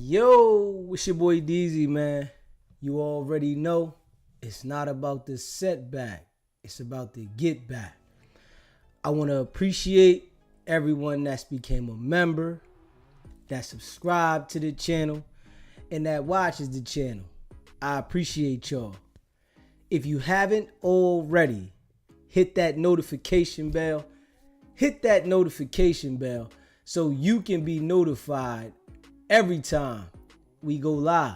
Yo, it's your boy DZ, man. You already know it's not about the setback. It's about the get back. I want to appreciate everyone that's became a member, that subscribed to the channel, and that watches the channel. I appreciate y'all. If you haven't already, hit that notification bell. Hit that notification bell so you can be notified every time we go live.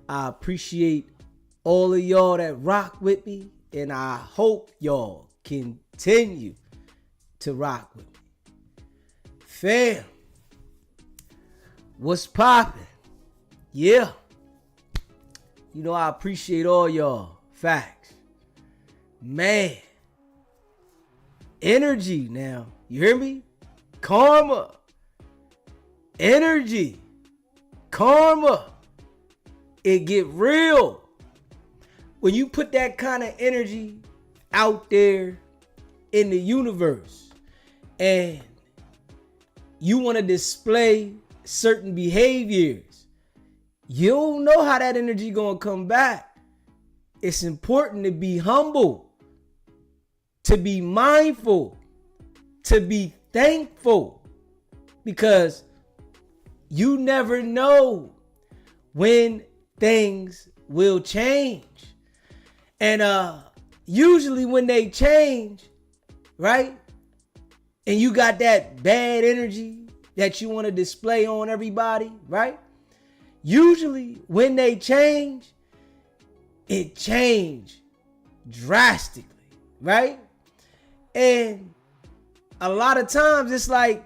I appreciate all of y'all that rock with me, and I hope y'all continue to rock with me. Fam, what's poppin'? Yeah. You know I appreciate all y'all. Facts. Man. Energy now. You hear me? Karma. Energy. Karma. It get real. When you put that kind of energy out there in the universe and you want to display certain behaviors, you don't know how that energy gonna come back. It's important to be humble, to be mindful, to be thankful, because you never know when things will change. And usually when they change, right, and you got that bad energy that you want to display on everybody, right? Usually when they change, it change drastically, right? And a lot of times it's like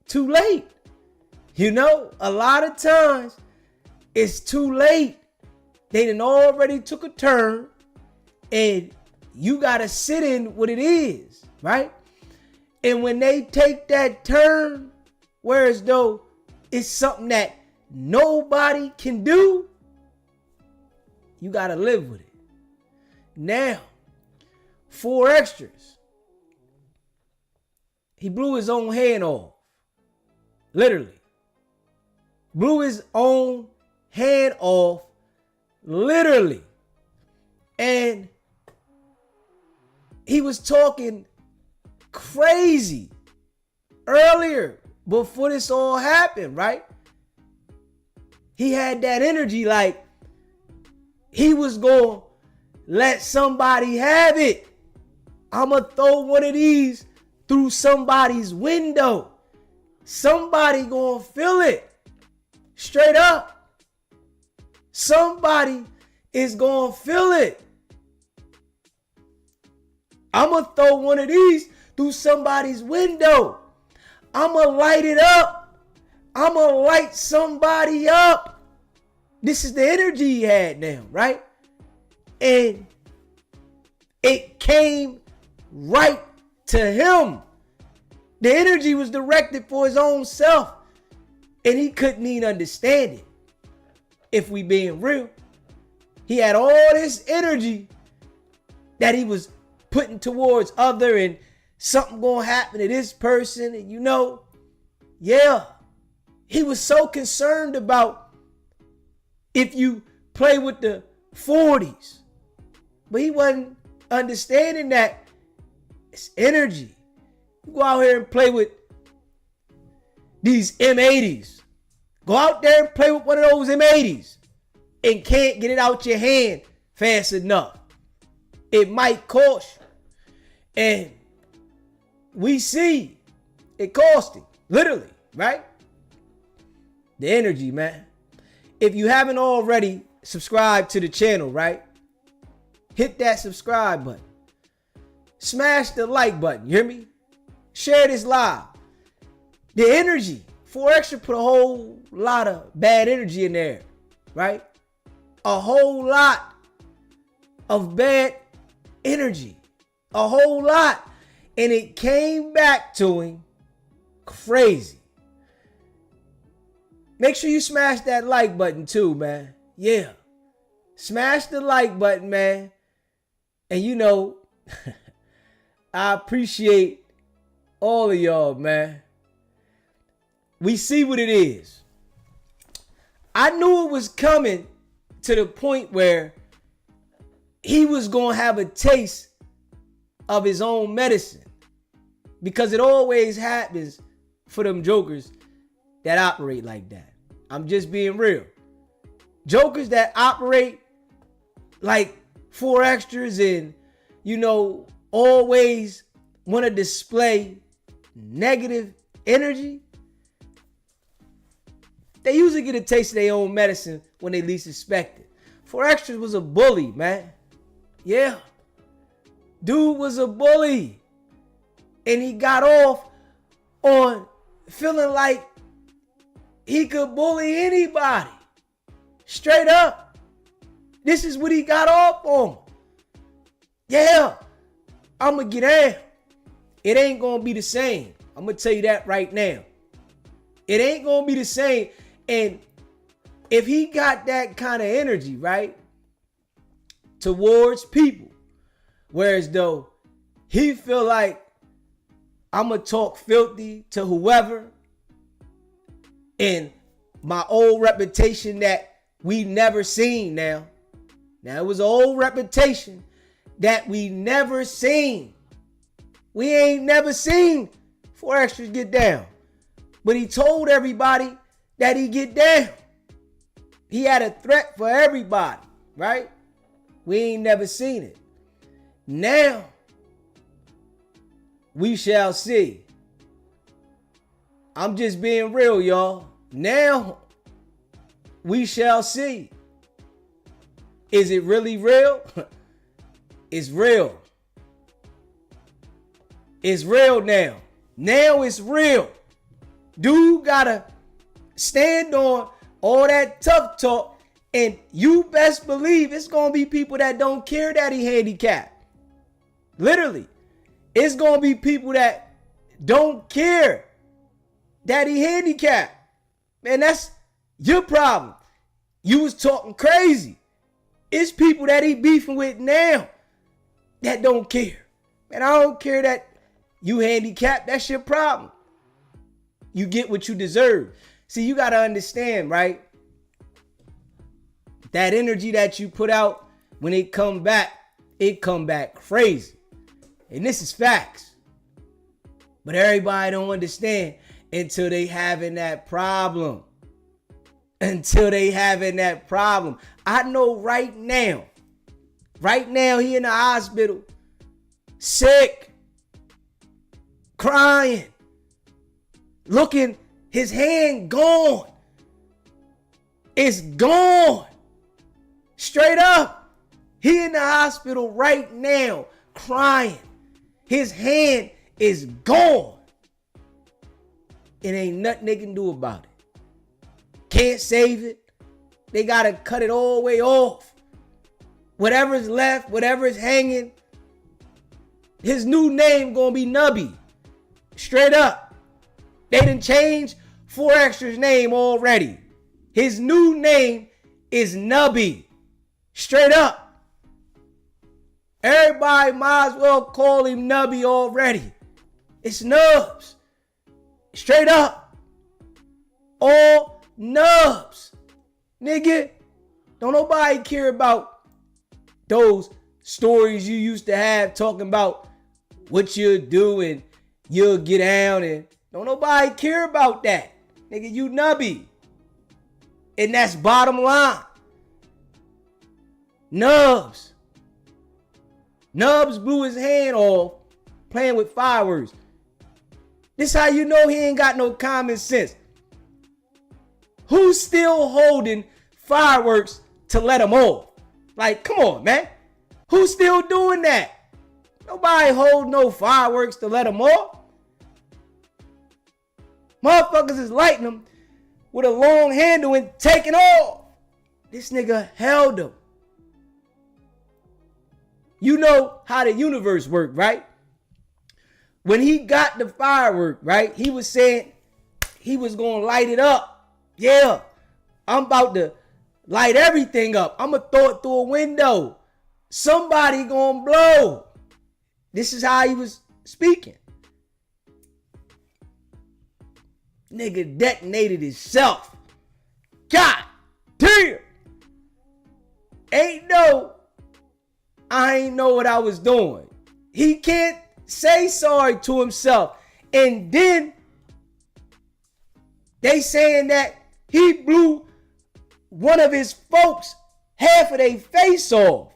too late. You know, a lot of times it's too late. They done already took a turn and you got to sit in what it is, right? And when they take that turn, whereas though it's something that nobody can do, you got to live with it. Now, 4XTRAS, he blew his own hand off. Literally. Blew his own hand off. Literally. And he was talking crazy earlier before this all happened, right? He had that energy like he was going to let somebody have it. I'm going to throw one of these through somebody's window. Somebody going to feel it. Straight up. Somebody is going to feel it. I'm going to throw one of these through somebody's window. I'm going to light it up. I'm going to light somebody up. This is the energy he had now, right? And it came right to him. The energy was directed for his own self. And he couldn't even understand it. If we being real. He had all this energy that he was putting towards other, and something gonna happen to this person. And you know, yeah, he was so concerned about if you play with the 40s. But he wasn't understanding that it's energy. You go out here and play with these M80s. Go out there and play with one of those M80s and can't get it out your hand fast enough. It might cost you. And we see it costing, literally, right? The energy, man. If you haven't already subscribed to the channel, right? Hit that subscribe button. Smash the like button, you hear me? Share this live. The energy. 4XTRAS put a whole lot of bad energy in there, right? A whole lot of bad energy. A whole lot. And it came back to him crazy. Make sure you smash that like button too, man. Yeah. Smash the like button, man. And you know, I appreciate all of y'all, man. We see what it is. I knew it was coming to the point where he was going to have a taste of his own medicine. Because it always happens for them jokers that operate like that. I'm just being real. Jokers that operate like 4XTRAS and, always want to display negative energy, they usually get a taste of their own medicine when they least expect it. 4XTRAS was a bully, man. Yeah. Dude was a bully. And he got off on feeling like he could bully anybody. Straight up. This is what he got off on. Yeah. I'm going to get out. It ain't going to be the same. I'm going to tell you that right now. It ain't going to be the same. And if he got that kind of energy, right, towards people, whereas though he feel like I'm going to talk filthy to whoever, and my old reputation that we never seen now it was an old reputation that we never seen. We ain't never seen 4XTRAS get down. But he told everybody that he get down. He had a threat for everybody, right? We ain't never seen it. Now, we shall see. I'm just being real, y'all. Now, we shall see. Is it really real? It's real. It's real now. Now it's real. Dude gotta stand on all that tough talk, and you best believe it's gonna be people that don't care that he handicapped. Literally. It's gonna be people that don't care that he handicapped. Man, that's your problem. You was talking crazy. It's people that he beefing with now that don't care. Man, I don't care that you handicapped. That's your problem. You get what you deserve. See, you got to understand, right? That energy that you put out, when it come back crazy. And this is facts. But everybody don't understand until they having that problem. Until they having that problem. I know right now he in the hospital, sick, crying, looking, his hand gone. It's gone. Straight up. He in the hospital right now, crying. His hand is gone. It ain't nothing they can do about it. Can't save it. They got to cut it all the way off. Whatever's left, whatever's hanging, his new name gonna be Nubby. Straight up. They done changed 4XTRA's name already. His new name is Nubby. Straight up. Everybody might as well call him Nubby already. It's Nubs. Straight up. All Nubs. Nigga, don't nobody care about those stories you used to have talking about what you'll do and you'll get down, and don't nobody care about that. Nigga, you Nubby. And that's bottom line. Nubs. Nubs blew his hand off playing with fireworks. This how you know he ain't got no common sense. Who's still holding fireworks to let them off? Like, come on, man. Who's still doing that? Nobody hold no fireworks to let them off. Motherfuckers is lighting them with a long handle and taking off. This nigga held them. You know how the universe works, right? When he got the firework, right? He was saying he was going to light it up. Yeah, I'm about to light everything up. I'm going to throw it through a window. Somebody going to blow. This is how he was speaking. Nigga detonated himself. God I ain't know what I was doing. He can't say sorry to himself. And then they saying that he blew one of his folks half of their face off.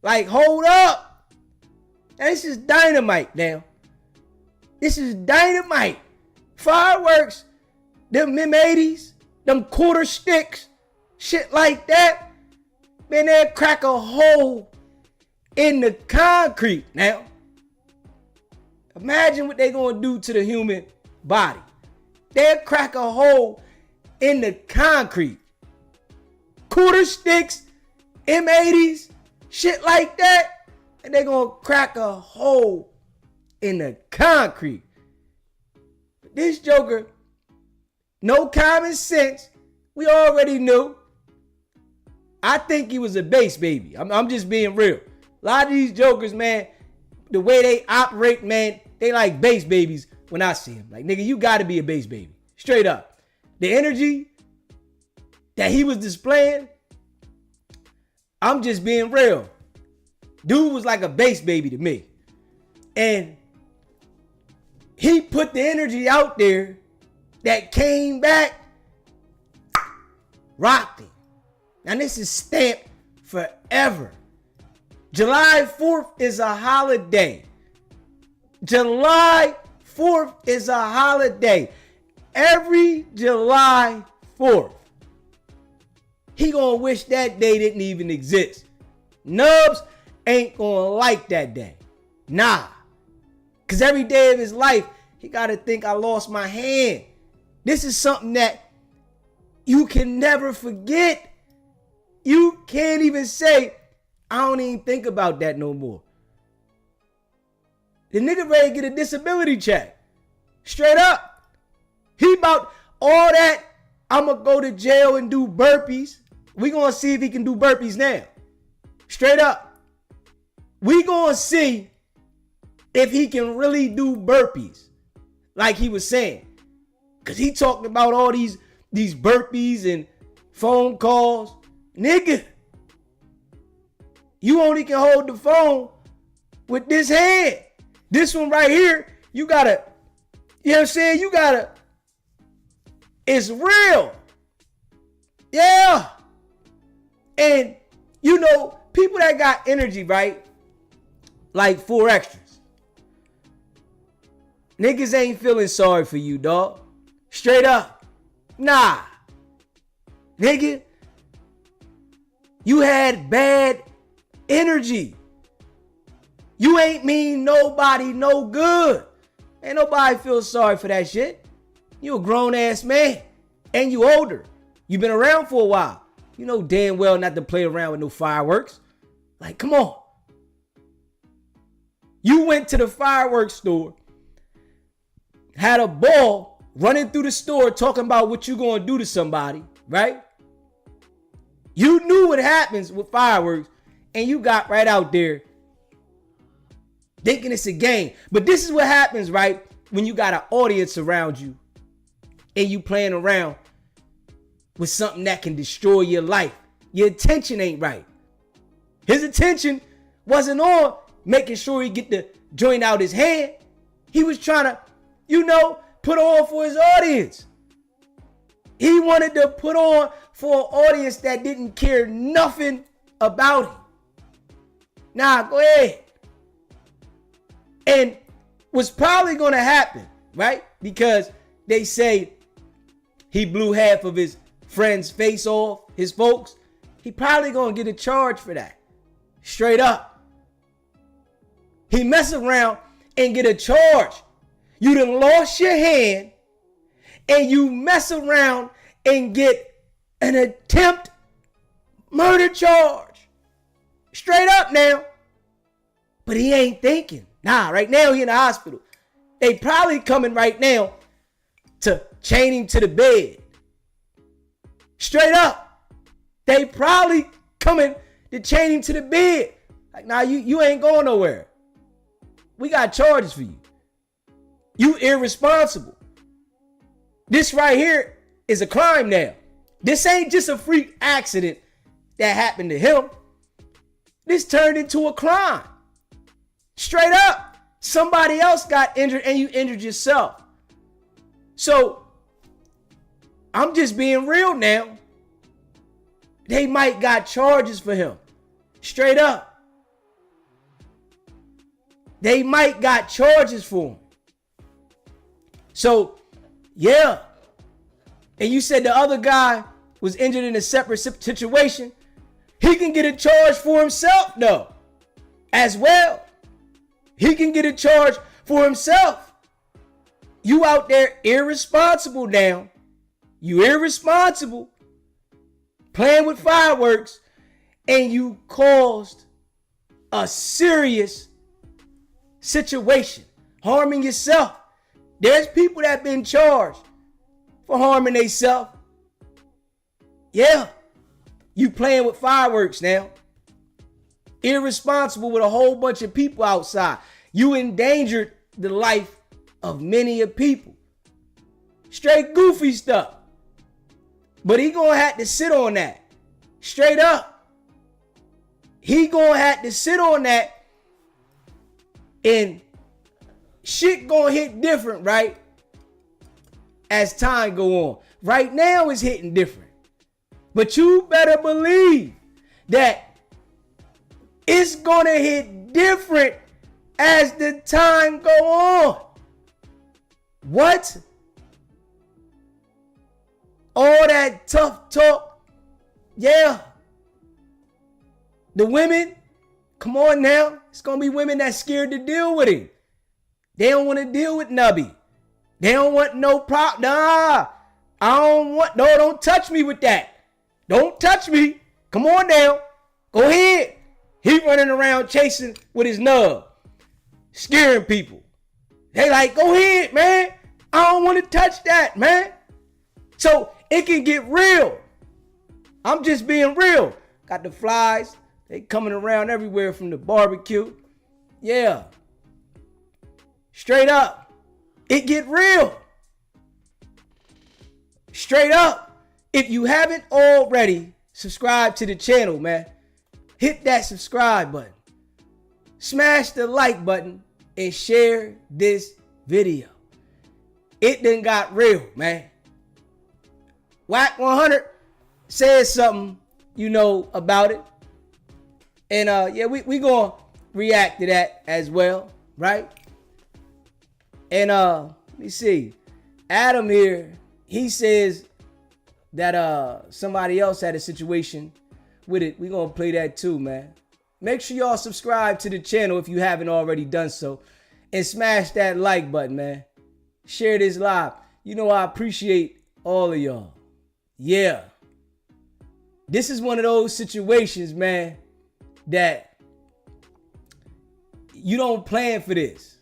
Like, hold up. Now, this is dynamite now. This is dynamite. Fireworks, them M80s, them quarter sticks, shit like that. Man, they'll crack a hole in the concrete now. Imagine what they're going to do to the human body. They'll crack a hole in the concrete. Quarter sticks, M80s, shit like that. And they're going to crack a hole in the concrete. This Joker, no common sense. We already knew. I think he was a base baby. I'm just being real. A lot of these Jokers, man, the way they operate, man, they like base babies when I see them. Like, nigga, you got to be a base baby. Straight up. The energy that he was displaying, I'm just being real. Dude was like a base baby to me. And he put the energy out there that came back, rocked it. Now this is stamped forever. July 4th is a holiday. July 4th is a holiday. Every July 4th, he gonna wish that day didn't even exist. Nubs ain't gonna like that day. Nah. Cause every day of his life, he gotta think, I lost my hand. This is something that you can never forget. You can't even say, I don't even think about that no more. The nigga ready to get a disability check. Straight up. He about all that, I'm going to go to jail and do burpees. We going to see if he can do burpees now. Straight up. We going to see if he can really do burpees. Like he was saying. Because he talked about all these burpees and phone calls. Nigga, you only can hold the phone with this hand. This one right here, you gotta, you know what I'm saying? You gotta, it's real. Yeah. And, you know, people that got energy, right? Like 4XTRAS. Niggas ain't feeling sorry for you, dog. Straight up. Nah. Nigga, you had bad energy. You ain't mean nobody no good. Ain't nobody feel sorry for that shit. You a grown ass man. And you older. You been around for a while. You know damn well not to play around with no fireworks. Like, come on. You went to the fireworks store. Had a ball running through the store talking about what you gonna do to somebody. Right? You knew what happens with fireworks, and you got right out there thinking it's a game. But this is what happens, right, when you got an audience around you and you playing around with something that can destroy your life. Your attention ain't right. His attention wasn't on making sure he get the joint out his hand. He was trying to, you know, put on for his audience. He wanted to put on for an audience that didn't care nothing about him. Nah, go ahead. And what's probably going to happen, right? Because they say he blew half of his friend's face off, his folks. He probably going to get a charge for that. Straight up. He mess around and get a charge. You done lost your hand and you mess around and get an attempt murder charge. Straight up now. But he ain't thinking. Nah, right now he in the hospital. They probably coming right now to chain him to the bed. Straight up. They probably coming to chain him to the bed. Like, nah, you ain't going nowhere. We got charges for you. You irresponsible. This right here is a crime now. This ain't just a freak accident that happened to him. This turned into a crime. Straight up. Somebody else got injured and you injured yourself. So, I'm just being real now. They might got charges for him. Straight up. They might got charges for him. So, yeah. And you said the other guy was injured in a separate situation. He can get a charge for himself, though, as well. He can get a charge for himself. You out there irresponsible now. You irresponsible. Playing with fireworks. And you caused a serious situation. Harming yourself. There's people that have been charged for harming themselves. Yeah. You playing with fireworks now. Irresponsible with a whole bunch of people outside. You endangered the life of many of people. Straight goofy stuff. But he gonna have to sit on that. Straight up. He gonna have to sit on that. And shit gonna hit different, right? As time go on. Right now it's hitting different. But you better believe that it's gonna hit different as the time go on. What? All that tough talk. Yeah. The women, come on now. It's gonna be women that's scared to deal with him. They don't want to deal with Nubby. They don't want no problem. Nah. I don't want, no, don't touch me with that. Don't touch me. Come on now. Go ahead. He running around chasing with his nub. Scaring people. They like, go ahead, man. I don't want to touch that, man. So it can get real. I'm just being real. Got the flies. They coming around everywhere from the barbecue. Yeah. Straight up. It get real. Straight up. If you haven't already, subscribe to the channel, man. Hit that subscribe button. Smash the like button and share this video. It done got real, man. Wack 100 said something, about it. And yeah, we gonna react to that as well, right? And let me see. Adam here, he says that somebody else had a situation with it. We gonna play that too, man. Make sure y'all subscribe to the channel if you haven't already done so. And smash that like button, man. Share this live. I appreciate all of y'all. Yeah. This is one of those situations, man, that you don't plan for this.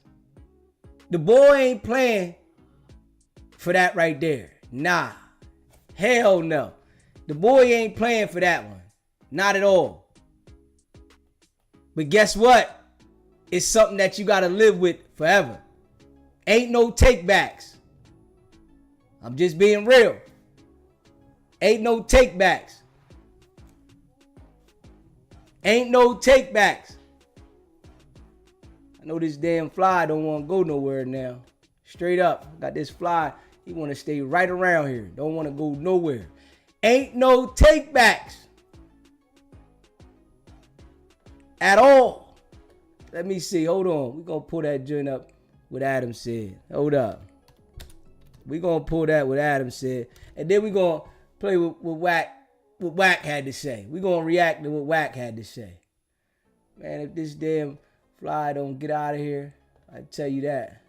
The boy ain't playing for that right there. Nah. Hell no. The boy ain't playing for that one. Not at all. But guess what? It's something that you got to live with forever. Ain't no takebacks. I'm just being real. Ain't no takebacks. Ain't no takebacks. I know this damn fly don't want to go nowhere now. Straight up. Got this fly. He want to stay right around here. Don't want to go nowhere. Ain't no takebacks. At all. Let me see. Hold on. We're going to pull that joint up what Adam said. Hold up. We're going to pull that what Adam said. And then we're going to play with what Wack had to say. We're going to react to what Wack had to say. Man, if this damn fly don't get out of here, I tell you that.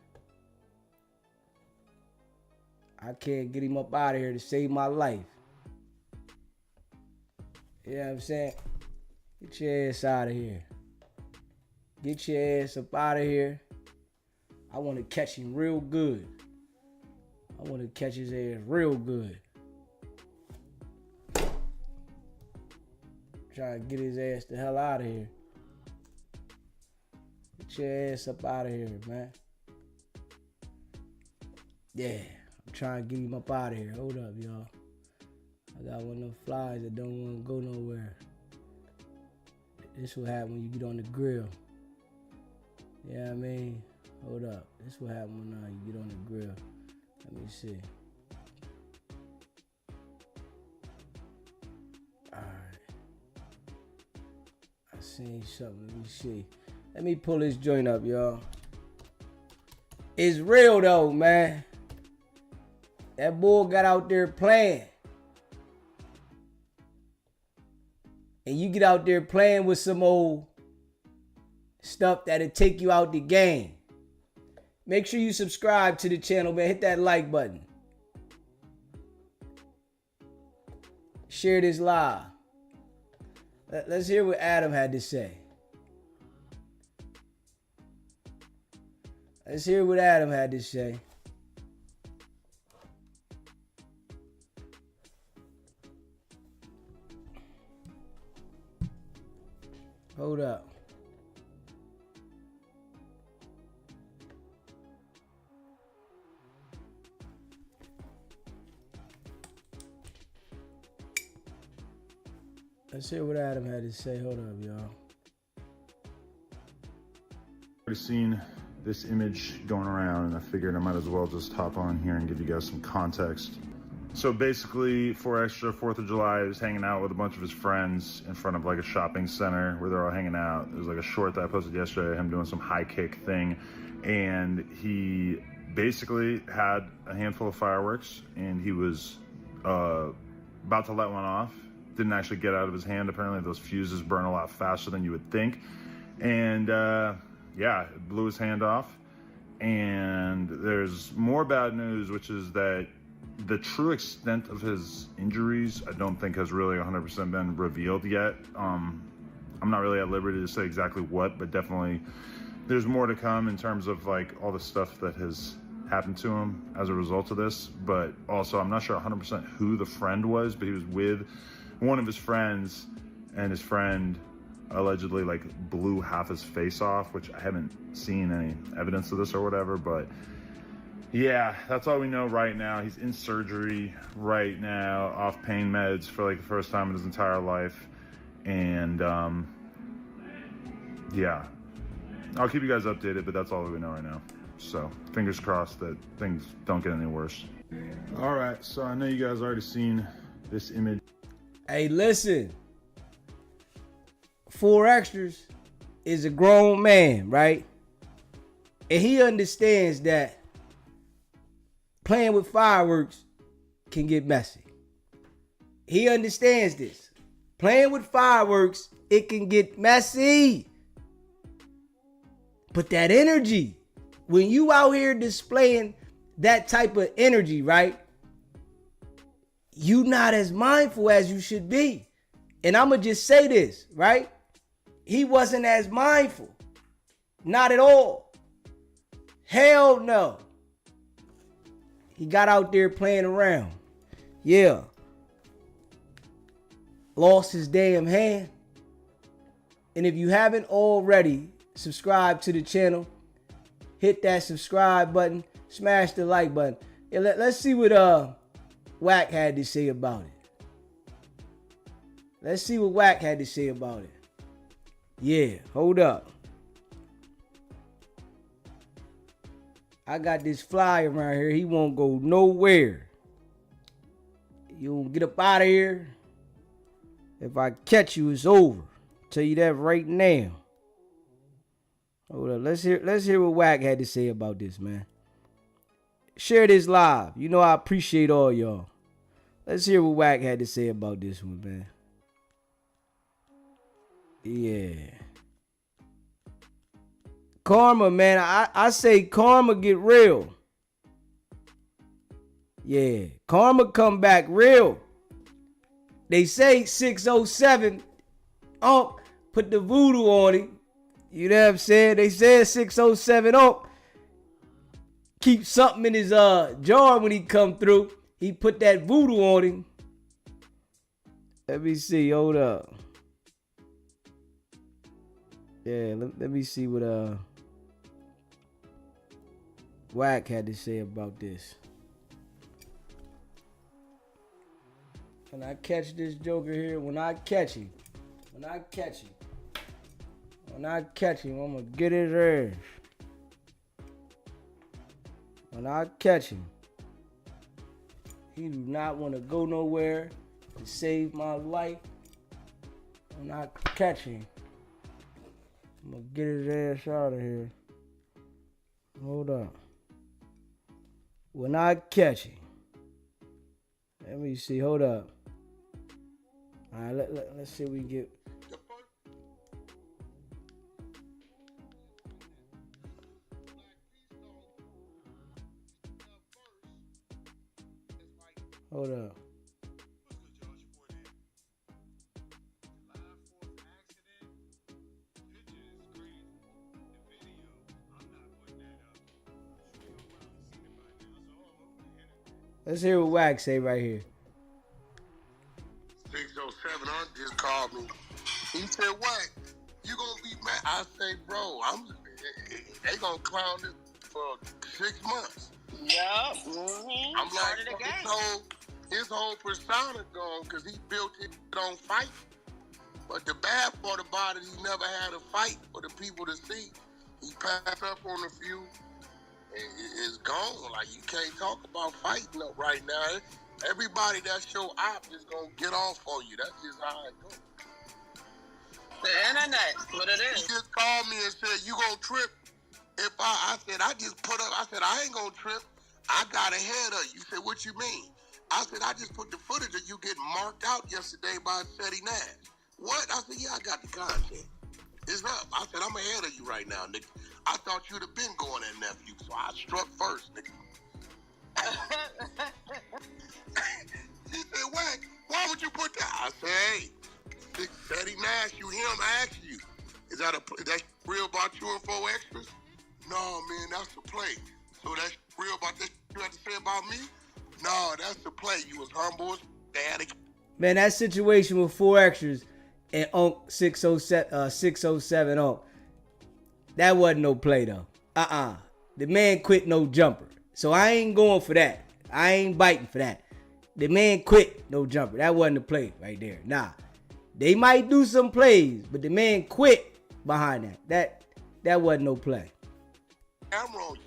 I can't get him up out of here to save my life. You know what I'm saying? Get your ass out of here. Get your ass up out of here. I want to catch him real good. I want to catch his ass real good. Try to get his ass the hell out of here. Get your ass up out of here, man. Yeah, I'm trying to get him up out of here. Hold up, y'all. I got one of them flies that don't want to go nowhere. This what happen when you get on the grill. Yeah, I mean, hold up. This what happen when you get on the grill. Let me see. All right. I seen something. Let me see. Let me pull this joint up, y'all. It's real though, man. That boy got out there playing. And you get out there playing with some old stuff that'll take you out the game. Make sure you subscribe to the channel, man. Hit that like button. Share this live. Let's hear what Adam had to say. Let's hear what Adam had to say. Hold up. Let's hear what Adam had to say. Hold up, y'all. Already seen this image going around, and I figured I might as well just hop on here and give you guys some context. So basically, 4XTRA 4th of July is hanging out with a bunch of his friends in front of like a shopping center where they're all hanging out. There's like a short that I posted yesterday, him doing some high kick thing, and he basically had a handful of fireworks, and he was about to let one off. Didn't actually get out of his hand. Apparently those fuses burn a lot faster than you would think, and yeah, it blew his hand off. And there's more bad news, which is that the true extent of his injuries, I don't think has really 100% been revealed yet. I'm not really at liberty to say exactly what, but definitely there's more to come in terms of like all the stuff that has happened to him as a result of this. But also, I'm not sure 100% who the friend was, but he was with one of his friends, and his friend allegedly like blew half his face off, which I haven't seen any evidence of this or whatever, but yeah, that's all we know right now. He's in surgery right now, off pain meds for like the first time in his entire life. And yeah, I'll keep you guys updated, but that's all that we know right now. So fingers crossed that things don't get any worse. All right, so I know you guys already seen this image. Hey, listen. 4XTRAS is a grown man, right? And he understands that playing with fireworks can get messy. He understands this. Playing with fireworks, it can get messy. But that energy, when you out here displaying that type of energy, right? You not as mindful as you should be. And I'm going to just say this, right? He wasn't as mindful. Not at all. Hell no. He got out there playing around. Yeah. Lost his damn hand. And if you haven't already subscribed to the channel, hit that subscribe button, smash the like button. Yeah, let's see what Wack had to say about it. Let's see what Wack had to say about it. Yeah, hold up. I got this fly around here. He won't go nowhere. You won't get up out of here. If I catch you, it's over. Tell you that right now. Hold up. Let's hear what Wack had to say about this, man. Share this live. You know I appreciate all y'all. Let's hear what Wack had to say about this one, man. Yeah. Karma, man. I say karma get real. Yeah. Karma come back real. They say 607. Put the voodoo on him. You know what I'm saying? They said 607 keep something in his jar when he come through. He put that voodoo on him. Let me see. Hold up. Yeah, let me see what Wack had to say about this. When I catch this joker here, when I catch him, When I catch him, I'm gonna get his ass. When I catch him, he do not want to go nowhere to save my life. When I catch him, I'm gonna get his ass out of here. Hold up. When I catch him, let me see. Hold up. All right, let's see if we can get. Hold up. Let's hear what Wack say right here. 607 just called me. He said, Wack, you gonna be mad? I say, bro, they gonna clown this for 6 months. Yup. Mm-hmm. I'm like, his whole persona gone because he built it on fight. But the bad part about it, he never had a fight for the people to see. He passed up on a few. It's gone. Like, you can't talk about fighting up right now. Everybody that's your op is gonna get off on you. That's just how it goes. The internet, what it is. He just called me and said, you gonna trip? If I said, I just put up, I said, I ain't gonna trip. I got ahead of you. You said, what you mean? I said, I just put the footage of you getting marked out yesterday by Ceddy Nash. What? I said, yeah, I got the content. It's up. I said, I'm ahead of you right now, nigga. I thought you'd have been going at nephew, so I struck first, nigga. He said, Wack, why would you put that? I said, hey, Ceddy Nash, you hear him ask you, is that real about you and 4XTRAS? No, man, that's the play. So that's real about that you had to say about me? No, that's the play. You was humble as daddy. Man, that situation with 4XTRAS and Unc 607 Unc, that wasn't no play though. The man quit no jumper. So I ain't going for that. I ain't biting for that. The man quit no jumper. That wasn't a play right there. Nah. They might do some plays, but the man quit behind that. That wasn't no play. I'm wrong.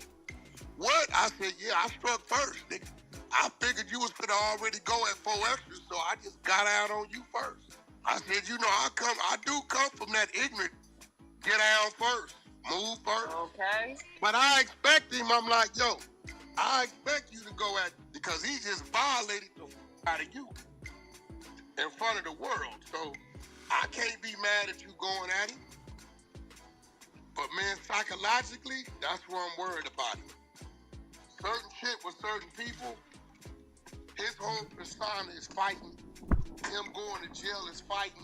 What? I said, yeah, I struck first, nigga. I figured you was gonna already go at 4XTRAS, so I just got out on you first. I said, you know, I do come from that ignorant, get down first, move first. Okay. But I expect him, I'm like, yo, I expect you to go at, because he just violated the out of you in front of the world. So I can't be mad at you going at him. But man, psychologically, that's what I'm worried about him. Certain shit with certain people, his whole persona is fighting. Him going to jail is fighting.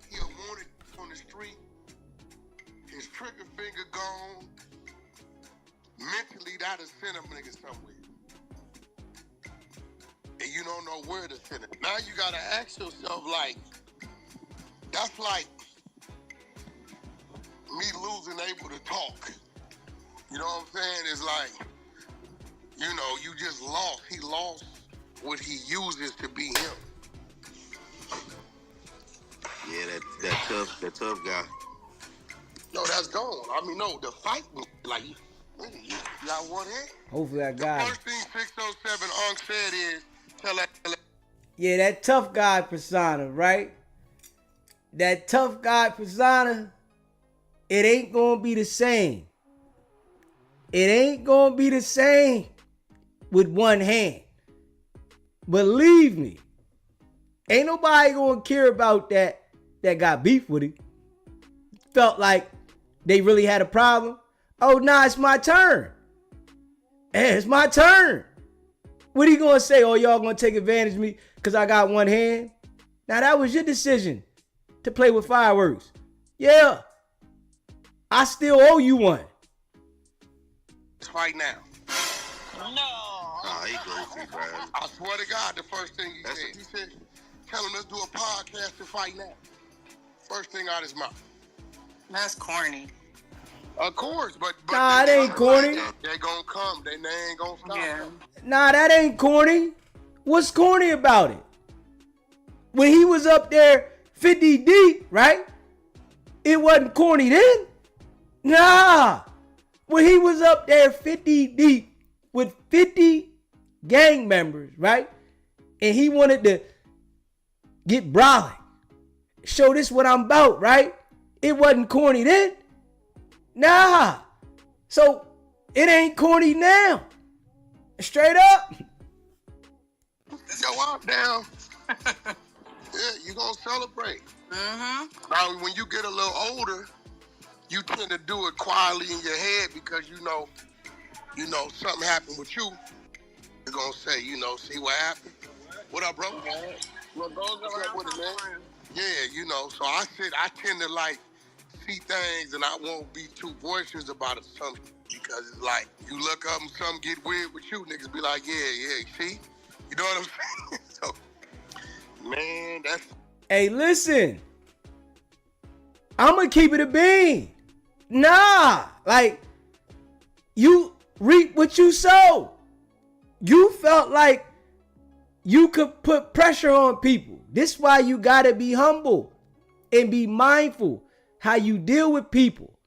He wanted on the street. His trigger finger gone. Mentally, that'll send a nigga somewhere. And you don't know where to send it. Now you gotta ask yourself, like, that's like me losing able to talk. You know what I'm saying? It's like, you know, you just lost. He lost what he uses to be him. Yeah, that tough guy. No, that's gone. I mean, no, the fight, like, you got one hit. Hopefully I got it. The first thing 607 Unc said is, tell that. Yeah, that tough guy persona, right? That tough guy persona, it ain't gonna be the same. It ain't gonna be the same with one hand. Believe me. Ain't nobody gonna care about that got beef with him. Felt like they really had a problem. Oh, nah, it's my turn. Hey, it's my turn. What are you gonna say? Oh, y'all gonna take advantage of me because I got one hand? Now, that was your decision to play with fireworks. Yeah. I still owe you one. Fight now. No. Nah, he goes, bro. I swear to God, the first thing he said, tell him let's do a podcast to fight now. First thing out his mouth. That's corny. Of course, but Nah, it ain't corny. They gonna come. They ain't gonna stop. Yeah. Nah, that ain't corny. What's corny about it? When he was up there 50 deep, right? It wasn't corny then. Nah. When he was up there 50 deep with 50 gang members, right? And he wanted to get brolic. Show this what I'm about, right? It wasn't corny then. Nah. So it ain't corny now. Straight up. Yo, I'm down. Yeah, you gonna celebrate. Now, when you get a little older, you tend to do it quietly in your head because you know, something happened with you. You're gonna say, see what happened? What up, bro? What goes around with it, man? comes around. Yeah, so I tend to like see things and I won't be too boisterous about it because it's like you look up and something get weird with you, niggas be like, yeah, see? You know what I'm saying? So, man, that's... Hey, listen. I'm going to keep it a bean. Nah. Like, you reap what you sow. You felt like you could put pressure on people. This is why you got to be humble and be mindful how you deal with people.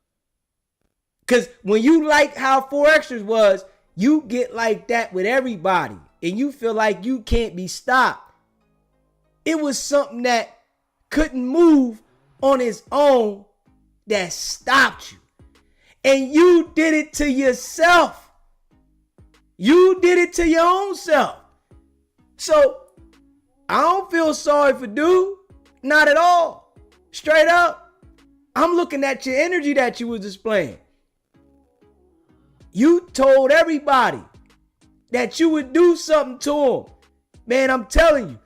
Because when you like how 4XTRAS was, you get like that with everybody. And you feel like you can't be stopped. It was something that couldn't move on its own that stopped you. And you did it to yourself. You did it to your own self. So, I don't feel sorry for dude. Not at all. Straight up. I'm looking at your energy that you was displaying. You told everybody that you would do something to him. Man, I'm telling you.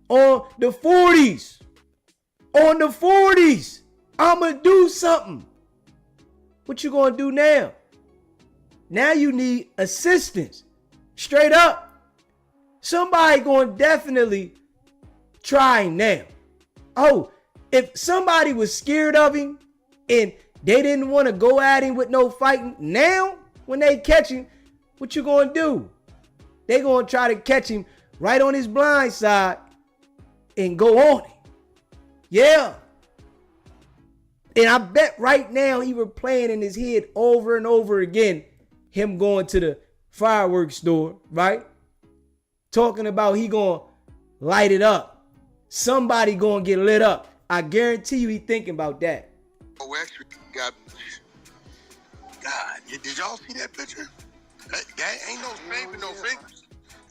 On the 40s, I'ma do something. What you gonna do now? Now you need assistance. Straight up. Somebody gonna definitely try him now. Oh, if somebody was scared of him and they didn't want to go at him with no fighting, now when they catch him, what you gonna do? They gonna try to catch him right on his blind side and go on it. Yeah. And I bet right now he was playing in his head over and over again, him going to the fireworks store, right? Talking about he gonna light it up. Somebody gonna get lit up. I guarantee you he thinking about that. Oh, actually, God, did y'all see that picture? That ain't no saving no fingers.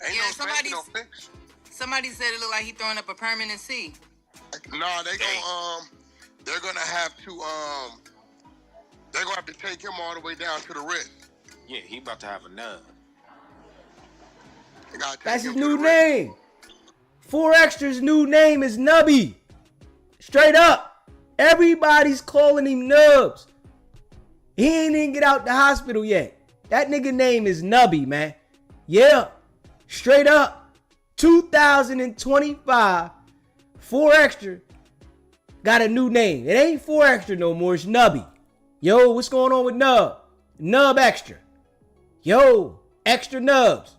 Ain't no saving no fingers. Somebody said it looked like he throwing up a permanent C. No, they're gonna have to take him all the way down to the wrist. Yeah, he about to have a nub. That's his new name. 4XTRA's new name is Nubby. Straight up. Everybody's calling him Nubs. He ain't even get out the hospital yet. That nigga name is Nubby, man. Yeah. Straight up. 2025, 4XTRA got a new name. It ain't 4XTRA no more. It's Nubby. Yo, what's going on with Nub? Nub Extra. Yo, extra nubs.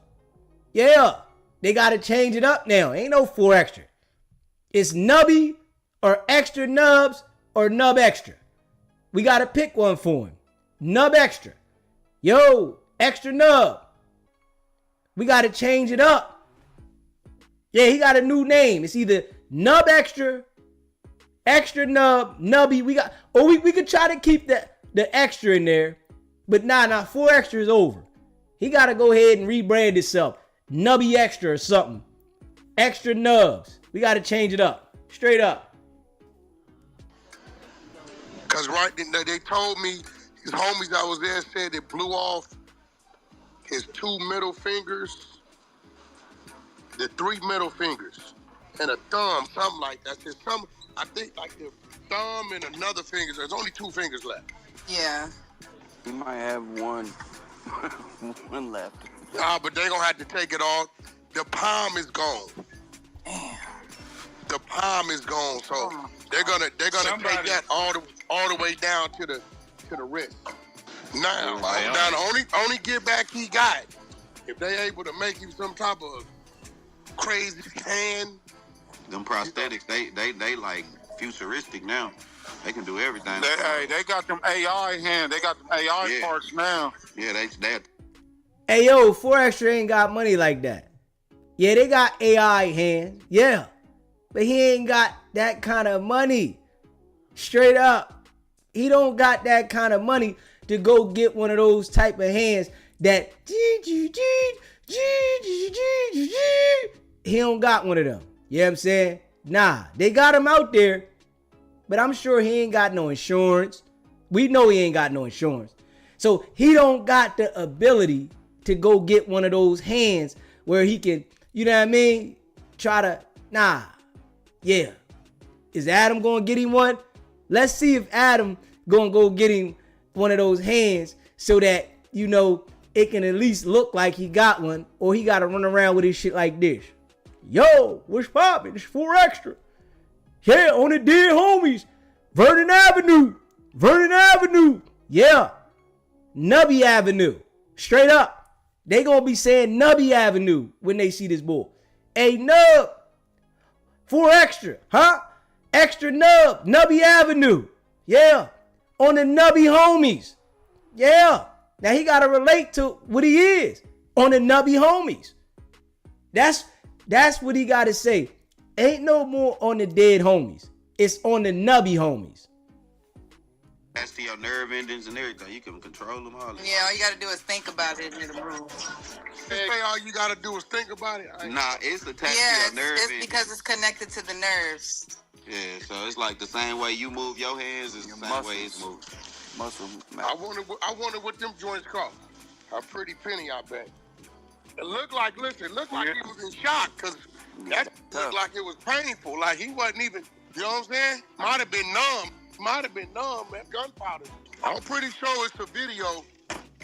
Yeah, they got to change it up now. Ain't no 4XTRA. It's Nubby or extra nubs or Nub Extra. We got to pick one for him. Nub Extra. Yo, extra nub. We got to change it up. Yeah, he got a new name. It's either Nub Extra, extra nub, Nubby. We could try to keep the extra in there. But nah, 4XTRA is over. He got to go ahead and rebrand himself. Nubby Extra or something. Extra nubs. We got to change it up. Straight up. Because they told me, his homies that was there said they blew off his 2 middle fingers, the 3 middle fingers, and a thumb, something like that. I think like the thumb and another finger. There's only 2 fingers left. Yeah. He might have one left. Nah, but they're going to have to take it all. The palm is gone. Damn. The palm is gone, so they're gonna take that all the way down to the wrist. Now, the only get back he got, if they able to make him some type of crazy hand. Them prosthetics, they like futuristic now. They can do everything. They got them AI hands. They got them AI parts now. Yeah, they. Hey, yo, 4XTRA ain't got money like that. Yeah, they got AI hands. Yeah. But he ain't got that kind of money. Straight up. He don't got that kind of money to go get one of those type of hands that he don't got one of them. You know what I'm saying? Nah, they got him out there, but I'm sure he ain't got no insurance. We know he ain't got no insurance. So he don't got the ability to go get one of those hands where he can, you know what I mean? Try to, nah. Yeah. Is Adam going to get him one? Let's see if Adam going to go get him one of those hands so that, you know, it can at least look like he got one, or he got to run around with his shit like this. Yo, what's poppin'? It's 4XTRA. Yeah, on the dead homies. Vernon Avenue. Vernon Avenue. Yeah. Nubby Avenue. Straight up. They gonna be saying Nubby Avenue when they see this boy. Hey, Nub. 4XTRA. Huh? Extra Nub. Nubby Avenue. Yeah. On the Nubby homies. Yeah. Now he gotta relate to what he is. On the Nubby homies. That's what he gotta say. Ain't no more on the dead homies. It's on the Nubby homies. That's to your nerve endings and everything. You can control them all. Yeah, all you gotta do is think about it and it'll move. Say all you gotta do is think about it. Nah, it's attached Yeah, to your nerve it's endings. because it's connected to the nerves. Yeah, so it's like the same way you move your hands is the same way it's moved. Muscle. I wonder what them joints cost. A pretty penny, I bet. It looked like he was in shock, because that looked like it was painful. Like he wasn't even, you know what I'm saying? Might have been numb, man. Gunpowder. I'm pretty sure it's a video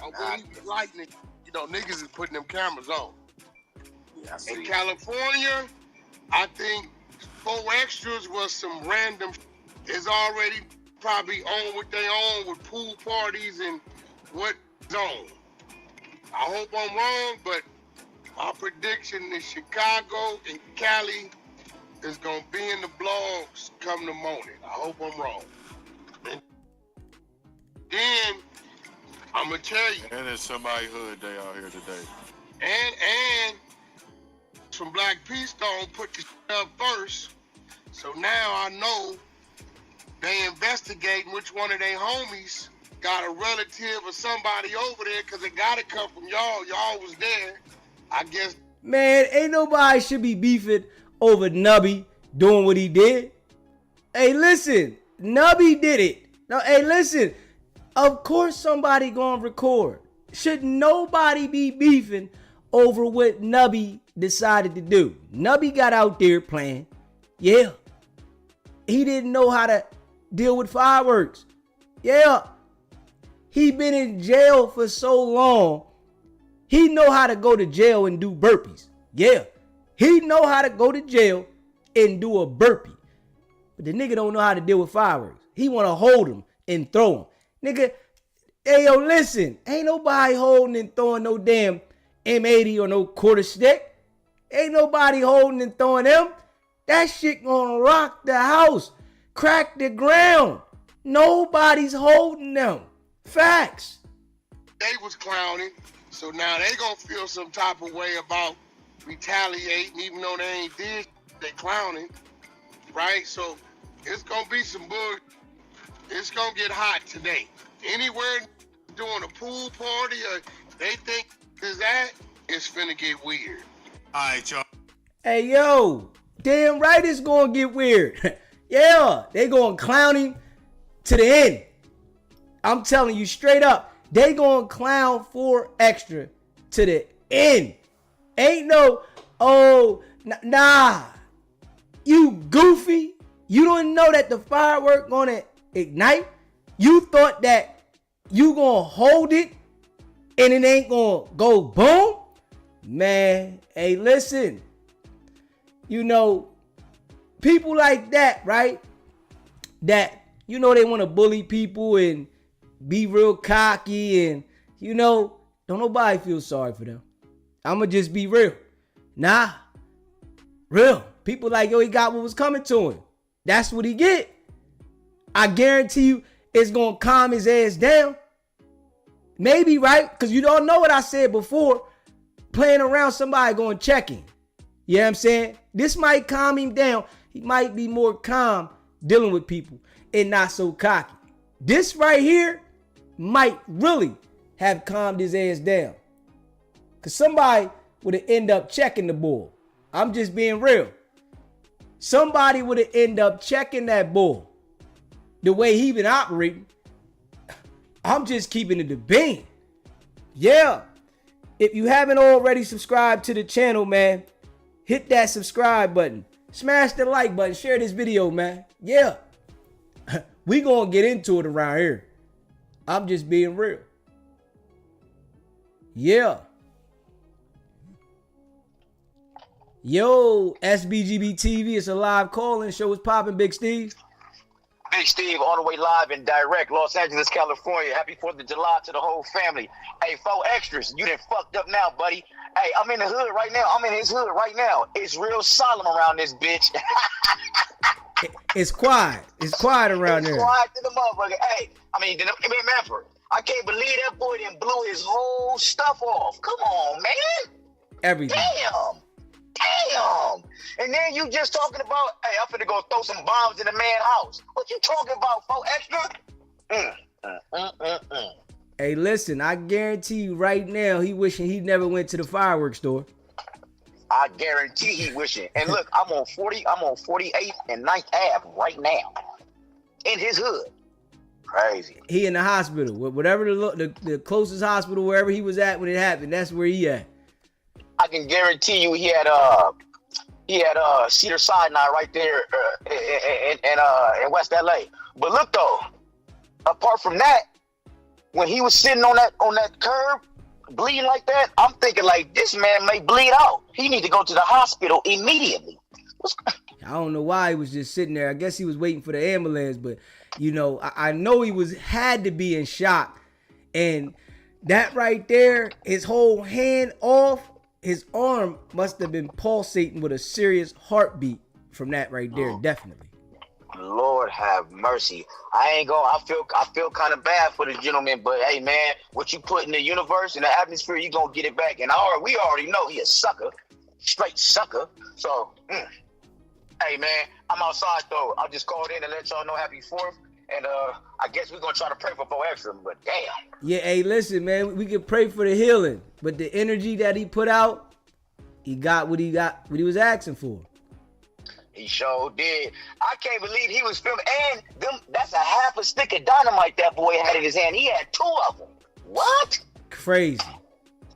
of when he was lighting it. You know, niggas is putting them cameras on. Yeah, in California, I think 4XTRAS was some random is already probably on what they own with pool parties and what zone. I hope I'm wrong, but my prediction is Chicago and Cali is going to be in the blogs come the morning. I hope I'm wrong. And then, I'm going to tell you. And it's somebody's hood day out here today. And some Black Peace don't put the shit up first. So now I know they investigating which one of their homies got a relative or somebody over there, because it got to come from y'all. Y'all was there. I guess. Man, ain't nobody should be beefing over Nubby doing what he did. Hey, listen, Nubby did it. Now, hey, listen, of course somebody gonna record. Should nobody be beefing over what Nubby decided to do? Nubby got out there playing. Yeah. He didn't know how to deal with fireworks. Yeah. He been in jail for so long. He know how to go to jail and do burpees. Yeah. He know how to go to jail and do a burpee. But the nigga don't know how to deal with fireworks. He want to hold them and throw them. Nigga, hey, yo, listen. Ain't nobody holding and throwing no damn M80 or no quarter stick. Ain't nobody holding and throwing them. That shit gonna rock the house. Crack the ground. Nobody's holding them. Facts. They was clowning. So now they gonna feel some type of way about retaliating, even though they ain't did. They clowning, right? So it's gonna be some bull. It's gonna get hot today. Anywhere doing a pool party or they think is that, it's finna get weird. All right, y'all. Hey, yo, damn right it's gonna get weird. Yeah, they gonna clown him to the end. I'm telling you straight up. They gonna clown 4XTRA to the end. Ain't no, nah. You goofy. You don't know that the firework gonna ignite. You thought that you gonna hold it and it ain't gonna go boom? Man, hey, listen. You know, people like that, right? That, you know, they want to bully people and be real cocky, and you know, don't nobody feel sorry for them. I'ma just be real. Nah. Real. People like, yo, he got what was coming to him. That's what he get. I guarantee you it's going to calm his ass down. Maybe, right? Because you don't know what I said before. Playing around somebody going checking. You know what I'm saying? This might calm him down. He might be more calm dealing with people and not so cocky. This right here might really have calmed his ass down. Because somebody would have ended up checking the bull. I'm just being real. Somebody would have ended up checking that bull. The way he been operating. I'm just keeping it a bean. Yeah. If you haven't already subscribed to the channel, man, hit that subscribe button. Smash the like button. Share this video, man. Yeah. We gonna get into it around here. I'm just being real. Yeah. Yo, SBGB TV. It's a live call-in show. What's popping, Big Steve? Big Steve, all the way live and direct, Los Angeles, California. Happy 4th of July to the whole family. Hey, 4XTRAS, you done fucked up now, buddy. Hey, I'm in the hood right now. I'm in his hood right now. It's real solemn around this bitch. It's quiet. It's quiet around there. It's quiet to the motherfucker. Hey, remember, I can't believe that boy done blew his whole stuff off. Come on, man. Everything. Damn. And then you just talking about, hey, I'm finna go throw some bombs in the man's house. What you talking about, 4XTRAS? Hey, listen, I guarantee you right now he wishing he never went to the fireworks store. I guarantee he wishing. And look, I'm on 48th and 9th Ave right now. In his hood. Crazy. He in the hospital. Whatever the closest hospital, wherever he was at when it happened, that's where he at. I can guarantee you he had Cedar Sinai right there in West LA. But look though, apart from that, when he was sitting on that curb bleeding like that, I'm thinking like this man may bleed out. He need to go to the hospital immediately. I don't know why he was just sitting there. I guess he was waiting for the ambulance, but you know, I know he had to be in shock. And that right there, his whole hand off. His arm must have been pulsating with a serious heartbeat from that right there, definitely. Lord have mercy. I feel kind of bad for the gentleman, but hey man, what you put in the universe and the atmosphere, you gonna get it back. And we already know he a sucker, straight sucker. So, hey man, I'm outside though. I just called in to let y'all know happy 4th. And I guess we're gonna try to pray for 4XTRAS, but damn. Yeah, hey, listen, man, we can pray for the healing, but the energy that he put out, he got what he was asking for. He sure did. I can't believe he was filming, and that's a half a stick of dynamite that boy had in his hand. He had 2 of them. What? Crazy.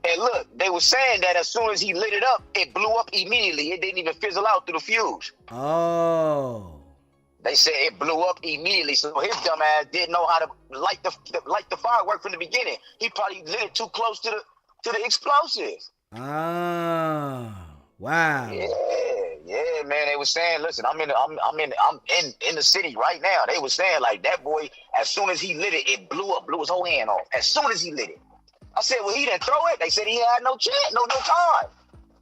And look, they were saying that as soon as he lit it up, it blew up immediately. It didn't even fizzle out through the fuse. Oh. They said it blew up immediately, so his dumb ass didn't know how to light the firework from the beginning. He probably lit it too close to the explosives. Ah, wow. Yeah, man. They were saying, listen, I'm in the city right now. They were saying like that boy, as soon as he lit it, it blew his whole hand off. As soon as he lit it, I said, well, he didn't throw it. They said he had no chance, no time.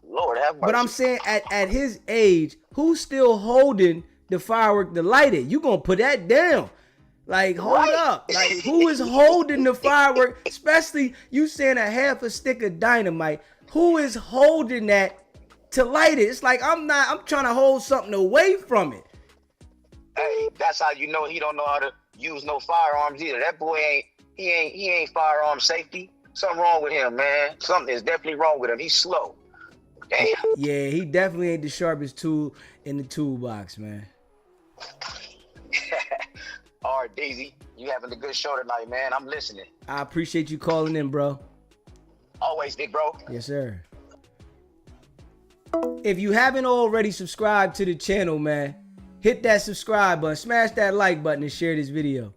Lord have mercy. But I'm saying at his age, who's still holding the firework to light it? You gonna put that down? Like, hold up. Like, who is holding the firework? Especially you saying a half a stick of dynamite. Who is holding that to light it? It's like I'm trying to hold something away from it. Hey, that's how you know he don't know how to use no firearms either. That boy ain't firearm safety. Something wrong with him, man. Something is definitely wrong with him. He's slow. Damn. Yeah, he definitely ain't the sharpest tool in the toolbox, man. All right, Daisy, you having a good show tonight, man. I'm listening. I appreciate you calling in, bro. Always, big bro. Yes, sir. If you haven't already subscribed to the channel, man, hit that subscribe button, smash that like button, and share this video.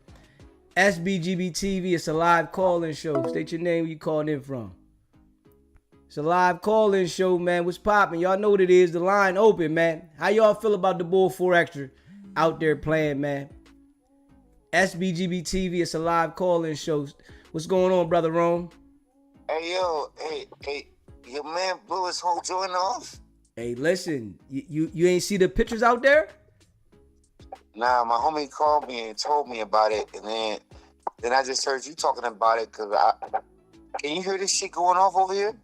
SBGB TV, it's a live call-in show. State your name, where you calling in from. It's a live call-in show, man. What's popping? Y'all know what it is. The line open, man. How y'all feel about the bull 4XTRAS out there playing, man? SBGB TV, it's a live call-in show. What's going on, Brother Rome? Hey, yo, hey, your man blew his whole joint off? Hey, listen, you ain't see the pictures out there? Nah, my homie called me and told me about it, and then I just heard you talking about it. Can you hear this shit going off over here?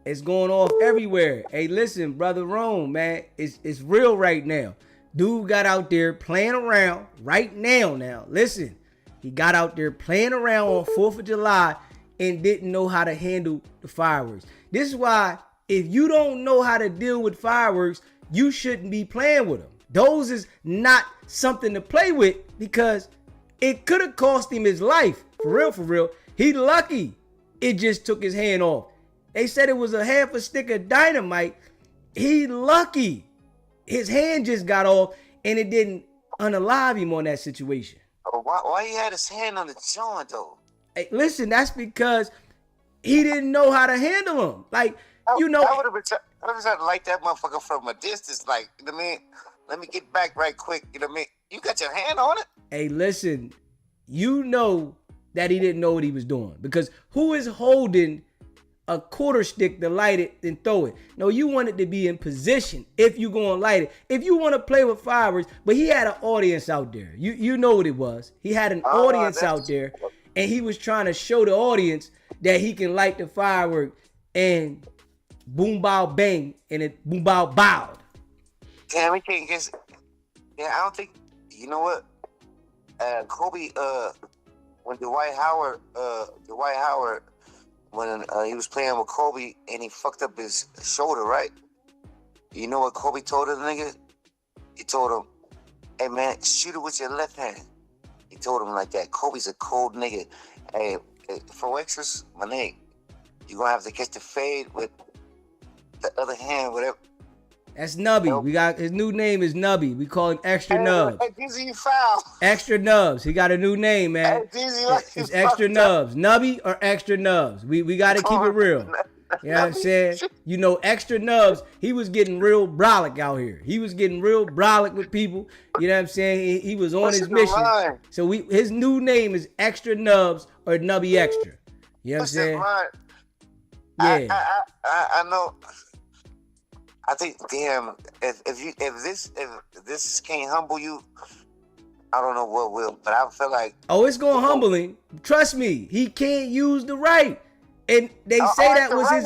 It's going off everywhere. Hey, listen, brother Rome, man, it's real right now. Dude got out there playing around right now. Now, listen, he got out there playing around on 4th of July and didn't know how to handle the fireworks. This is why if you don't know how to deal with fireworks, you shouldn't be playing with them. Those is not something to play with because it could have cost him his life. For real, for real. He lucky it just took his hand off. They said it was a half a stick of dynamite. He lucky his hand just got off and it didn't unalive him on that situation. Why he had his hand on the joint though? Hey, listen, that's because he didn't know how to handle him. Like, you know, I would have tried to light that motherfucker from a distance. Like, you know what I mean? Let me get back right quick. You know what I mean? You got your hand on it? Hey, listen, you know that he didn't know what he was doing because who is holding a quarter stick to light it and throw it? No, you want it to be in position if you go and light it. If you want to play with fireworks, but he had an audience out there. You know what it was. He had an audience out there and he was trying to show the audience that he can light the firework and boom, bow, bang, and it boom, bow, bowed. Damn, we can't guess. Yeah, I don't think, you know what? Kobe, when Dwight Howard, when he was playing with Kobe and he fucked up his shoulder, right? You know what Kobe told the nigga? He told him, hey man, shoot it with your left hand. He told him like that. Kobe's a cold nigga. Hey, 4XTRAS, my nigga, you gonna have to catch the fade with the other hand, whatever. That's Nubby. We got his new name is Nubby. We call him Extra Nubs. Hey, Dizzy, you foul. Extra Nubs. He got a new name, man. Hey, Dizzy, it's Extra Nubs. Nubby or Extra Nubs. We got to keep it real. You know what I'm saying? You know, Extra Nubs, he was getting real brolic out here. He was getting real brolic with people. You know what I'm saying? He was on his mission. So his new name is Extra Nubs or Nubby Extra. You know what I'm saying? Yeah. I know. I think, damn, if this can't humble you, I don't know what will. But I feel like, oh, it's gonna humble him. Trust me, he can't use the right. And they say that was his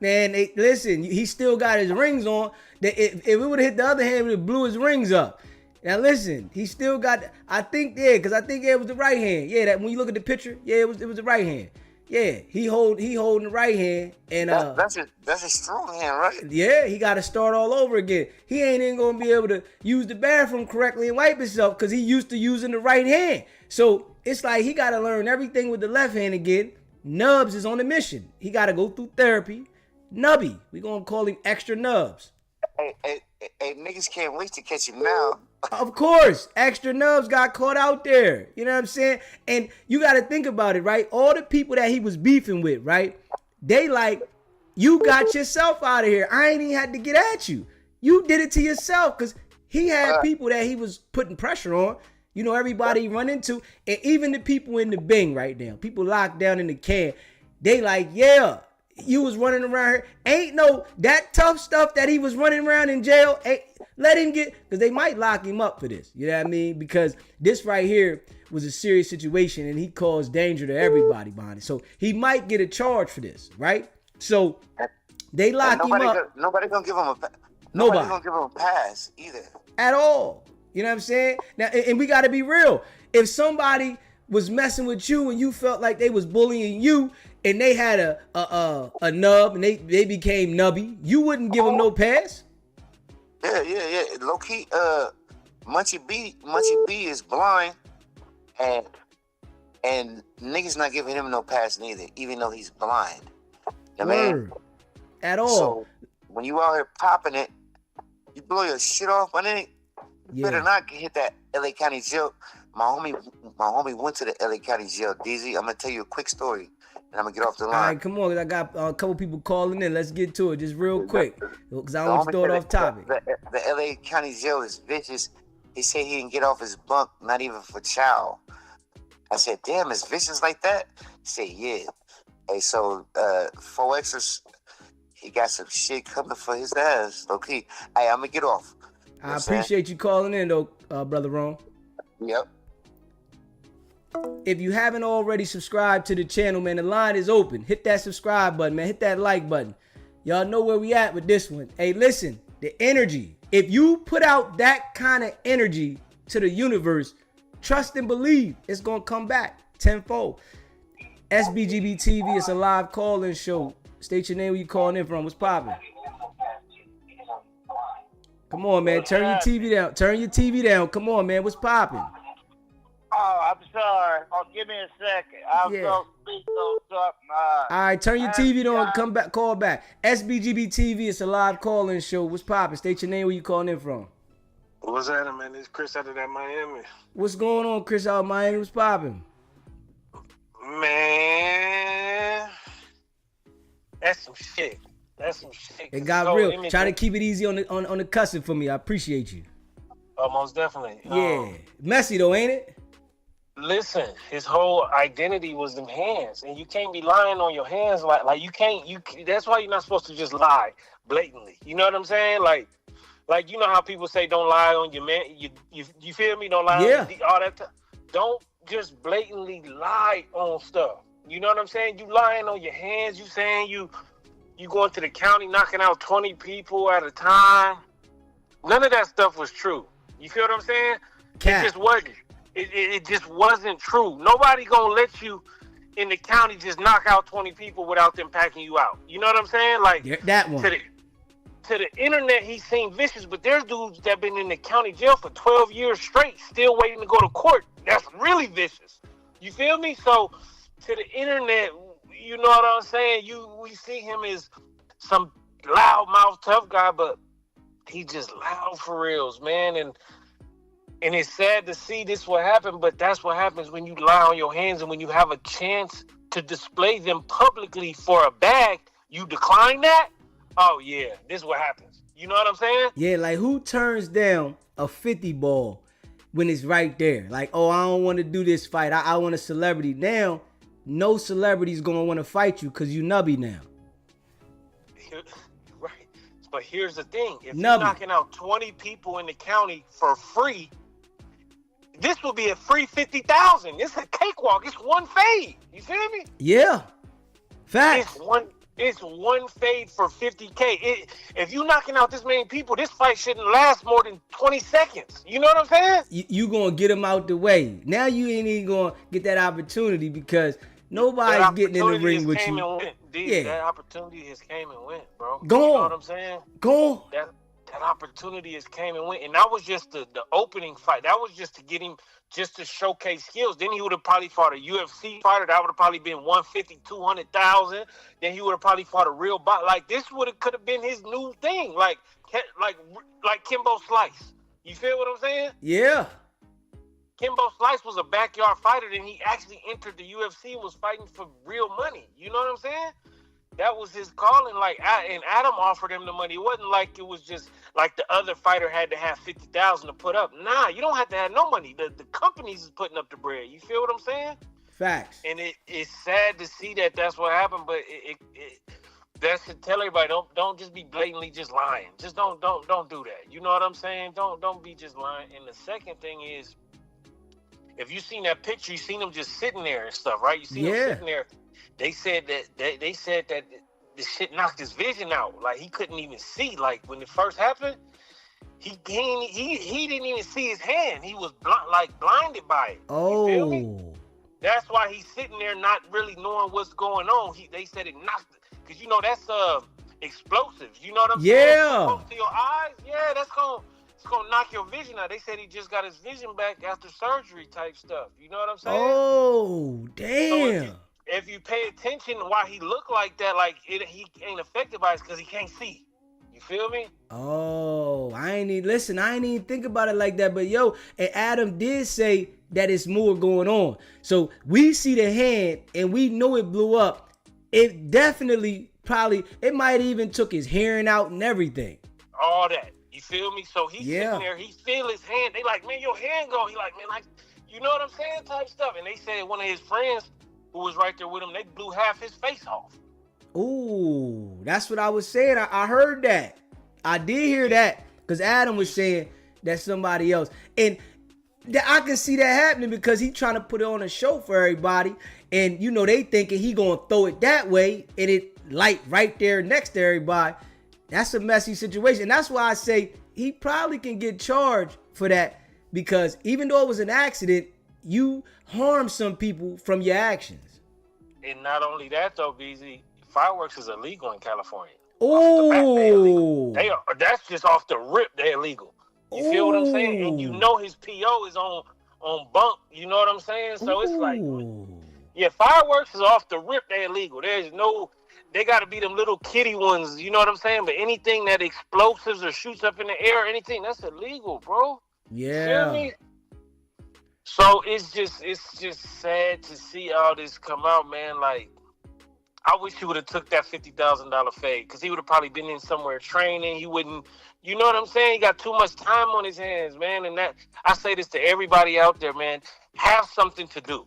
man. Listen, he still got his rings on. If it would have hit the other hand, it would have blew his rings up. Now listen, he still got. I think because I think it was the right hand. Yeah, that when you look at the picture, yeah, it was the right hand. Yeah, he holding the right hand, and that's a strong hand, right? Yeah, he got to start all over again. He ain't even gonna be able to use the bathroom correctly and wipe himself because he used to using the right hand. So it's like he got to learn everything with the left hand again. Nubs is on a mission. He got to go through therapy. Nubby, we gonna call him Extra Nubs. Hey, niggas can't wait to catch him now. Of course, Extra Nubs got caught out there. You know what I'm saying? And you got to think about it, right? All the people that he was beefing with, right? They like, you got yourself out of here. I ain't even had to get at you. You did it to yourself because he had people that he was putting pressure on. You know, everybody he run into, and even the people in the Bing right now, people locked down in the can, they like, yeah, you was running around here. Ain't no, that tough stuff that he was running around in jail, let him get, because they might lock him up for this. You know what I mean? Because this right here was a serious situation and he caused danger to everybody behind it. So he might get a charge for this, right? So they lock him up. Nobody gonna give him a pass either. At all. You know what I'm saying? Now, and we got to be real. If somebody was messing with you and you felt like they was bullying you and they had a nub and they became nubby, you wouldn't give them no pass? Yeah. Low key, Munchie B is blind and niggas not giving him no pass neither, even though he's blind. You know at all. So when you out here popping it, you blow your shit off, my nigga. You better not hit that LA County jail. My homie went to the LA County jail. DZ, I'm gonna tell you a quick story, and I'm gonna get off the line. All right, come on, I got a couple people calling in. Let's get to it, just real quick, because I don't want to throw it off topic. The LA County jail is vicious. He said he didn't get off his bunk, not even for chow. I said, damn, it's vicious like that? He said, yeah. Hey, so 4XTRAS, he got some shit coming for his ass. Okay, hey, I'm gonna get off. I appreciate you calling in, though, Brother Rome. Yep. If you haven't already subscribed to the channel, man, the line is open. Hit that subscribe button, man. Hit that like button. Y'all know where we at with this one. Hey, listen, the energy. If you put out that kind of energy to the universe, trust and believe it's going to come back tenfold. SBGB TV, it's a live call-in show. State your name, where you calling in from. What's poppin'? Come on, man. Turn your TV down. Turn your TV down. Come on, man. What's poppin'? Oh, I'm sorry. Oh, give me a second. I'm so speak on something. All right, turn your TV on. Come back. Call back. SBGB TV. It's a live call-in show. What's poppin'? State your name. Where you calling in from? What's happening, man? It's Chris out of that Miami. What's going on, Chris out of Miami? What's poppin'? Man, that's some shit. That's some shit. It got real. Try to keep it easy on the cussing for me. I appreciate you. Oh, most definitely. Yeah. Messy though, ain't it? Listen, his whole identity was them hands, and you can't be lying on your hands like you can't. That's why you're not supposed to just lie blatantly. You know what I'm saying? Like you know how people say don't lie on your man. You feel me? Don't lie. Yeah. On all that. Don't just blatantly lie on stuff. You know what I'm saying? You lying on your hands. You saying you going to the county knocking out 20 people at a time. None of that stuff was true. You feel what I'm saying? Cat. It just wasn't. It just wasn't true. Nobody gonna let you in the county just knock out 20 people without them packing you out. You know what I'm saying? Like that one. To the internet, he seemed vicious, but there's dudes that been in the county jail for 12 years straight, still waiting to go to court. That's really vicious. You feel me? So to the internet, you know what I'm saying? We see him as some loudmouth tough guy, but he just loud for reals, man. And it's sad to see this what happen, but that's what happens when you lie on your hands, and when you have a chance to display them publicly for a bag, you decline that. Oh yeah, this is what happens. You know what I'm saying? Yeah, like who turns down a 50 ball when it's right there? Like, oh, I don't want to do this fight. I want a celebrity. Now, no celebrity's gonna want to fight you because you nubby now. Right. But here's the thing. If you're knocking out 20 people in the county for free, this will be a free 50,000. It's a cakewalk. It's one fade. You feel me? Yeah. Facts. It's one fade for 50K. If you knocking out this many people, this fight shouldn't last more than 20 seconds. You know what I'm saying? You gonna get them out the way. Now you ain't even gonna get that opportunity because nobody's getting in the ring with you. That opportunity has came and went, bro. Go on. You know what I'm saying? Go on. That opportunity has came and went, and that was just the opening fight. That was just to get him, just to showcase skills. Then he would have probably fought a UFC fighter. That would have probably been 150, 200,000. Then he would have probably fought a real bot. Like this could have been his new thing. Like Kimbo Slice. You feel what I'm saying? Yeah. Kimbo Slice was a backyard fighter, then he actually entered the UFC and was fighting for real money. You know what I'm saying? That was his calling. And Adam offered him the money. It wasn't like it was just like the other fighter had to have 50,000 to put up. Nah, you don't have to have no money. The companies is putting up the bread. You feel what I'm saying? Facts. And it's sad to see that that's what happened, but that's to tell everybody, don't just be blatantly just lying. Just don't do that. You know what I'm saying? Don't be just lying. And the second thing is, if you seen that picture, you seen him just sitting there and stuff, right? You seen him sitting there. They said that the shit knocked his vision out. Like he couldn't even see. Like when it first happened, he didn't even see his hand. He was blinded by it. Oh. You feel me? That's why he's sitting there not really knowing what's going on. They said it knocked, because you know that's explosives. You know what I'm saying? Yeah. Close to your eyes. Yeah, it's gonna knock your vision out. They said he just got his vision back after surgery type stuff. You know what I'm saying? Oh, damn. So if you pay attention to why he looked like that, he ain't affected by it because he can't see. You feel me? Oh, I ain't even think about it like that. But yo, and Adam did say that it's more going on. So we see the hand and we know it blew up. It definitely it might even took his hearing out and everything. All that. You feel me? So he's sitting there, he feel his hand. They like, man, your hand go. He like, man, like, you know what I'm saying? Type stuff. And they said one of his friends who was right there with him, they blew half his face off. Ooh, that's what I was saying. I heard that. I did hear that. Because Adam was saying that's somebody else. And I can see that happening because he trying to put on a show for everybody. And, you know, they thinking he going to throw it that way. And it light right there next to everybody. That's a messy situation. And that's why I say he probably can get charged for that. Because even though it was an accident, you harm some people from your actions. And not only that, though, BZ, fireworks is illegal in California. Oh. They are. That's just off the rip. They're illegal. You feel what I'm saying? And you know his PO is on bump. You know what I'm saying? So it's like, yeah, fireworks is off the rip. They're illegal. There's no, they got to be them little kitty ones. You know what I'm saying? But anything that explosives or shoots up in the air or anything, that's illegal, bro. Yeah. You feel me? So it's just sad to see all this come out, man. Like, I wish he would have took that $50,000 fade because he would have probably been in somewhere training. He wouldn't, you know what I'm saying? He got too much time on his hands, man. And that, I say this to everybody out there, man. Have something to do.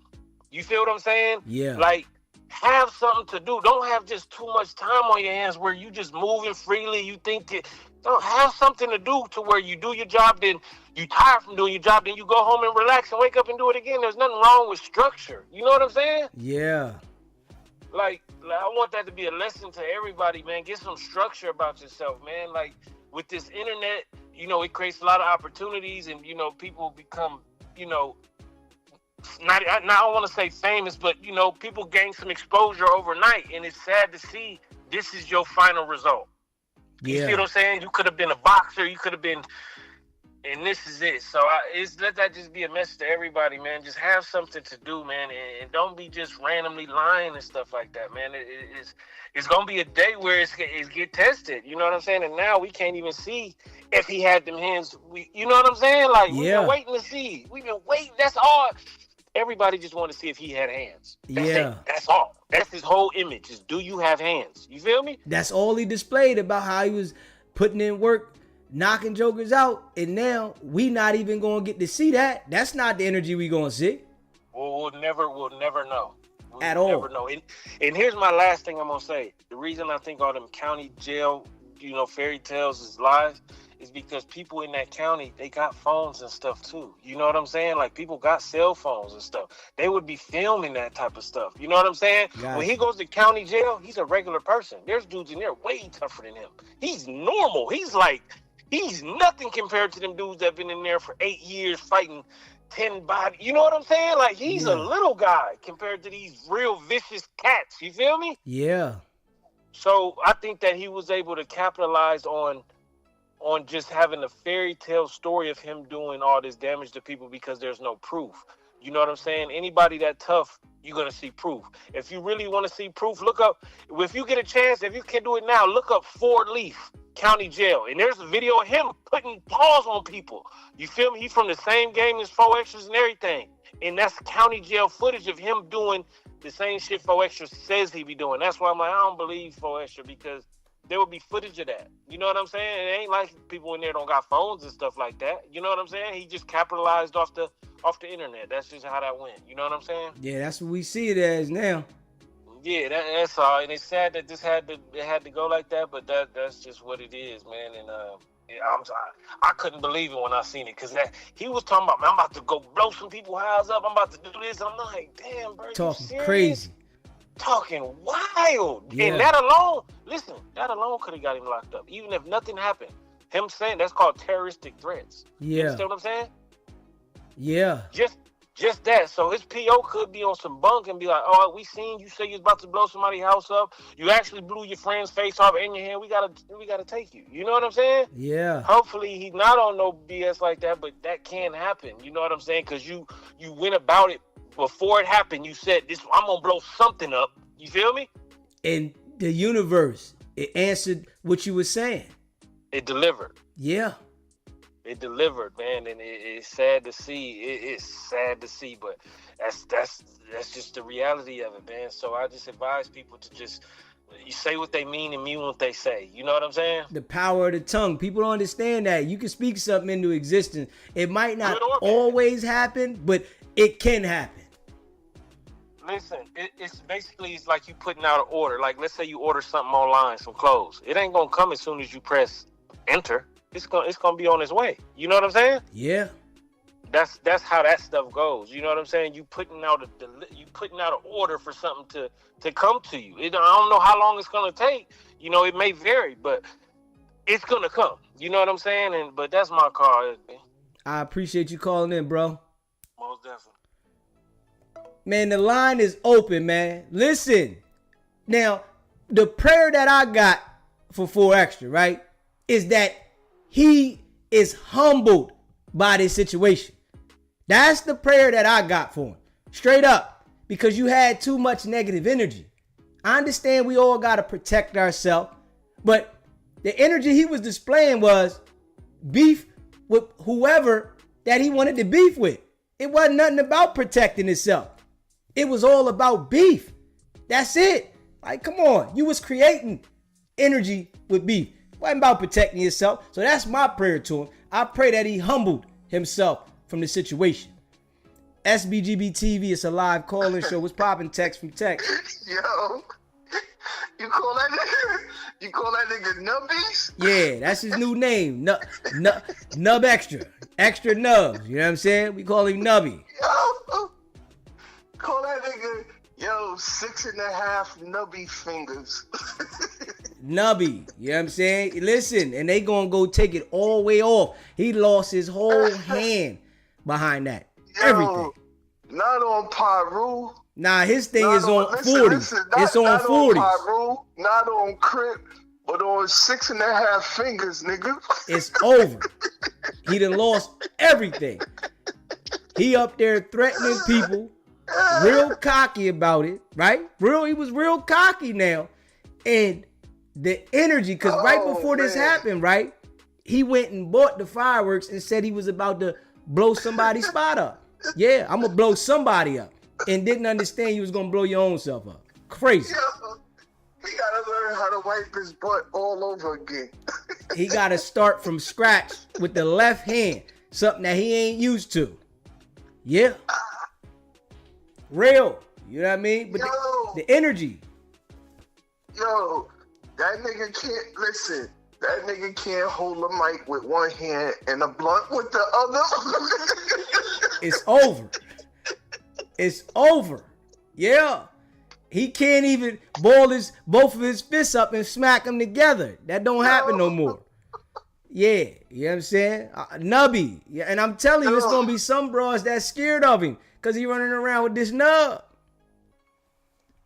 You feel what I'm saying? Yeah. Like, have something to do. Don't have just too much time on your hands where you just moving freely. You think that, don't have something to do to where you do your job, then you tired from doing your job, then you go home and relax and wake up and do it again. There's nothing wrong with structure. You know what I'm saying? Yeah. Like I want that to be a lesson to everybody, man. Get some structure about yourself, man. Like, with this internet, you know, it creates a lot of opportunities, and, you know, people become, you know, I don't want to say famous, but, you know, people gain some exposure overnight, and it's sad to see this is your final result. You see what I'm saying? You could have been a boxer, you could have been, and this is it. So let that just be a message to everybody, man. Just have something to do, man, and don't be just randomly lying and stuff like that, man. It's gonna be a day where it's get tested. You know what I'm saying? And now we can't even see if he had them hands. You know what I'm saying? Like, we've been waiting to see. We've been waiting. That's all. Everybody just want to see if he had hands. That's it. That's all. That's his whole image. Is, do you have hands? You feel me? That's all he displayed about how he was putting in work, knocking jokers out, and now we not even gonna get to see that. That's not the energy we gonna see. We'll never know. At all. Never know. And here's my last thing I'm gonna say. The reason I think all them county jail, you know, fairy tales is lies is because people in that county, they got phones and stuff too. You know what I'm saying? Like, people got cell phones and stuff. They would be filming that type of stuff. You know what I'm saying? Gotcha. When he goes to county jail, he's a regular person. There's dudes in there way tougher than him. He's normal. He's nothing compared to them dudes that have been in there for 8 years fighting 10 bodies. You know what I'm saying? Like, he's a little guy compared to these real vicious cats. You feel me? Yeah. So I think that he was able to capitalize on just having a fairy tale story of him doing all this damage to people because there's no proof. You know what I'm saying? Anybody that tough, you're going to see proof. If you really want to see proof, look up, if you get a chance, if you can do it now, look up Fort Leaf County Jail. And there's a video of him putting paws on people. You feel me? He's from the same game as 4XTRAS and everything. And that's county jail footage of him doing the same shit 4XTRAS says he be doing. That's why I'm like, I don't believe 4XTRAS, because there will be footage of that. You know what I'm saying? It ain't like people in there don't got phones and stuff like that. You know what I'm saying? He just capitalized off the internet. That's just how that went. You know what I'm saying? Yeah, that's what we see it as now. Yeah, that's all. And it's sad that it had to go like that, but that's just what it is, man. And I couldn't believe it when I seen it, because he was talking about, man, I'm about to go blow some people's houses up. I'm about to do this. I'm like, damn, bro, talking crazy. Talking wild. Yeah. And that alone could have got him locked up, even if nothing happened. Him saying that's called terroristic threats. Yeah. You understand what I'm saying? Yeah. Just that. So his PO could be on some bunk and be like, oh, we seen you say you was about to blow somebody's house up. You actually blew your friend's face off in your hand. We gotta take you. You know what I'm saying? Yeah. Hopefully he's not on no BS like that, but that can happen. You know what I'm saying? Because you went about it before it happened. You said, I'm gonna blow something up. You feel me? And the universe, it answered what you were saying. It delivered. Yeah. It delivered, man, and it's sad to see. It's sad to see, but that's just the reality of it, man. So I just advise people to just, you say what they mean and mean what they say. You know what I'm saying? The power of the tongue. People don't understand that. You can speak something into existence. It might not always happen, but it can happen. Listen, it's basically like you putting out an order. Like, let's say you order something online, some clothes. It ain't gonna come as soon as you press enter. it's gonna be on its way. You know what I'm saying? Yeah. That's how that stuff goes. You know what I'm saying? You putting out an order for something to come to you. I don't know how long it's gonna take. You know, it may vary, but it's gonna come. You know what I'm saying? But that's my call. I appreciate you calling in, bro. Most definitely. Man, the line is open, man. Listen. Now, the prayer that I got for 4XTRA, right, is that he is humbled by this situation. That's the prayer that I got for him. Straight up. Because you had too much negative energy. I understand we all got to protect ourselves. But the energy he was displaying was beef with whoever that he wanted to beef with. It wasn't nothing about protecting himself. It was all about beef. That's it. Like, come on. You was creating energy with beef. It wasn't about protecting yourself. So that's my prayer to him. I pray that he humbled himself from the situation. SBGB TV, it's a live call-in show. What's popping? Text from text. Yo, you call that nigga Nubbies? Yeah, that's his new name. Nub Extra. Extra Nubs. You know what I'm saying? We call him Nubby. Yo, call that nigga, 6.5 nubby fingers. Nubby. You know what I'm saying? Listen, and they gonna go take it all the way off. He lost his whole hand behind that. Everything. Not on Pyru. Nah, his thing is on 40. It's on 40. Not on Pyru, not on Crip, but on 6.5 fingers, nigga. It's over. He done lost everything. He up there threatening people, real cocky about it, right? He was real cocky now. And the energy, because right before this happened, right, he went and bought the fireworks and said he was about to blow somebody's spot up. Yeah, I'm gonna blow somebody up. And didn't understand you was gonna blow your own self up. Crazy. Yo, he gotta learn how to wipe his butt all over again. He gotta start from scratch with the left hand. Something that he ain't used to. Yeah. Real. You know what I mean? But the energy. Yo, that nigga can't listen. That nigga can't hold a mic with one hand and a blunt with the other. It's over. It's over. Yeah. He can't even ball both of his fists up and smack them together. That don't happen no more. Yeah. You know what I'm saying? Nubby. Yeah, and I'm telling you, it's going to be some bros that's scared of him because he running around with this nub.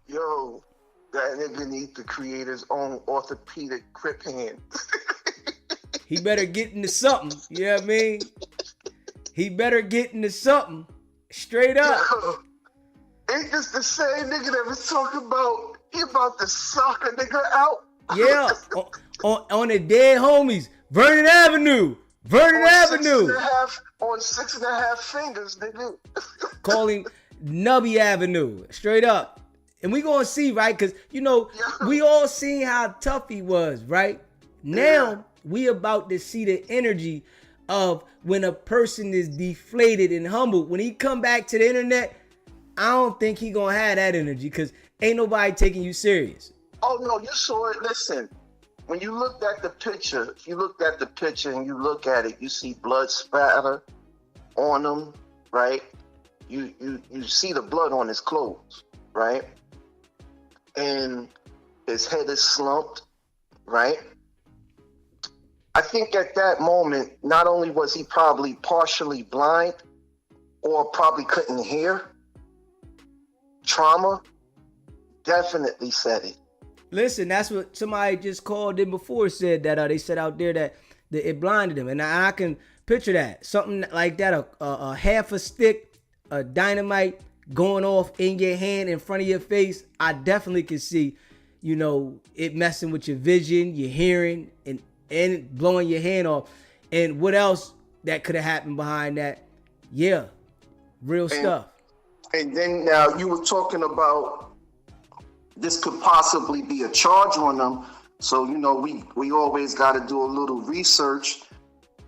Yo, that nigga needs to create his own orthopedic grip hand. He better get into something. You know what I mean? He better get into something. Straight up. Yo, ain't this the same nigga that was talking about he about to sock a nigga out? Yeah. on the dead homies. Vernon Avenue. Vernon Avenue. On 6.5 fingers, nigga. Calling Nubby Avenue. Straight up. And we gonna see, right? Because, you know, we all seen how tough he was, right? Now, we about to see the energy of when a person is deflated and humbled. When he come back to the internet, I don't think he gonna have that energy because ain't nobody taking you serious. Oh, no, you saw it. Listen, when you looked at the picture, if you looked at the picture and you look at it, you see blood spatter on him, right? You see the blood on his clothes, right? And his head is slumped, right? I think at that moment, not only was he probably partially blind or probably couldn't hear, trauma definitely said it. Listen, that's what somebody just called in before, said that they said out there that it blinded him. And I can picture that. Something like that, a half a stick, a dynamite going off in your hand in front of your face. I definitely can see, you know, it messing with your vision, your hearing, and blowing your hand off. And what else that could have happened behind that? Yeah, real stuff. And then now you were talking about this could possibly be a charge on them. So, you know, we always got to do a little research.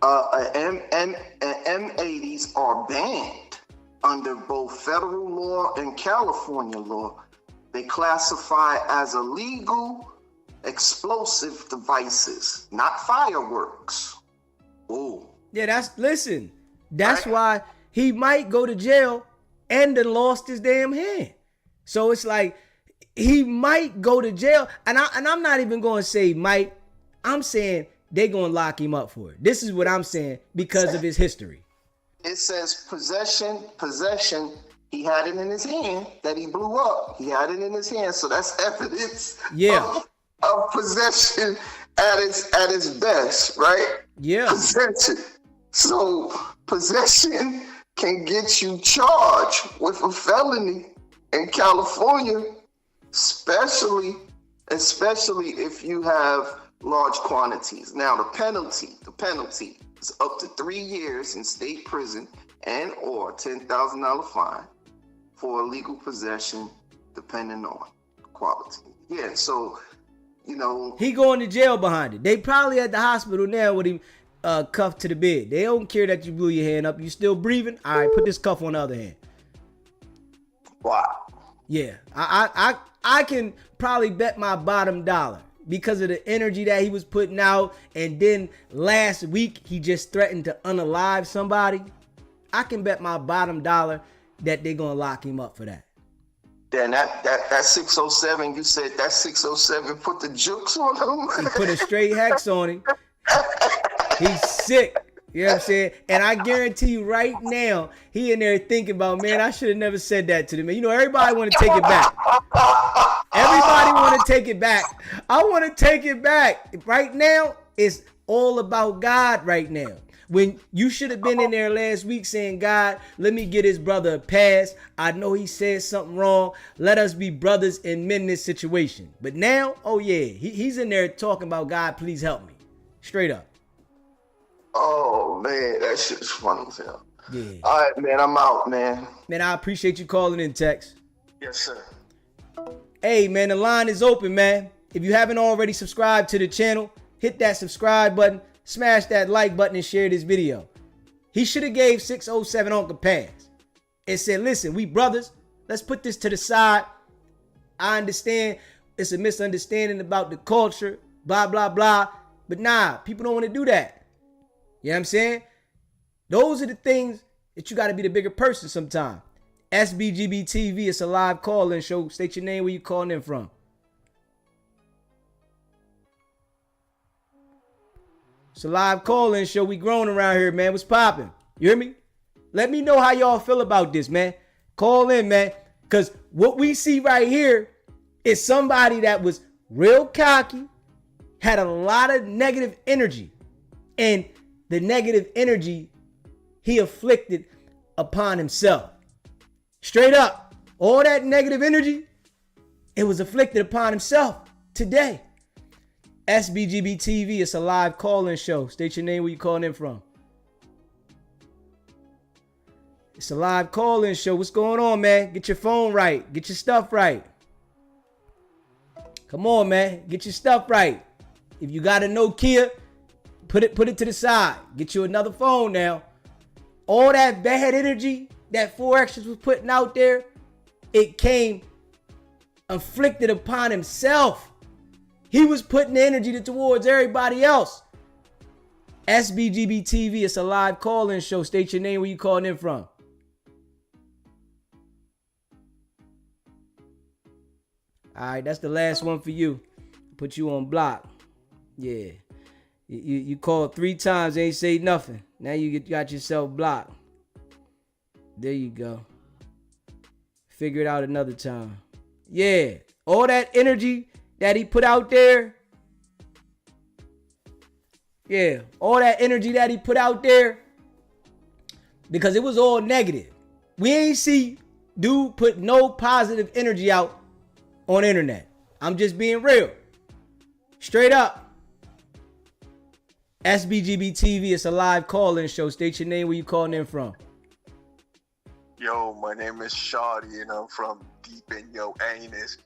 M80s are banned under both federal law and California law. They classify as illegal explosive devices, not fireworks. Ooh. Yeah, that's why he might go to jail and then lost his damn hand. So it's like he might go to jail, and I'm not even going to say might. I'm saying they're going to lock him up for it. This is what I'm saying because of his history. It says possession. He had it in his hand that he blew up. He had it in his hand, so that's evidence of possession at its best, right? Yeah. Possession. So possession can get you charged with a felony in California, especially if you have large quantities. Now the penalty is up to 3 years in state prison and or $10,000 fine for illegal possession, depending on quality. Yeah, so he going to jail behind it. They probably at the hospital now with him cuffed to the bed. They don't care that you blew your hand up. You still breathing? All right, put this cuff on the other hand. Wow. Yeah, I can probably bet my bottom dollar because of the energy that he was putting out, and then last week he just threatened to unalive somebody. I can bet my bottom dollar that they're gonna lock him up for that. Then that 607, you said that 607 put the jukes on him. He put a straight hex on him. He's sick. You know what I'm saying? And I guarantee you right now, he in there thinking about, man, I should have never said that to them. Man, everybody want to take it back. Everybody want to take it back. I want to take it back. Right now, it's all about God right now. When you should have been in there last week saying, God, let me get his brother a pass. I know he said something wrong. Let us be brothers and men in this situation. But now, oh yeah, he's in there talking about, God, please help me. Straight up. Oh, man, that shit's funny as hell. Yeah. All right, man, I'm out, man. Man, I appreciate you calling in, Tex. Yes, sir. Hey, man, the line is open, man. If you haven't already subscribed to the channel, hit that subscribe button, smash that like button, and share this video. He should have gave 607 Uncle pass and said, listen, we brothers, let's put this to the side. I understand it's a misunderstanding about the culture, blah, blah, blah. But nah, people don't want to do that. You know what I'm saying? Those are the things that you got to be the bigger person sometime. SBGB TV, it's a live call-in show. State your name, where you calling in from. It's a live call-in show. We grown around here, man. What's popping? You hear me? Let me know how y'all feel about this, man. Call in, man. Because what we see right here is somebody that was real cocky, had a lot of negative energy, and the negative energy he afflicted upon himself. Straight up, all that negative energy, it was afflicted upon himself today. SBGB TV, it's a live call-in show. State your name, where you calling in from. It's a live call-in show. What's going on, man? Get your phone right. Get your stuff right. Come on, man. Get your stuff right. If you got a Nokia, put it to the side. Get you another phone now. All that bad energy that 4XTRAS was putting out there, it came afflicted upon himself. He was putting the energy towards everybody else. SBGB TV, it's a live call-in show. State your name, where you calling in from. All right, that's the last one for you. Put you on block. Yeah. You called 3 times, ain't say nothing. Now you got yourself blocked. There you go. Figure it out another time. Yeah. All that energy that he put out there. Yeah. All that energy that he put out there. Because it was all negative. We ain't see dude put no positive energy out on the internet. I'm just being real. Straight up. SBGB TV, it's a live call-in show. State your name, where you calling in from. Yo, my name is Shawty, and I'm from deep in your anus.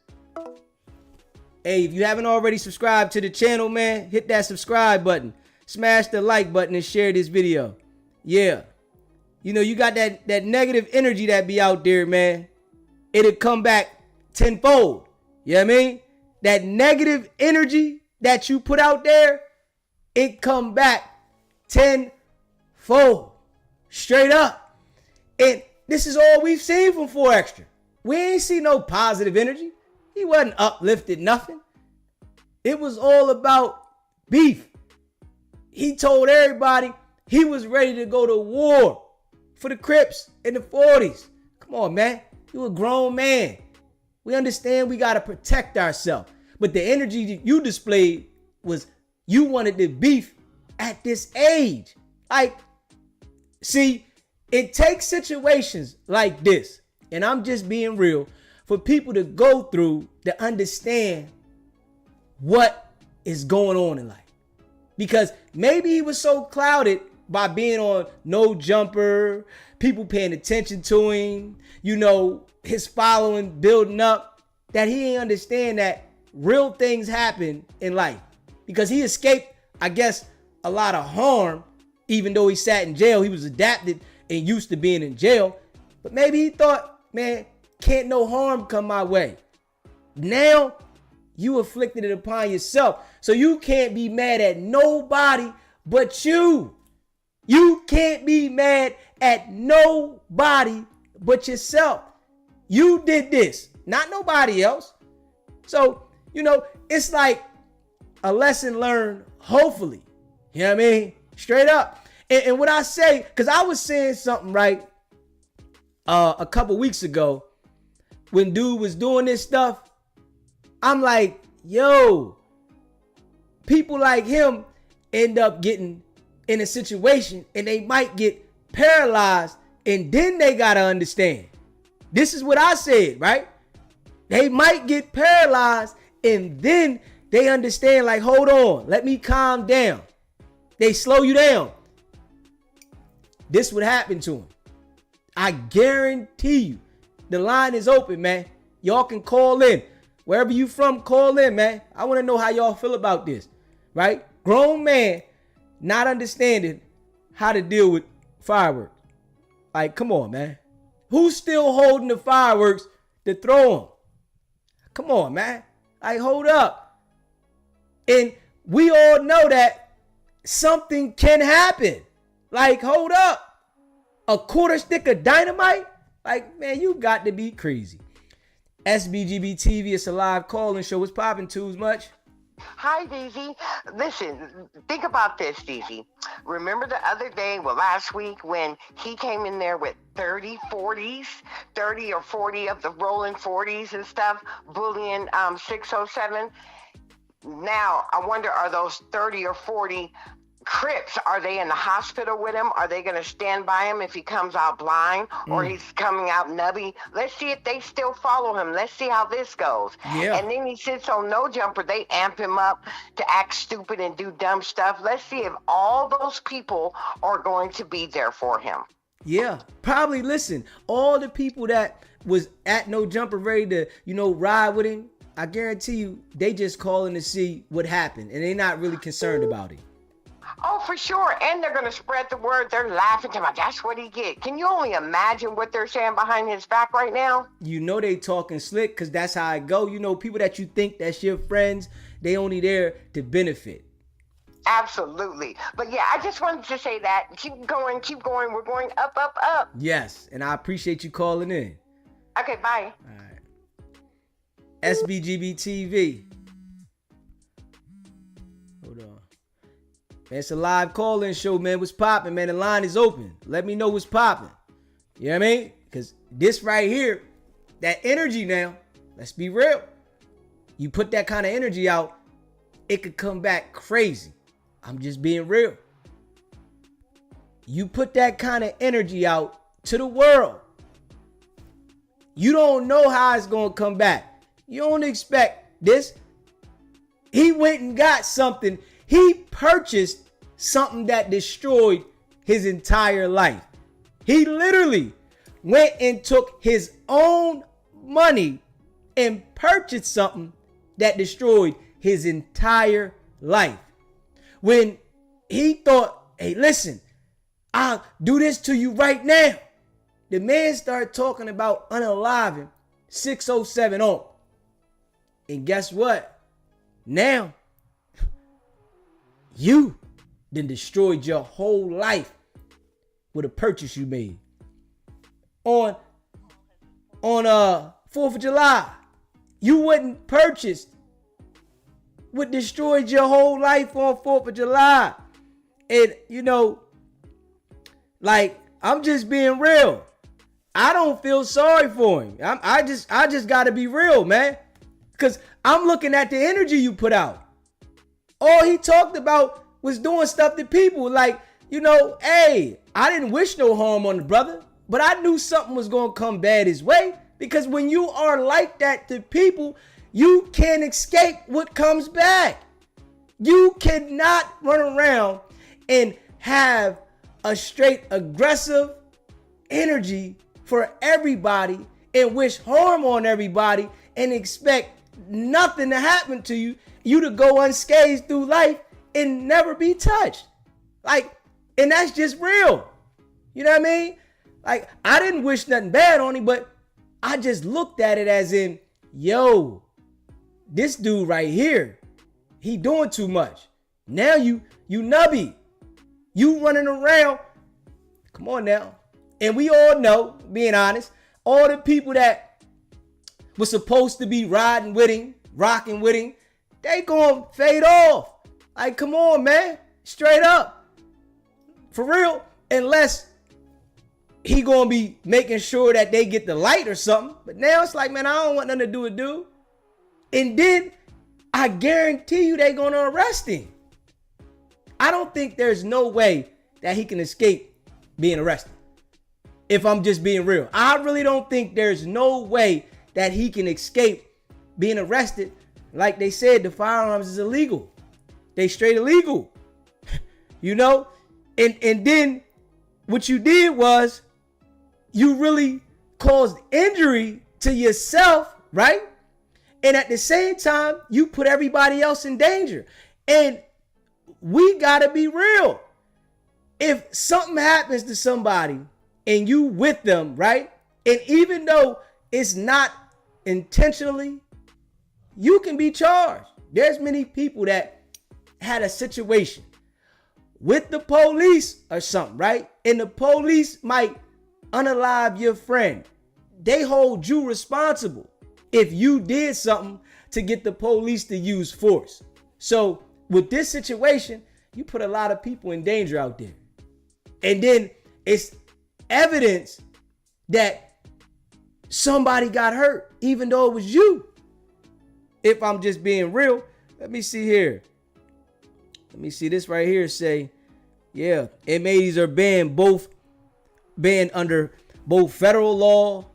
Hey, if you haven't already subscribed to the channel, man, hit that subscribe button. Smash the like button and share this video. Yeah. You know, you got that negative energy that be out there, man. It'll come back tenfold. You know what I mean? That negative energy that you put out there, it come back tenfold. fold. Straight up. And this is all we've seen from 4XTRA. We ain't see no positive energy. He wasn't uplifted nothing. It was all about beef. He told everybody he was ready to go to war for the Crips in the 40s. Come on, man. You a grown man. We understand we got to protect ourselves. But the energy that you displayed was you wanted the beef at this age. Like, see, it takes situations like this, and I'm just being real, for people to go through to understand what is going on in life. Because maybe he was so clouded by being on No Jumper, people paying attention to him, you know, his following building up, that he didn't understand that real things happen in life. Because he escaped, I guess, a lot of harm, even though he sat in jail. He was adapted and used to being in jail. But maybe he thought, man, can't no harm come my way. Now, you inflicted it upon yourself. So you can't be mad at nobody but you. You can't be mad at nobody but yourself. You did this, not nobody else. So, you know, it's like a lesson learned, hopefully. You know what I mean? Straight up. And what I say, because I was saying something, right, a couple weeks ago when dude was doing this stuff. I'm like, yo, people like him end up getting in a situation and they might get paralyzed, and then they got to understand. This is what I said, right? They might get paralyzed and then they understand, like, hold on, let me calm down. They slow you down. This would happen to him. I guarantee you. The line is open, man. Y'all can call in. Wherever you from, call in, man. I want to know how y'all feel about this, right? Grown man not understanding how to deal with fireworks. Like, come on, man. Who's still holding the fireworks to throw them? Come on, man. Like, hold up. And we all know that something can happen. Like, hold up. A quarter stick of dynamite? Like, man, you got to be crazy. SBGB TV, it's a live call-in show. What's popping, Tools Much? Hi, DZ. Listen, think about this, DZ. Remember the other day, well, last week, when he came in there with 30 40s, 30 or 40 of the rolling 40s and stuff, bullying 607? Now, I wonder, are those 30 or 40 Crips, are they in the hospital with him? Are they going to stand by him if he comes out blind or he's coming out nubby? Let's see if they still follow him. Let's see how this goes. Yeah. And then he sits on No Jumper. They amp him up to act stupid and do dumb stuff. Let's see if all those people are going to be there for him. Yeah, probably. Listen, all the people that was at No Jumper ready to, you know, ride with him, I guarantee you they just calling to see what happened and they're not really concerned about it. Oh, for sure. And they're going to spread the word. They're laughing to him. That's what he get. Can you only imagine what they're saying behind his back right now? You know they talking slick because that's how it go. You know, people that you think that's your friends, they only there to benefit. Absolutely. But yeah, I just wanted to say that. Keep going, keep going. We're going up, up, up. Yes, and I appreciate you calling in. Okay, bye. All right. SBGB TV. Hold on. Man, it's a live call-in show, man. What's popping, man? The line is open. Let me know what's popping. You know what I mean? Because this right here, that energy now, let's be real. You put that kind of energy out, it could come back crazy. I'm just being real. You put that kind of energy out to the world, you don't know how it's going to come back. You don't expect this. He went and got something. He purchased something that destroyed his entire life. He literally went and took his own money and purchased something that destroyed his entire life. When he thought, hey, listen, I'll do this to you right now. The man started talking about unaliving 607 on. And guess what? Now, you then destroyed your whole life with a purchase you made. On 4th of July, you wouldn't purchase what destroyed your whole life on 4th of July. And, you know, like, I'm just being real. I don't feel sorry for him. I just got to be real, man. Because I'm looking at the energy you put out. All he talked about was doing stuff to people. Like, you know, hey, I didn't wish no harm on the brother, but I knew something was going to come bad his way. Because when you are like that to people, you can't escape what comes back. You cannot run around and have a straight aggressive energy for everybody and wish harm on everybody and expect nothing to happen to you, you to go unscathed through life and never be touched. Like, and that's just real. You know what I mean? Like, I didn't wish nothing bad on him, but I just looked at it as in, yo, this dude right here, he doing too much. Now you nubby. You running around. Come on now. And we all know, being honest, all the people that were supposed to be riding with him, rocking with him, they gonna fade off. Like, come on, man. Straight up. For real. Unless he gonna be making sure that they get the light or something. But now it's like, man, I don't want nothing to do with dude. And then I guarantee you they gonna arrest him. I don't think there's no way that he can escape being arrested. If I'm just being real. I really don't think there's no way that he can escape being arrested. Like they said, the firearms is illegal. They straight illegal. You know? And then what you did was you really caused injury to yourself, right? And at the same time, you put everybody else in danger. And we gotta be real. If something happens to somebody and you with them, right? And even though it's not intentionally, you can be charged. There's many people that had a situation with the police or something, right? And the police might unalive your friend. They hold you responsible if you did something to get the police to use force. So with this situation, you put a lot of people in danger out there. And then it's evidence that somebody got hurt, even though it was you. If I'm just being real, let me see here. Let me see this right here. Say, yeah, M80s are banned under both federal law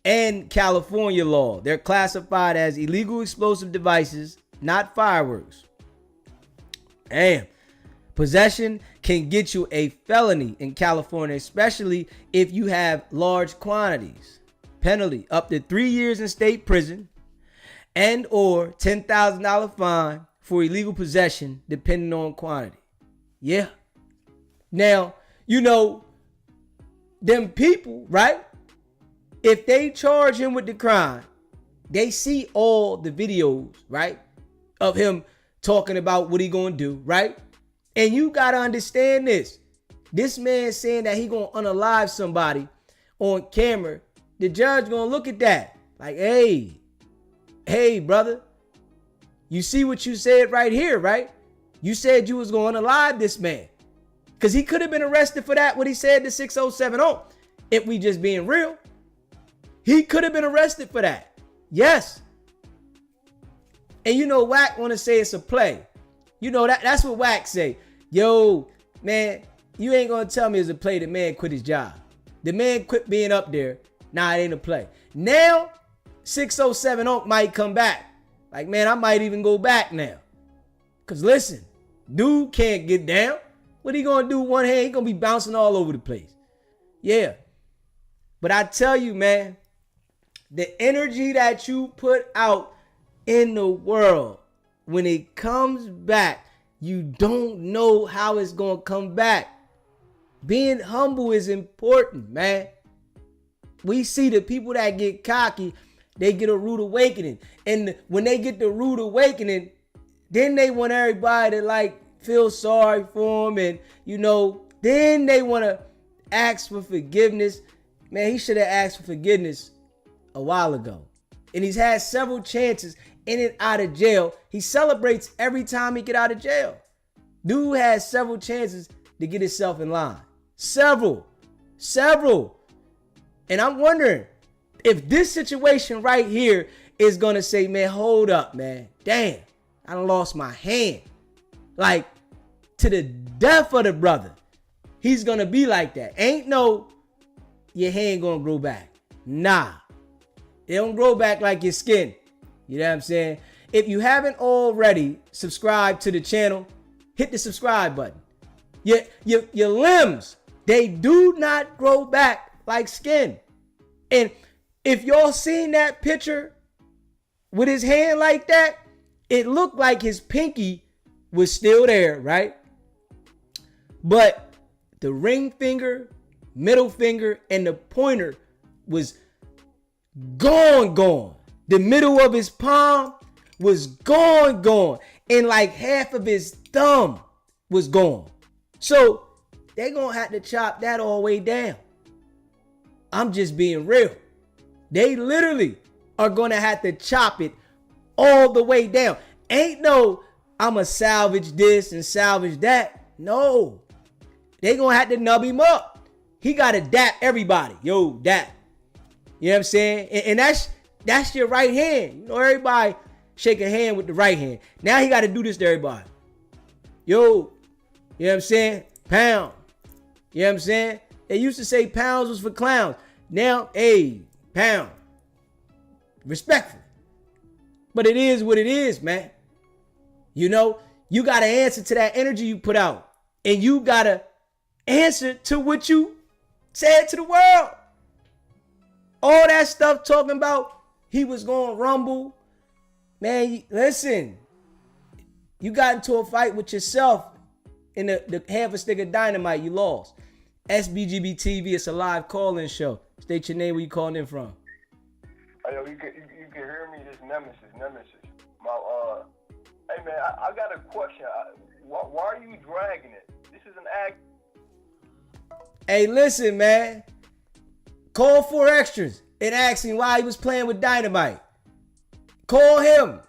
and California law. They're classified as illegal explosive devices, not fireworks. Damn. Possession can get you a felony in California, especially if you have large quantities. Penalty up to 3 years in state prison and or $10,000 fine for illegal possession, depending on quantity. Yeah. Now, you know, them people, right? If they charge him with the crime, they see all the videos, right? Of him talking about what he gonna do, right? And you gotta understand this. This man saying that he gonna unalive somebody on camera, the judge gonna look at that. Like, hey, brother, you see what you said right here, right? You said you was gonna unalive this man. Because he could have been arrested for that, what he said to 6070. If we just being real. He could have been arrested for that. Yes. And you know, Wack want to say it's a play. You know, that's what Wack say. Yo, man, you ain't going to tell me it's a play. The man quit his job. The man quit being up there. Nah, it ain't a play. Now, 6070 might come back. Like, man, I might even go back now. Because listen, dude can't get down. What he going to do with one hand? He going to be bouncing all over the place. Yeah. But I tell you, man, the energy that you put out in the world, when it comes back, you don't know how it's going to come back. Being humble is important, man. We see the people that get cocky, they get a rude awakening. And when they get the rude awakening, then they want everybody to like feel sorry for them. And, you know, Then they want to ask for forgiveness. Man, he should have asked for forgiveness a while ago. And he's had several chances in and out of jail. He celebrates every time he get out of jail. Dude has several chances to get himself in line. Several. And I'm wondering if this situation right here is going to say, man, hold up, man. Damn, I done lost my hand. Like, to the death of the brother. He's going to be like that. Ain't no, your hand going to grow back. Nah. It don't grow back like your skin. You know what I'm saying? If you haven't already subscribed to the channel, hit the subscribe button. Your limbs, they do not grow back like skin. And if y'all seen that picture with his hand like that, it looked like his pinky was still there, right? But the ring finger, middle finger, and the pointer was gone. The middle of his palm was gone. And like half of his thumb was gone. So they're going to have to chop that all the way down. I'm just being real. They literally are going to have to chop it all the way down. Ain't no, I'm going to salvage this and salvage that. No. They going to have to nub him up. He got to dap everybody. Yo, dap. You know what I'm saying? And that's your right hand. You know, everybody shake a hand with the right hand. Now he got to do this to everybody. Yo, you know what I'm saying? Pound. You know what I'm saying? They used to say pounds was for clowns. Now, hey, pound. Respectful. But it is what it is, man. You know, you got to answer to that energy you put out. And you got to answer to what you said to the world. All that stuff talking about he was going to rumble. Man, listen. You got into a fight with yourself in the half a stick of dynamite. You lost. SBGB TV, it's a live call-in show. State your name, where you calling in from. Hey, yo, you can hear me. This Nemesis. Hey man, I got a question. Why are you dragging it? This is an act. Hey, listen, man. Call 4XTRAS and ask him why he was playing with dynamite. Call him.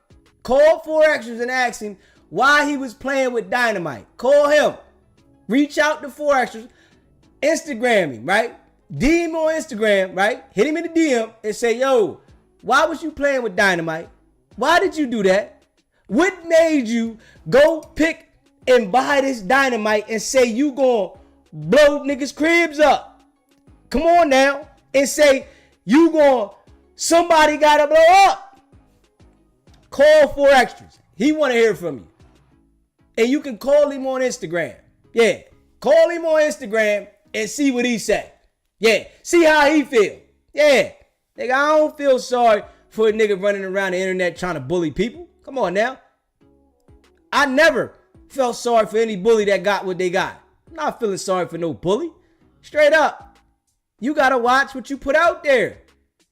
Call 4XTRAS and ask him why he was playing with dynamite. Call him. Reach out to 4XTRAS. Instagram him, right? DM on Instagram, right? Hit him in the DM and say, yo, why was you playing with dynamite? Why did you do that? What made you go pick and buy this dynamite and say you gonna blow niggas' cribs up? Come on now. And say somebody gotta blow up. Call 4XTRAS. He wanna hear from you. And you can call him on Instagram. Yeah. Call him on Instagram and see what he say. Yeah. See how he feel. Yeah. Nigga, I don't feel sorry for a nigga running around the internet trying to bully people. Come on now. I never felt sorry for any bully that got what they got. I'm not feeling sorry for no bully. Straight up. You gotta watch what you put out there.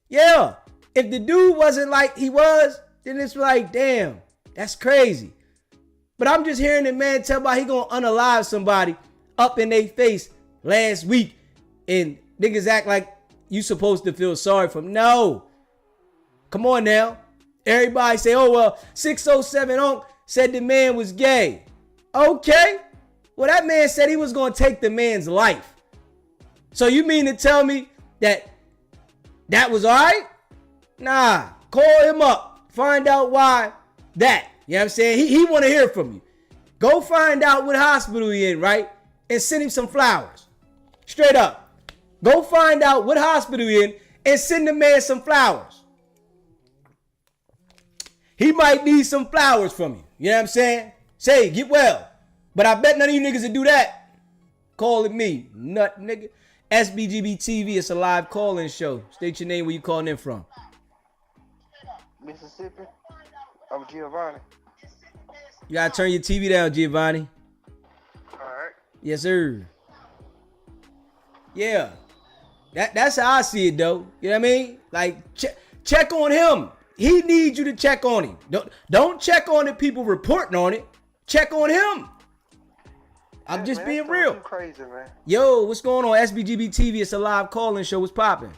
Yeah. If the dude wasn't like he was, then it's like, damn, that's crazy. But I'm just hearing the man tell about he gonna unalive somebody up in their face last week. And niggas act like you supposed to feel sorry for him. No. Come on now. Everybody say, oh, well, 607 Unc said the man was gay. Okay. Well, that man said he was going to take the man's life. So you mean to tell me that was all right? Nah. Call him up. Find out why that. You know what I'm saying? He want to hear from you. Go find out what hospital he in, right? And send him some flowers. Straight up. Go find out what hospital he in and send the man some flowers. He might need some flowers from you. You know what I'm saying? Say, get well. But I bet none of you niggas will do that. Calling me, nut nigga. SBGB TV, it's a live call-in show. State your name, where you calling in from. Mississippi. I'm Giovanni. You gotta turn your TV down, Giovanni. All right. Yes, sir. Yeah. That's how I see it, though. You know what I mean? Like, check on him. He needs you to check on him. Don't check on the people reporting on it. Check on him. I'm just man, being that's real. too crazy, man. Yo, what's going on? SBGB TV, it's a live call-in show. What's popping?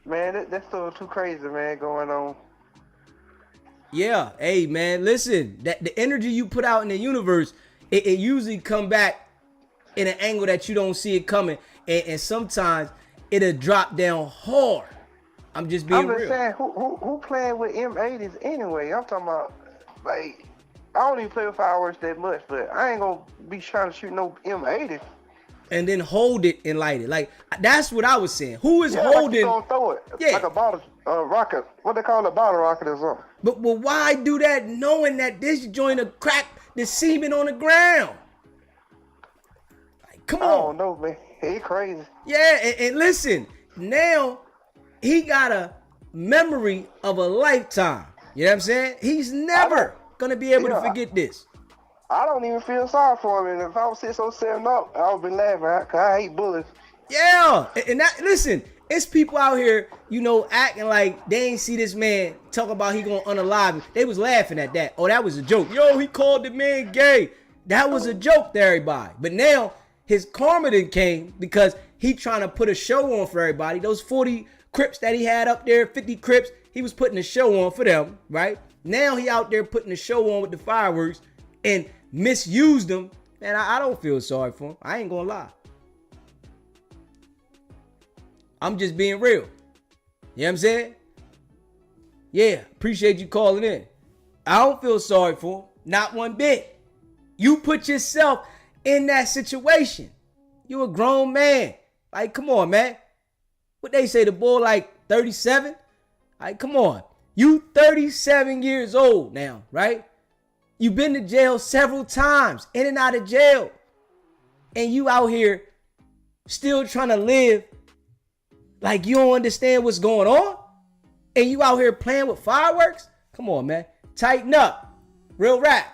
Man, that's still too crazy, man, going on. Yeah, hey, man, listen. That the energy you put out in the universe, it usually come back in an angle that you don't see it coming. And sometimes it'll drop down hard. I'm just being real. saying, who playing with M80s anyway? I'm talking about, like, I don't even play with fireworks that much, but I ain't gonna be trying to shoot no M80s. And then hold it and light it. Like, that's what I was saying. Who is Like holding? you gonna throw it. Yeah. Like a bottle rocket. What they call a bottle rocket or something. But why do that knowing that this joint will crack the semen on the ground? Like, come on. I don't know, man. He crazy. Yeah, and listen, now he got a memory of a lifetime. You know what I'm saying? He's never gonna be able to forget this. I don't even feel sorry for him. And if I was 607 up, I would be laughing because I hate bullets. Yeah, and that, listen, it's people out here, you know, acting like they ain't see this man talk about he gonna unalive him. They was laughing at that. Oh, that was a joke. Yo, he called the man gay. That was a joke to everybody. But now his karma then came because he trying to put a show on for everybody. Those 40 Crips that he had up there, 50 Crips, he was putting a show on for them, right? Now he out there putting a show on with the fireworks and misused them. Man, I don't feel sorry for him. I ain't gonna lie. I'm just being real. You know what I'm saying? Yeah, appreciate you calling in. I don't feel sorry for him. Not one bit. You put yourself in that situation. You a grown man. Like, come on, man. What they say, the boy like 37? Like, come on. You 37 years old now, right? You've been to jail several times, in and out of jail. And you out here still trying to live like you don't understand what's going on? And you out here playing with fireworks? Come on, man. Tighten up. Real rap.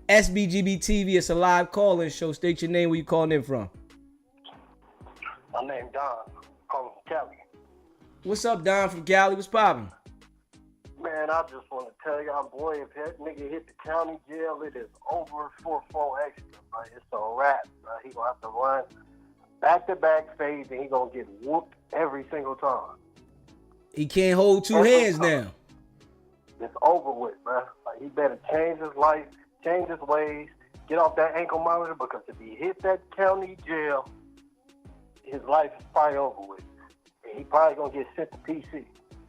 SBGB TV, it's a live call-in show. State your name, where you calling in from. My name Don. Calling from Cali. What's up, Don from Cali? What's poppin'? Man, I just want to tell y'all, boy, if that nigga hit the county jail, it is over for 4XTRAS, bro. It's a wrap, bro. He gonna have to run back-to-back phase, and he gonna get whooped every single time. He can't hold two hands now. It's over with, bro. Like, he better change his life, change his ways, get off that ankle monitor, because if he hit that county jail, his life is probably over with. And he probably gonna get sent to PC.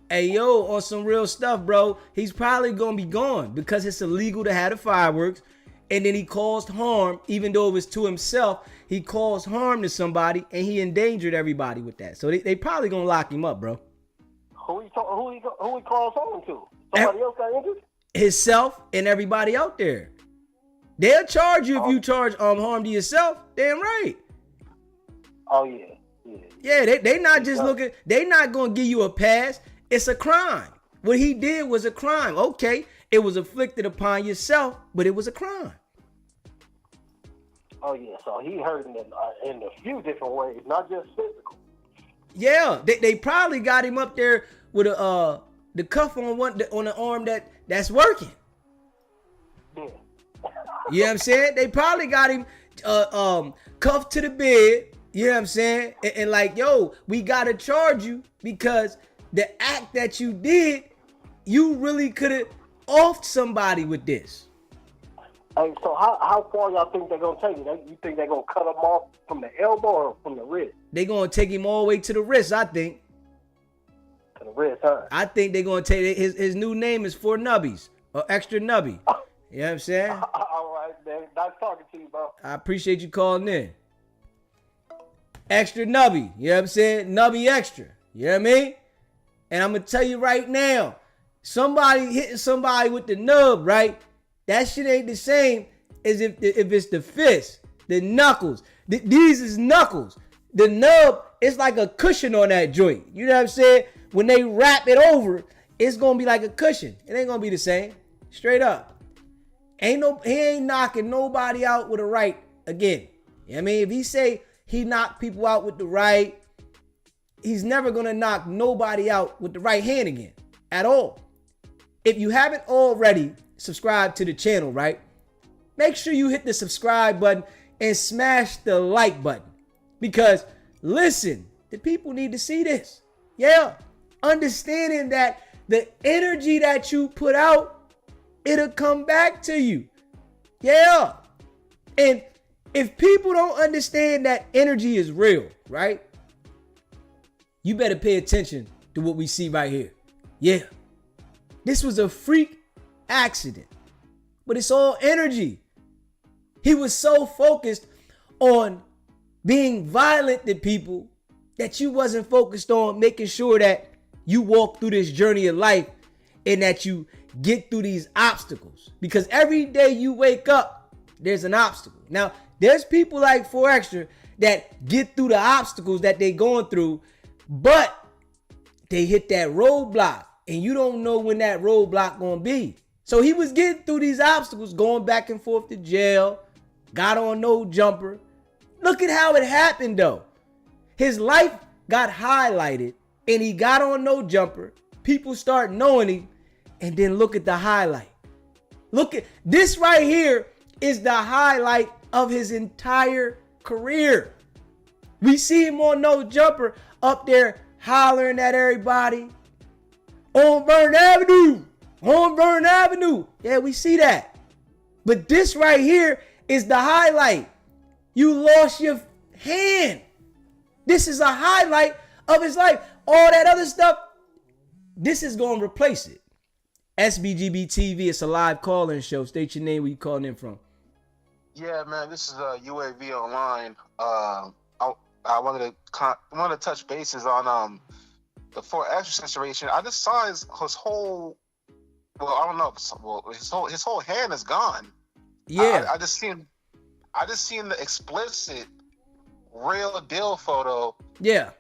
Hey, yo, on some real stuff, bro, he's probably going to be gone because it's illegal to have the fireworks. And then he caused harm, even though it was to himself. He caused harm to somebody, and he endangered everybody with that. So they probably going to lock him up, bro. Who he caused harm to? Somebody else got injured? Himself and everybody out there. They'll charge you if you charge harm to yourself. Damn right. Oh, yeah. Yeah, they not just looking. They not going to give you a pass. It's a crime. What he did was a crime. Okay, it was inflicted upon yourself, but it was a crime. Oh, yeah, so he hurt in a few different ways, not just physical. Yeah, they probably got him up there with the cuff on the arm that's working. Yeah. You know what I'm saying? They probably got him cuffed to the bed. You know what I'm saying? And like, yo, we gotta charge you because the act that you did, you really could have offed somebody with this. Hey, so how far y'all think they're gonna take it? You think they're gonna cut him off from the elbow or from the wrist? They're gonna take him all the way to the wrist, I think. To the wrist, huh? I think they're gonna take his new name is 4 Nubbies or Extra Nubby. You know what I'm saying? All right, man. Nice talking to you, bro. I appreciate you calling in. Extra Nubby, you know what I'm saying? Nubby Extra, you know what I mean? And I'm gonna tell you right now, somebody hitting somebody with the nub, right? That shit ain't the same as if it's the fist, the knuckles. These is knuckles. The nub is like a cushion on that joint. You know what I'm saying? When they wrap it over, it's gonna be like a cushion. It ain't gonna be the same. Straight up. He ain't knocking nobody out with a right again. You know what I mean? If he say he knocked people out with the right, he's never gonna knock nobody out with the right hand again. At all. If you haven't already subscribed to the channel, right? make sure you hit the subscribe button and smash the like button. Because listen, the people need to see this. Yeah. Understanding that the energy that you put out, it'll come back to you. Yeah. And if people don't understand that energy is real, right? You better pay attention to what we see right here. Yeah. This was a freak accident, but it's all energy. He was so focused on being violent to people that you wasn't focused on making sure that you walk through this journey of life and that you get through these obstacles. Because every day you wake up, there's an obstacle. Now, there's people like 4XTRA that get through the obstacles that they going through, but they hit that roadblock and you don't know when that roadblock gonna be. So he was getting through these obstacles, going back and forth to jail, got on no jumper. Look at how it happened though. His life got highlighted and he got on no jumper. People start knowing him, and then look at the highlight. Look at this right here is the highlight of his entire career. We see him on no jumper up there hollering at everybody. On Burn Avenue. On Burn Avenue. Yeah, we see that. But this right here is the highlight. You lost your hand. This is a highlight of his life. All that other stuff, this is going to replace it. SBGB TV, it's a live call-in show. State your name, where you calling in from. Yeah, man, this is UAV Online. I wanted to touch bases on the 4XTRAS situation. I just saw his whole, well, I don't know, his whole hand is gone. Yeah, I just seen the explicit real deal photo. Yeah.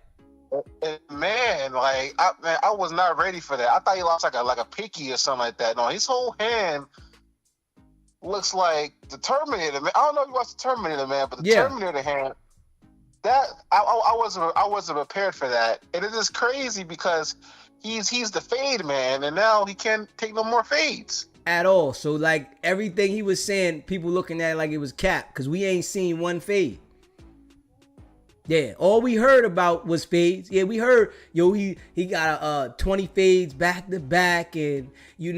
And man, I was not ready for that. I thought he lost like a pinky or something like that. No, his whole hand looks like the Terminator, man. I don't know if you watched the Terminator, man, but the Terminator hand, that I wasn't prepared for that. And it is crazy because he's the fade man, and now he can't take no more fades at all. So like everything he was saying, people looking at it like it was cap, because we ain't seen one fade. Yeah, all we heard about was fades. Yeah, we heard, he got 20 fades back to back, and he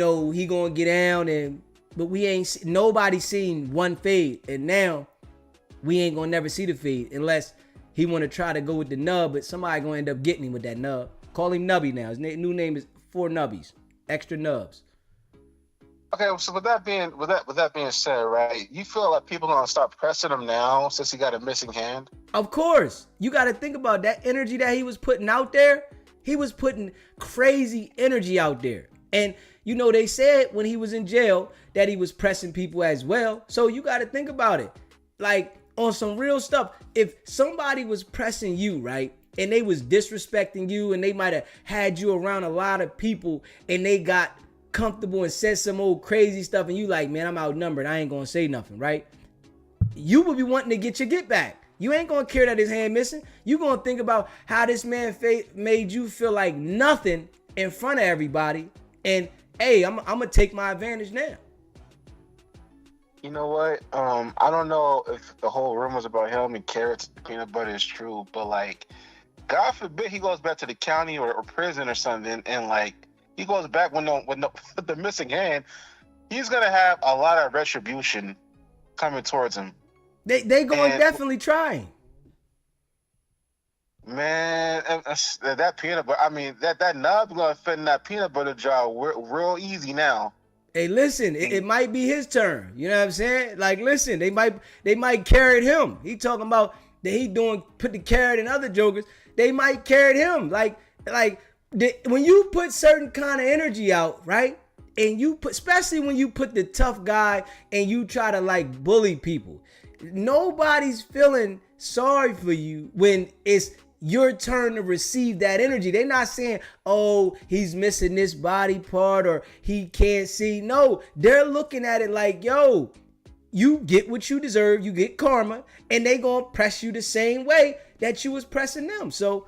gonna get down, but we ain't nobody seen one fade, and now we ain't gonna never see the fade unless he want to try to go with the nub, but somebody gonna end up getting him with that nub. Call him Nubby now. His new name is 4 Nubbies, extra nubs. Okay, so with that being said, right, you feel like people gonna start pressing him now since he got a missing hand? Of course. You got to think about that energy that he was putting out there. He was putting crazy energy out there. And, they said when he was in jail that he was pressing people as well. So you got to think about it. Like, on some real stuff, if somebody was pressing you, right, and they was disrespecting you, and they might have had you around a lot of people, and they got comfortable and said some old crazy stuff, and you like, man, I'm outnumbered, I ain't gonna say nothing, right? You would be wanting to get your get back. You ain't gonna care that his hand missing. You gonna think about how this man made you feel like nothing in front of everybody, and hey, I'm gonna take my advantage now. You know what? I don't know if the whole rumors about him and carrots and peanut butter is true, but like, God forbid he goes back to the county or prison or something, and like, he goes back with the missing hand, he's gonna have a lot of retribution coming towards him. They going definitely trying. Man, that peanut butter, I mean, that nub gonna fit in that peanut butter jar real easy now. Hey, listen, it might be his turn. You know what I'm saying? Like, listen, they might carrot him. He talking about that he put the carrot in other jokers. They might carrot him. Like when you put certain kind of energy out, right? And especially when you put the tough guy and you try to like bully people, nobody's feeling sorry for you when it's your turn to receive that energy. They're not saying, oh, he's missing this body part or he can't see. No, they're looking at it like, yo, you get what you deserve. You get karma, and they gonna press you the same way that you was pressing them. So,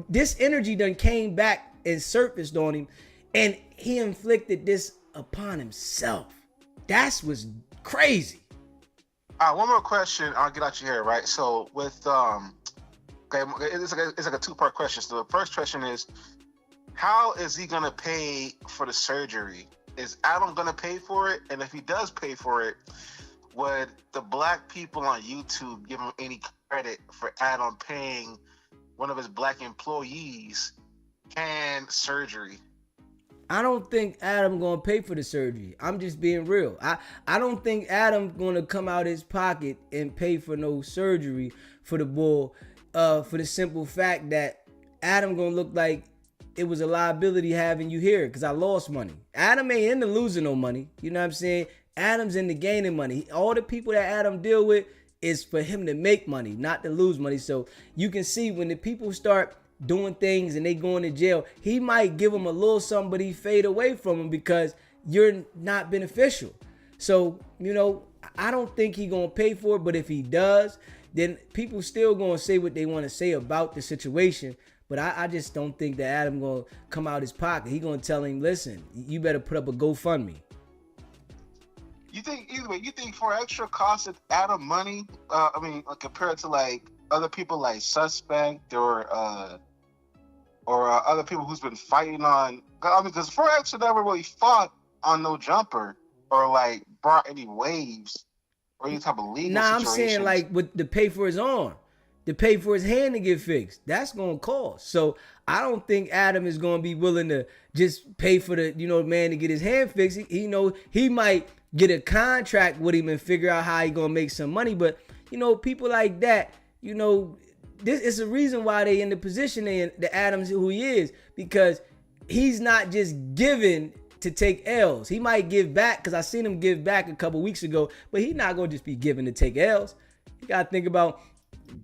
this energy done came back and surfaced on him, and he inflicted this upon himself. That's what's Crazy. One more question. I'll get out your hair, right? So with okay, it's like a two-part question. So the first question is, how is he gonna pay for the surgery? Is Adam gonna pay for it? And if he does pay for it, would the black people on YouTube give him any credit for Adam paying one of his black employees hand surgery? I don't think Adam gonna pay for the surgery. I'm just being real. I don't think Adam gonna come out his pocket and pay for no surgery for the bull, for the simple fact that Adam gonna look like it was a liability having you here because I lost money. Adam ain't into losing no money. You know what I'm saying? Adam's into gaining money. All the people that Adam deal with is for him to make money, not to lose money. So you can see when the people start doing things and they going to jail, he might give them a little something, but he fade away from them because you're not beneficial. So, you know, I don't think he gonna pay for it, but if he does, then people still gonna say what they want to say about the situation. But I just don't think that Adam gonna come out his pocket. He gonna tell him, listen, you better put up a GoFundMe. You think either way? You think 4XTRA costed Adam money? I mean, compared to like other people like Suspect or other people who's been fighting on. I mean, because 4XTRA never really fought on no jumper or like brought any waves or any type of legal I'm situations. saying like with the pay for his arm, to pay for his hand to get fixed. That's gonna cost. So I don't think Adam is gonna be willing to just pay for the man to get his hand fixed. He might get a contract with him and figure out how he gonna make some money. But people like that, this is a reason why they in the position the Adams who he is, because he's not just given to take L's. He might give back, because I seen him give back a couple weeks ago, but he's not gonna just be given to take L's. You gotta think about,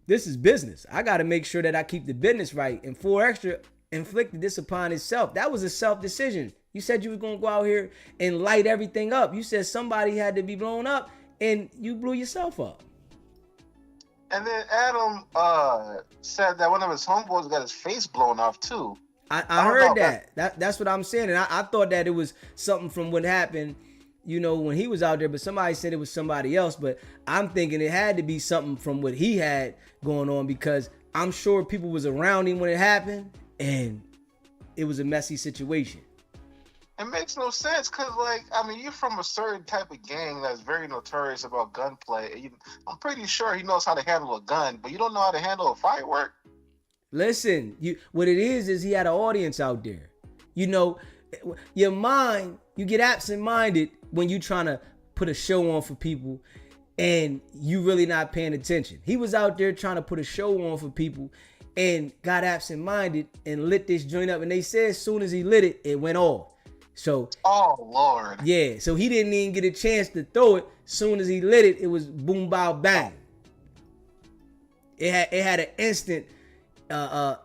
this is business. I gotta make sure that I keep the business right. And 4XTRA inflicted this upon himself. That was a self decision. You said you was gonna go out here and light everything up. You said somebody had to be blown up, and you blew yourself up. And then Adam said that one of his homeboys got his face blown off too. I heard that. That's what I'm saying. And I thought that it was something from what happened, when he was out there, but somebody said it was somebody else. But I'm thinking it had to be something from what he had going on, because I'm sure people was around him when it happened, and it was a messy situation. It makes no sense, because, you're from a certain type of gang that's very notorious about gunplay. I'm pretty sure he knows how to handle a gun, but you don't know how to handle a firework. Listen, what it is he had an audience out there. Your mind, you get absent-minded when you trying to put a show on for people and you really not paying attention. He was out there trying to put a show on for people and got absent-minded and lit this joint up. And they said as soon as he lit it, it went off. So, oh Lord, yeah. So he didn't even get a chance to throw it. Soon as he lit it, it was boom, bow, bang. It had an instant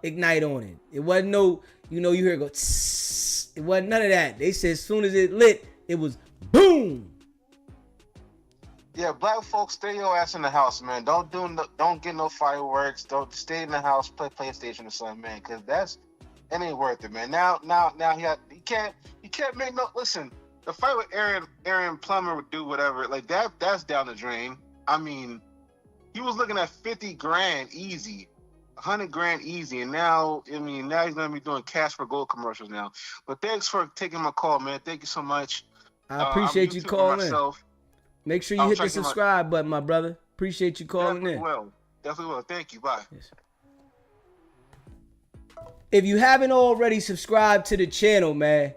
ignite on it. It wasn't no, you hear it go. Tss. It wasn't none of that. They said as soon as it lit, it was boom. Yeah, black folks, stay your ass in the house, man. Don't get no fireworks. Don't stay in the house, play PlayStation or something, man. Because it ain't worth it, man. Now you can't make no. Listen, the fight with Aaron Plummer would do whatever like that. That's down the drain. I mean, he was looking at 50 grand easy, 100 grand easy, and now he's gonna be doing cash for gold commercials now. But thanks for taking my call, man. Thank you so much. I appreciate you calling in. Make sure you hit the subscribe button, my brother. Appreciate you calling in. Definitely will. Thank you. Bye. Yes. If you haven't already subscribed to the channel, man,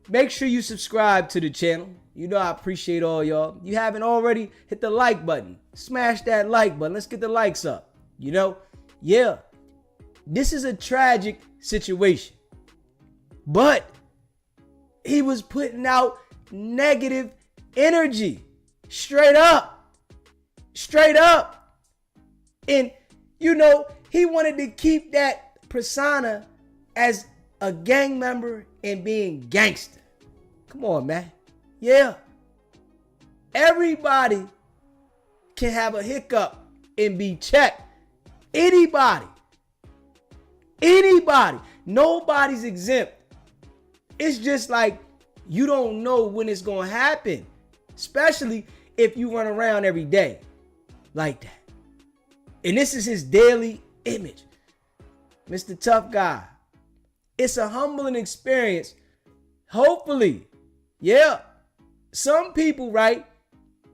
make sure you subscribe to the channel. I appreciate all y'all. You haven't already, hit the like button. Smash that like button. Let's get the likes up. Yeah. This is a tragic situation. But he was putting out negative energy. Straight up. And, he wanted to keep that persona as a gang member and being gangster. Come on, man. Yeah. Everybody can have a hiccup and be checked. Anybody. Nobody's exempt. It's just like you don't know when it's going to happen. Especially if you run around every day like that. And this is his daily image. Mr. Tough Guy. It's a humbling experience. Hopefully. Yeah. Some people, right,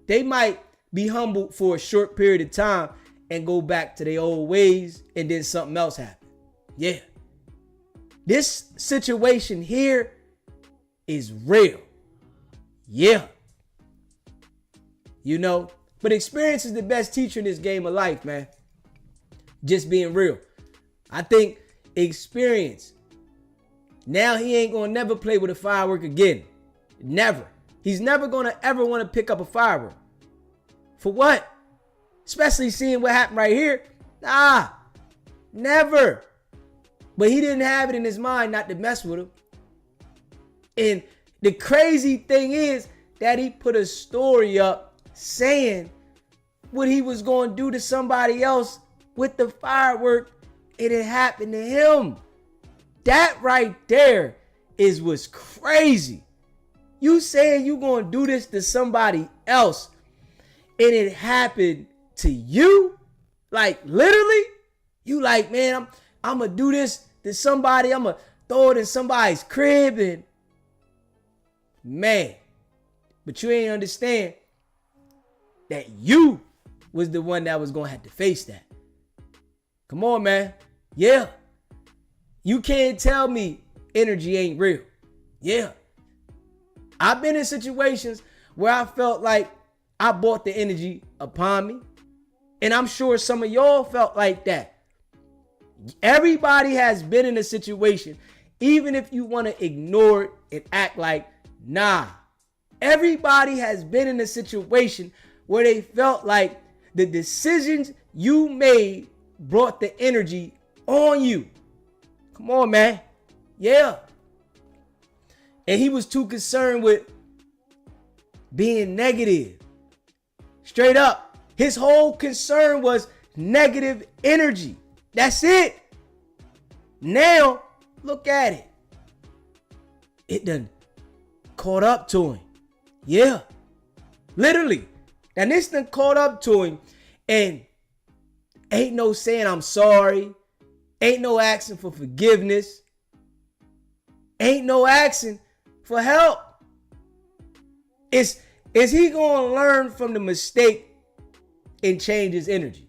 they might be humbled for a short period of time and go back to their old ways, and then something else happens. Yeah. This situation here is real. Yeah. You know, but experience is the best teacher in this game of life, man. Just being real. I think experience. Now he ain't gonna never play with a firework again. Never. He's never gonna ever want to pick up a firework. For what? Especially seeing what happened right here. Nah. Never. But he didn't have it in his mind not to mess with him. And the crazy thing is that he put a story up saying what he was going to do to somebody else with the firework, and it happened to him. That right there is what's crazy. You saying you going to do this to somebody else, and it happened to you? Like, literally? You like, man, I'm going to do this to somebody. I'm going to throw it in somebody's crib, and man, but you ain't understand that you was the one that was going to have to face that. Come on, man. Yeah. You can't tell me energy ain't real. Yeah. I've been in situations where I felt like I brought the energy upon me. And I'm sure some of y'all felt like that. Everybody has been in a situation, even if you want to ignore it and act like, nah. Everybody has been in a situation where they felt like the decisions you made brought the energy on you. Come on, man. Yeah. And he was too concerned with being negative. Straight up. His whole concern was negative energy. That's it. Now, look at it. It done caught up to him. Yeah. Literally. And this done caught up to him. And ain't no saying I'm sorry. Ain't no asking for forgiveness. Ain't no asking for help. Is he going to learn from the mistake and change his energy?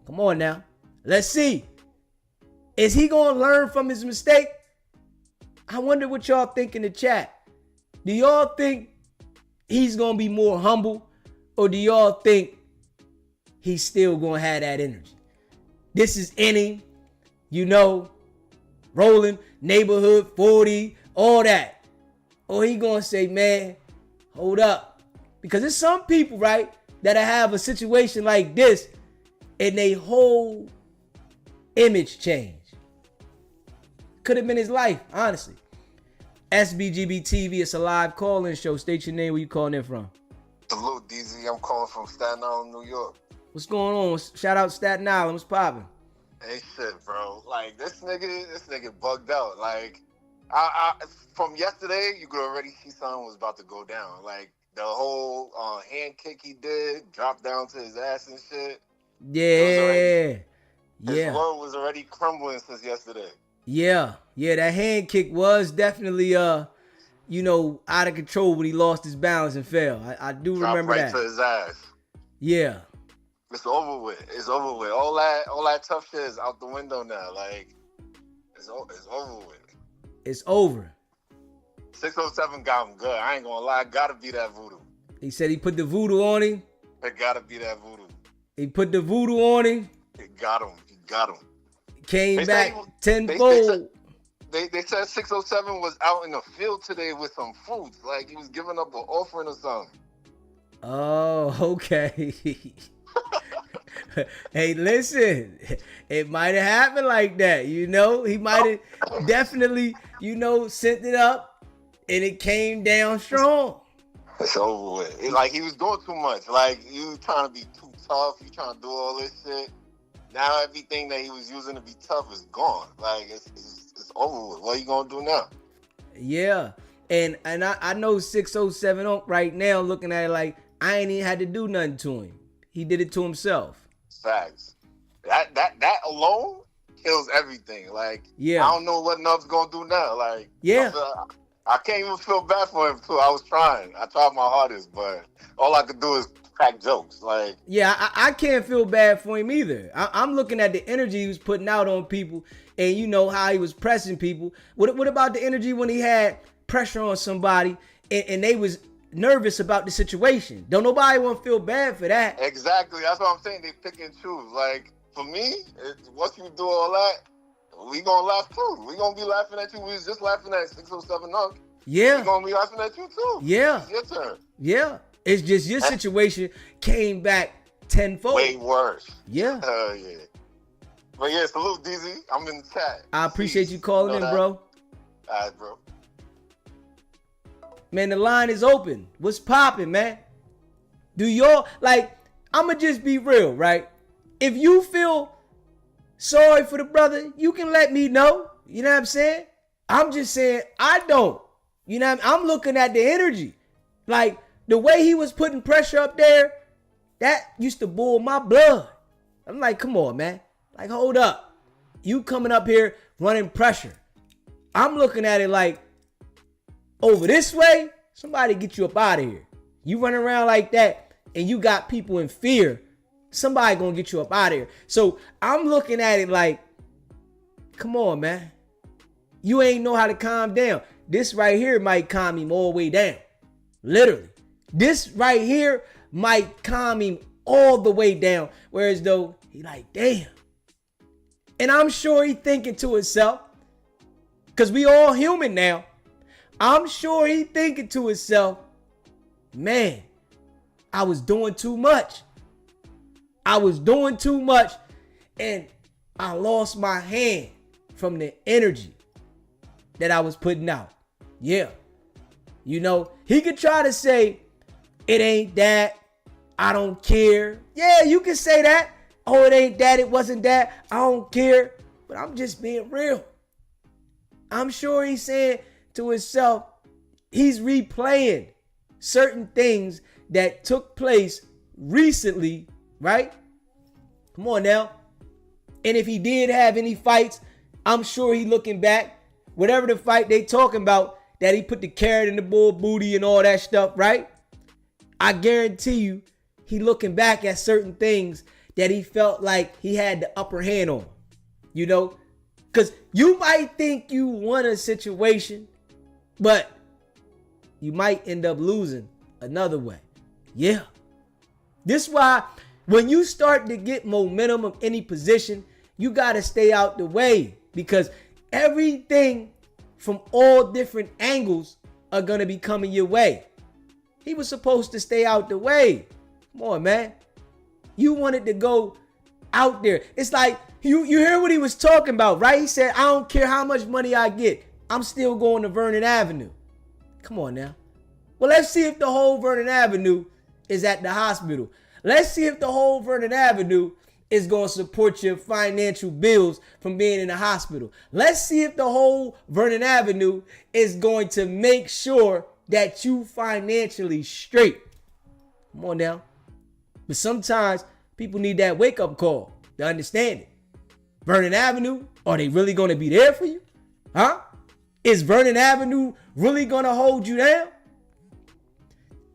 Come on now. Let's see. Is he going to learn from his mistake? I wonder what y'all think in the chat. Do y'all think he's going to be more humble, or do y'all think he's still going to have that energy? This is inning, you know, rolling, neighborhood, 40, all that. Or he going to say, man, hold up. Because there's some people, right, that have a situation like this and they whole image change. Could have been his life, honestly. SBGB TV, it's a live call-in show. State your name, where you calling in from. Hello, DZ. I'm calling from Staten Island, New York. What's going on? Shout out Staten Island. What's popping? Hey, shit, bro. Like, this nigga bugged out. Like, I from yesterday, you could already see something was about to go down. Like, the whole hand kick he did, dropped down to his ass and shit. Yeah. His world was already crumbling since yesterday. Yeah, that hand kick was definitely, out of control when he lost his balance and fell. I do remember that. Right to his ass. Yeah. It's over with. It's over with. All that tough shit is out the window now. Like, it's over with. It's over. 607 got him good. I ain't gonna lie. Gotta be that voodoo. He said he put the voodoo on him. It gotta be that voodoo. He put the voodoo on him. It got him. He got him. Came back tenfold. They said 607 was out in the field today with some fruits. Like, he was giving up an offering or something. Oh, okay. Hey, listen. It might have happened like that, He might have definitely, sent it up and it came down strong. It's over with. Like, he was doing too much. Like, you trying to be too tough. You trying to do all this shit. Now everything that he was using to be tough is gone. Like, it's over with. What are you gonna do now? Yeah. And I know 607 right now looking at it like, I ain't even had to do nothing to him. He did it to himself. Facts. That alone kills everything. Like, Yeah. I don't know what Nub's gonna do now. Like, Yeah. I can't even feel bad for him too. I was trying. I tried my hardest, but all I could do is crack jokes. Like, yeah, I can't feel bad for him either. I'm looking at the energy he was putting out on people, and you know how he was pressing people. What about the energy when he had pressure on somebody and they was nervous about the situation? Don't nobody want to feel bad for that. exactly. That's what I'm saying. They pick and choose. Like, for me, once you do all that, we gonna laugh too. We gonna be laughing at you. We was just laughing at 607 Nunk. Yeah. We gonna be laughing at you too. Yeah. It's your turn. Yeah. It's just your situation came back tenfold. Way worse. Yeah. Yeah. But yeah, salute DZ. I'm in the chat. I appreciate you calling in, that. bro. All right, bro. Man, the line is open. What's popping, man? Do y'all, like, I'ma just be real, right? If you feel sorry for the brother, you can let me know. You know what I'm saying? I'm just saying I don't. You know what I'm looking at the energy. Like, the way he was putting pressure up there, that used to boil my blood. I'm like, come on, man. Like, hold up. You coming up here running pressure. I'm looking at it like, over this way, somebody get you up out of here. You running around like that and you got people in fear, somebody gonna get you up out of here. So I'm looking at it like, come on, man. You ain't know how to calm down. This right here might calm him all the way down. Literally. This right here might calm him all the way down. Whereas though, he like, damn. And I'm sure he thinking to himself, because we all human now. I'm sure he thinking to himself, man, I was doing too much. I was doing too much and I lost my hand from the energy that I was putting out. Yeah. You know, he could try to say, it ain't that, I don't care. Yeah, you can say that. Oh, it ain't that, it wasn't that, I don't care. But I'm just being real. I'm sure he's saying to himself, he's replaying certain things that took place recently, right? Come on now. And if he did have any fights, I'm sure he looking back, whatever the fight they talking about, that he put the carrot in the bull booty and all that stuff, right? I guarantee you, he looking back at certain things that he felt like he had the upper hand on, you know? Because you might think you won a situation, but you might end up losing another way. Yeah. This is why when you start to get momentum of any position, you got to stay out the way, because everything from all different angles are going to be coming your way. He was supposed to stay out the way. Come on, man. You wanted to go out there. It's like, you hear what he was talking about, right? He said, I don't care how much money I get, I'm still going to Vernon Avenue. Come on now. Well, let's see if the whole Vernon Avenue is at the hospital. Let's see if the whole Vernon Avenue is going to support your financial bills from being in the hospital. Let's see if the whole Vernon Avenue is going to make sure that you financially straight. Come on now. But sometimes people need that wake-up call to understand it. Vernon Avenue, are they really going to be there for you? Huh? Is Vernon Avenue really going to hold you down?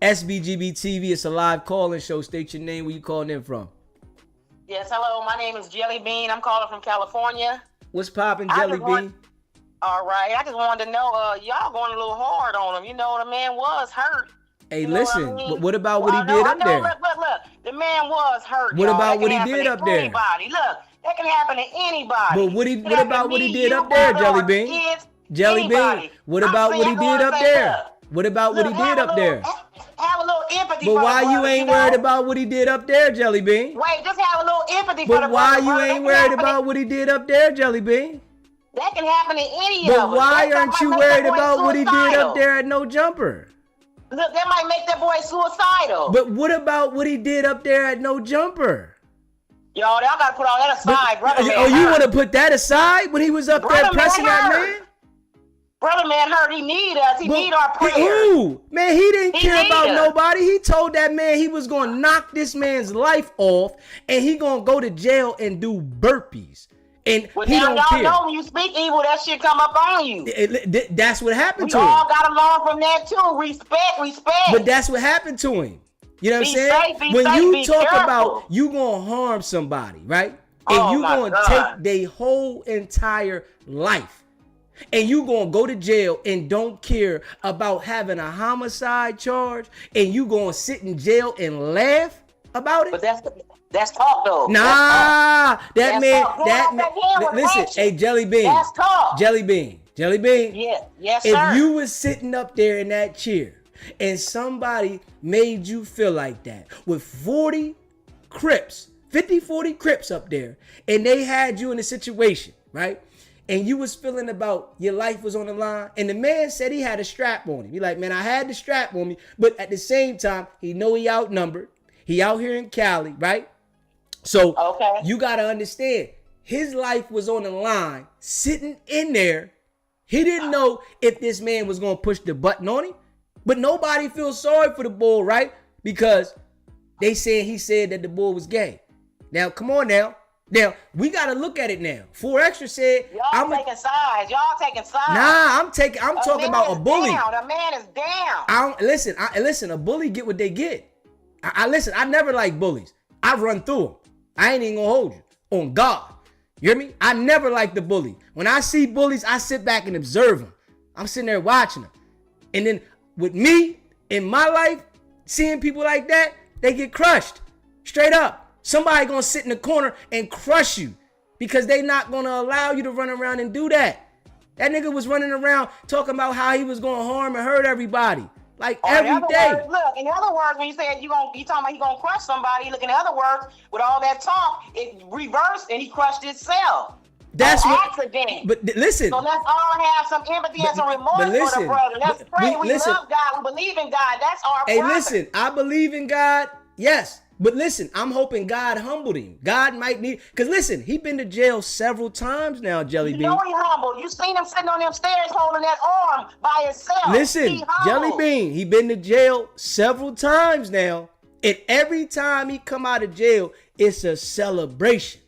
SBGB TV, it's a live call-in show. State your name, where you calling in from. Yes, hello. My name is Jelly Bean. I'm calling from California. What's poppin', Jelly Bean? All right. I just wanted to know, y'all going a little hard on him. You know, the man was hurt. Hey, You know listen, what I mean? what about what he did up there? Look, the man was hurt. What y'all. about That what can he happen did to up there? Anybody. Look, that can happen to anybody. But what It about happened what to he me, did you, up there, brother, Jelly or Bean? kids, Jelly anybody. Bean, what I'm about what he saying, go did and up say, there? look, What about what he did up there? Have a little empathy But for why the you brother, ain't know? worried about what he did up there, Jelly Bean? Wait, just have a little empathy for the But brother. why you brother. ain't worried about what he did up there, Jelly Bean? That can happen to any But of us. why That aren't might you make worried that boy about what he did suicidal. up there at No Jumper? Look, that might make that boy suicidal. But what about what he did up there at No Jumper? Y'all gotta put all that aside, brother. Oh, you want to put that aside when he was up there Brother pressing man that hurt. man? Brother man hurt. He need us. He need our prayers. Man, he didn't care about nobody. He told that man he was going to knock this man's life off and he going to go to jail and do burpees. And well, he now don't y'all care. know when you speak evil, that shit come up on you. That's what happened to him. him. We all got to learn from that too. Respect. But that's what happened to him. You know what I'm saying? Safe, when safe, you talk careful. about you going to harm somebody, right? And you going to take their whole entire life. And you going to go to jail and don't care about having a homicide charge. And you going to sit in jail and laugh about it? But that's talk though. Nah, that man. Listen, hey, Jelly Bean. That's talk. Jelly Bean. Yes, sir. If you was sitting up there in that chair and somebody made you feel like that with 40 Crips, 40 Crips up there, and they had you in a situation, right? And you was feeling about your life was on the line, and the man said he had a strap on him. He like, man, I had the strap on me, but at the same time, he know he outnumbered. He out here in Cali, right? So you got to understand, his life was on the line, sitting in there. He didn't know if this man was going to push the button on him, but nobody feels sorry for the bull, right? Because he said that the bull was gay. Now, come on now. Now, we got to look at it now. 4XTRAS said, Y'all taking sides. Nah, I'm talking about a bully. The man is down. Listen, a bully get what they get. Listen, I never like bullies. I run through them. I ain't even gonna hold you. On God. You hear me? I never like the bully. When I see bullies, I sit back and observe them. I'm sitting there watching them. And then with me, in my life, seeing people like that, they get crushed. Straight up. Somebody gonna sit in the corner and crush you because they not gonna allow you to run around and do that. That nigga was running around talking about how he was gonna harm and hurt everybody. Like every day. In other words, when you say you talking about he gonna crush somebody, look, in other words, with all that talk, it reversed and he crushed himself. That's what. Accident. But listen. So let's all have some empathy and some remorse for the brother. Let's pray. We love God. We believe in God. That's our. Hey, listen. I believe in God. Yes. But listen, I'm hoping God humbled him. God might need, because listen, he been to jail several times now, Jelly Bean. You know he humbled. You seen him sitting on them stairs holding that arm by himself. Listen, Jelly Bean, he been to jail several times now. And every time he come out of jail, it's a celebration.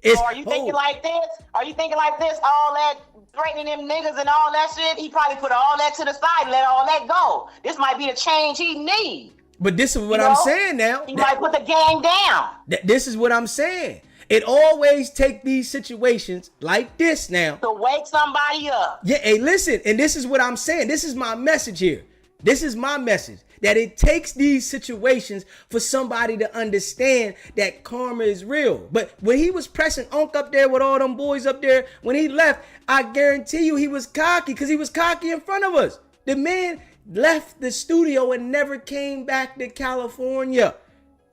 Are you thinking like this? Are you thinking like this? All that threatening them niggas and all that shit? He probably put all that to the side and let all that go. This might be the change he needs. But this is what I'm saying now. He might put the gang down. This is what I'm saying. It always take these situations like this now to wake somebody up. Yeah, hey, listen, and this is what I'm saying. This is my message here. This is my message. That it takes these situations for somebody to understand that karma is real. But when he was pressing Unc up there with all them boys up there, when he left, I guarantee you he was cocky because he was cocky in front of us. The man left the studio and never came back to California.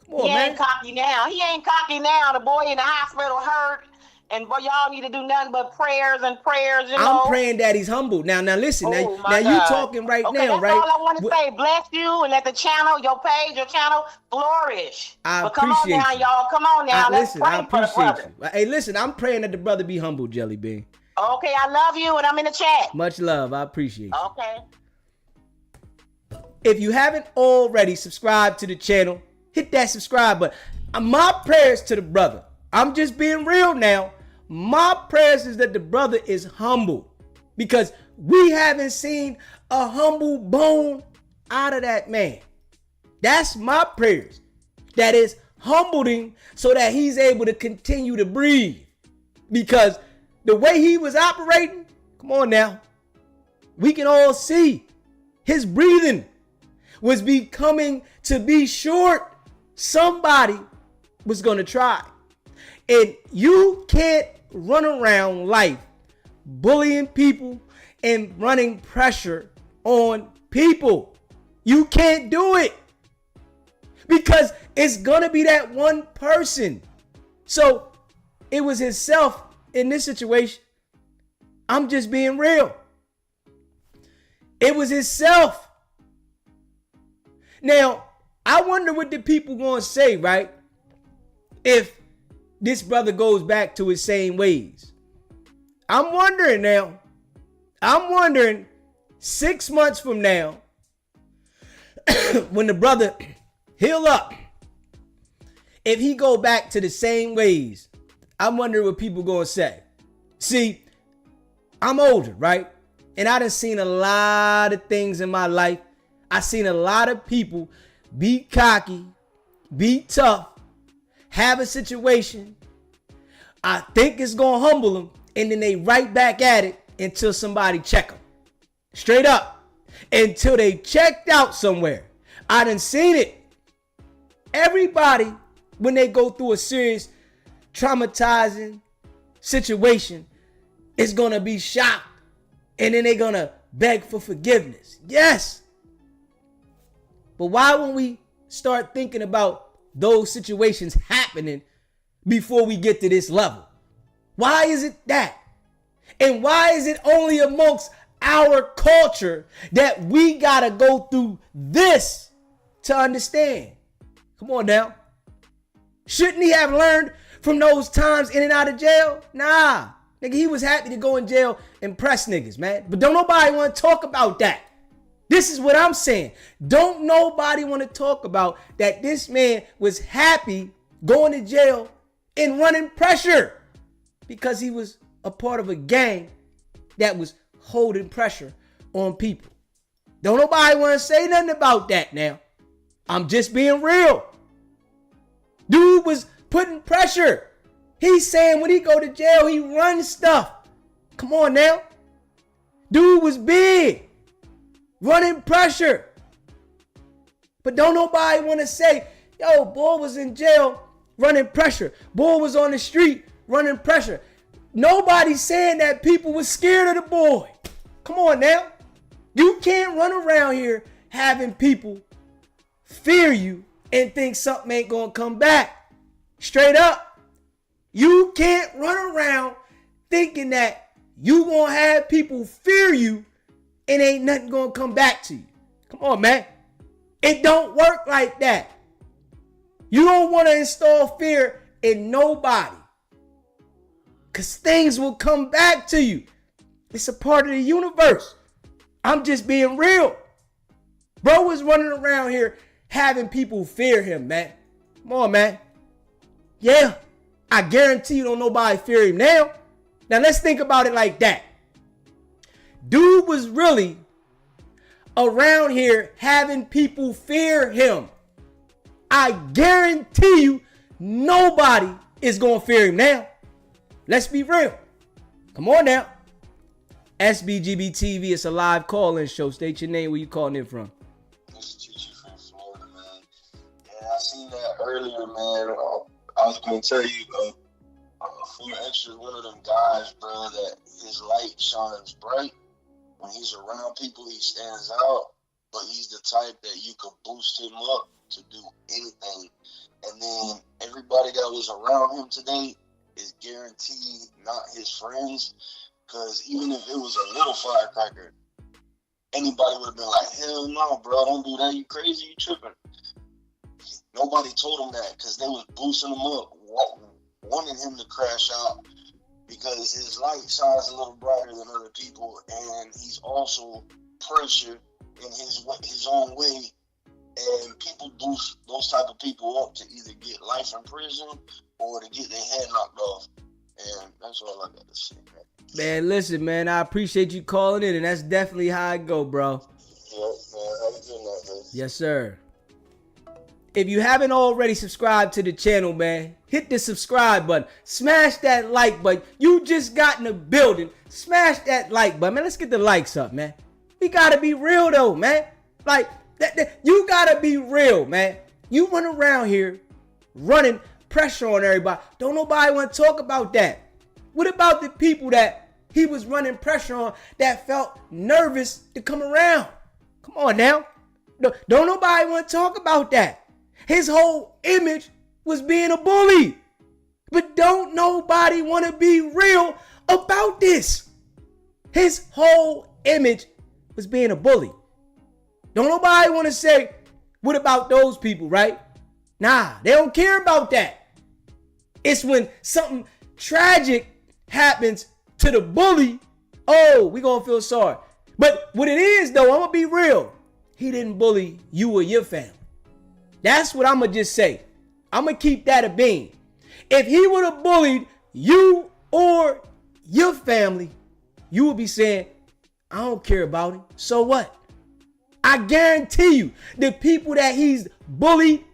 Come on, man. He ain't cocky now. He ain't cocky now. The boy in the hospital hurt. And boy, y'all need to do nothing but prayers and prayers, you know. I'm praying that he's humble. Now listen. Now you talking right now, that's right? All I want to say. Bless you and let the channel, your page, your channel flourish. I come on now, y'all. Come on now. Listen, I appreciate you. Hey, listen, I'm praying that the brother be humble, Jelly Bean. Okay, I love you and I'm in the chat. Much love. I appreciate you. Okay. If you haven't already subscribed to the channel, hit that subscribe button. My prayers to the brother. I'm just being real now. My prayers is that the brother is humble because we haven't seen a humble bone out of that man. That's my prayers. That is humbled him so that he's able to continue to breathe. Because the way he was operating, come on now, we can all see his breathing was becoming to be short. Somebody was going to try. And you can't run around life bullying people and running pressure on people. You can't do it because it's going to be that one person. So it was himself in this situation. I'm just being real. It was himself. Now, I wonder what the people going to say, right? If this brother goes back to his same ways. I'm wondering now. I'm wondering 6 months from now, when the brother heal up, if he go back to the same ways, I'm wondering what people gonna say. See, I'm older, right? And I done seen a lot of things in my life. I seen a lot of people be cocky, be tough, have a situation. I think it's gonna humble them, and then they right back at it until somebody check them. Straight up. Until they checked out somewhere. I done seen it. Everybody, when they go through a serious traumatizing situation, is gonna be shocked. And then they're gonna beg for forgiveness. Yes. But why won't we start thinking about those situations happening before we get to this level? Why is it that? And why is it only amongst our culture that we gotta go through this to understand? Come on now. Shouldn't he have learned from those times in and out of jail? Nah. Nigga, he was happy to go in jail and press niggas, man. But don't nobody want to talk about that. This is what I'm saying. Don't nobody want to talk about that this man was happy going to jail and running pressure because he was a part of a gang that was holding pressure on people. Don't nobody want to say nothing about that now. I'm just being real. Dude was putting pressure. He's saying when he go to jail, he runs stuff. Come on now. Dude was big. Running pressure. But don't nobody want to say, yo, boy was in jail running pressure. Boy was on the street running pressure. Nobody's saying that people was scared of the boy. Come on now. You can't run around here having people fear you and think something ain't gonna come back. Straight up. You can't run around thinking that you gonna have people fear you and ain't nothing gonna come back to you. Come on, man. It don't work like that. You don't want to install fear in nobody. Because things will come back to you. It's a part of the universe. I'm just being real. Bro was running around here having people fear him, man. Come on, man. Yeah. I guarantee you don't nobody fear him now. Now let's think about it like that. Dude was really around here having people fear him. I guarantee you nobody is going to fear him now. Let's be real. Come on now. SBGB TV, it's a live call-in show. State your name, where you calling in from. This is Chichi from Florida, man. Yeah, I seen that earlier, man. I was going to tell you, 4XTRAS, one of them guys, bro, that his light shines bright. When he's around people, he stands out. But he's the type that you can boost him up to do anything. And then everybody that was around him today is guaranteed not his friends. Because even if it was a little firecracker, anybody would have been like, hell no, bro, don't do that. You crazy, you tripping. Nobody told him that because they was boosting him up, wanting him to crash out because his light shines a little brighter than other people, and he's also pressured in his own way. And people boost those type of people up to either get life in prison or to get their head knocked off. And that's all I got to say, man. Man, listen, man, I appreciate you calling in, and that's definitely how I go, bro. Yeah, man, have a good night, man. Yes, sir. If you haven't already subscribed to the channel, man, hit the subscribe button. Smash that like button. You just got in the building. Smash that like button, man. Let's get the likes up, man. We gotta be real, though, man. Like, you gotta be real, man. You run around here running pressure on everybody. Don't nobody want to talk about that. What about the people that he was running pressure on that felt nervous to come around? Come on now. Don't nobody want to talk about that. His whole image was being a bully. But don't nobody want to be real about this. His whole image was being a bully. Don't nobody want to say, what about those people, right? Nah, they don't care about that. It's when something tragic happens to the bully Oh, we gonna feel sorry. But what it is though, I'm gonna be real. He didn't bully you or your family. That's what I'm gonna just say. I'm gonna keep that a bean. If he would have bullied you or your family, you would be saying, I don't care about him. So what? I guarantee you, the people that he's bullied,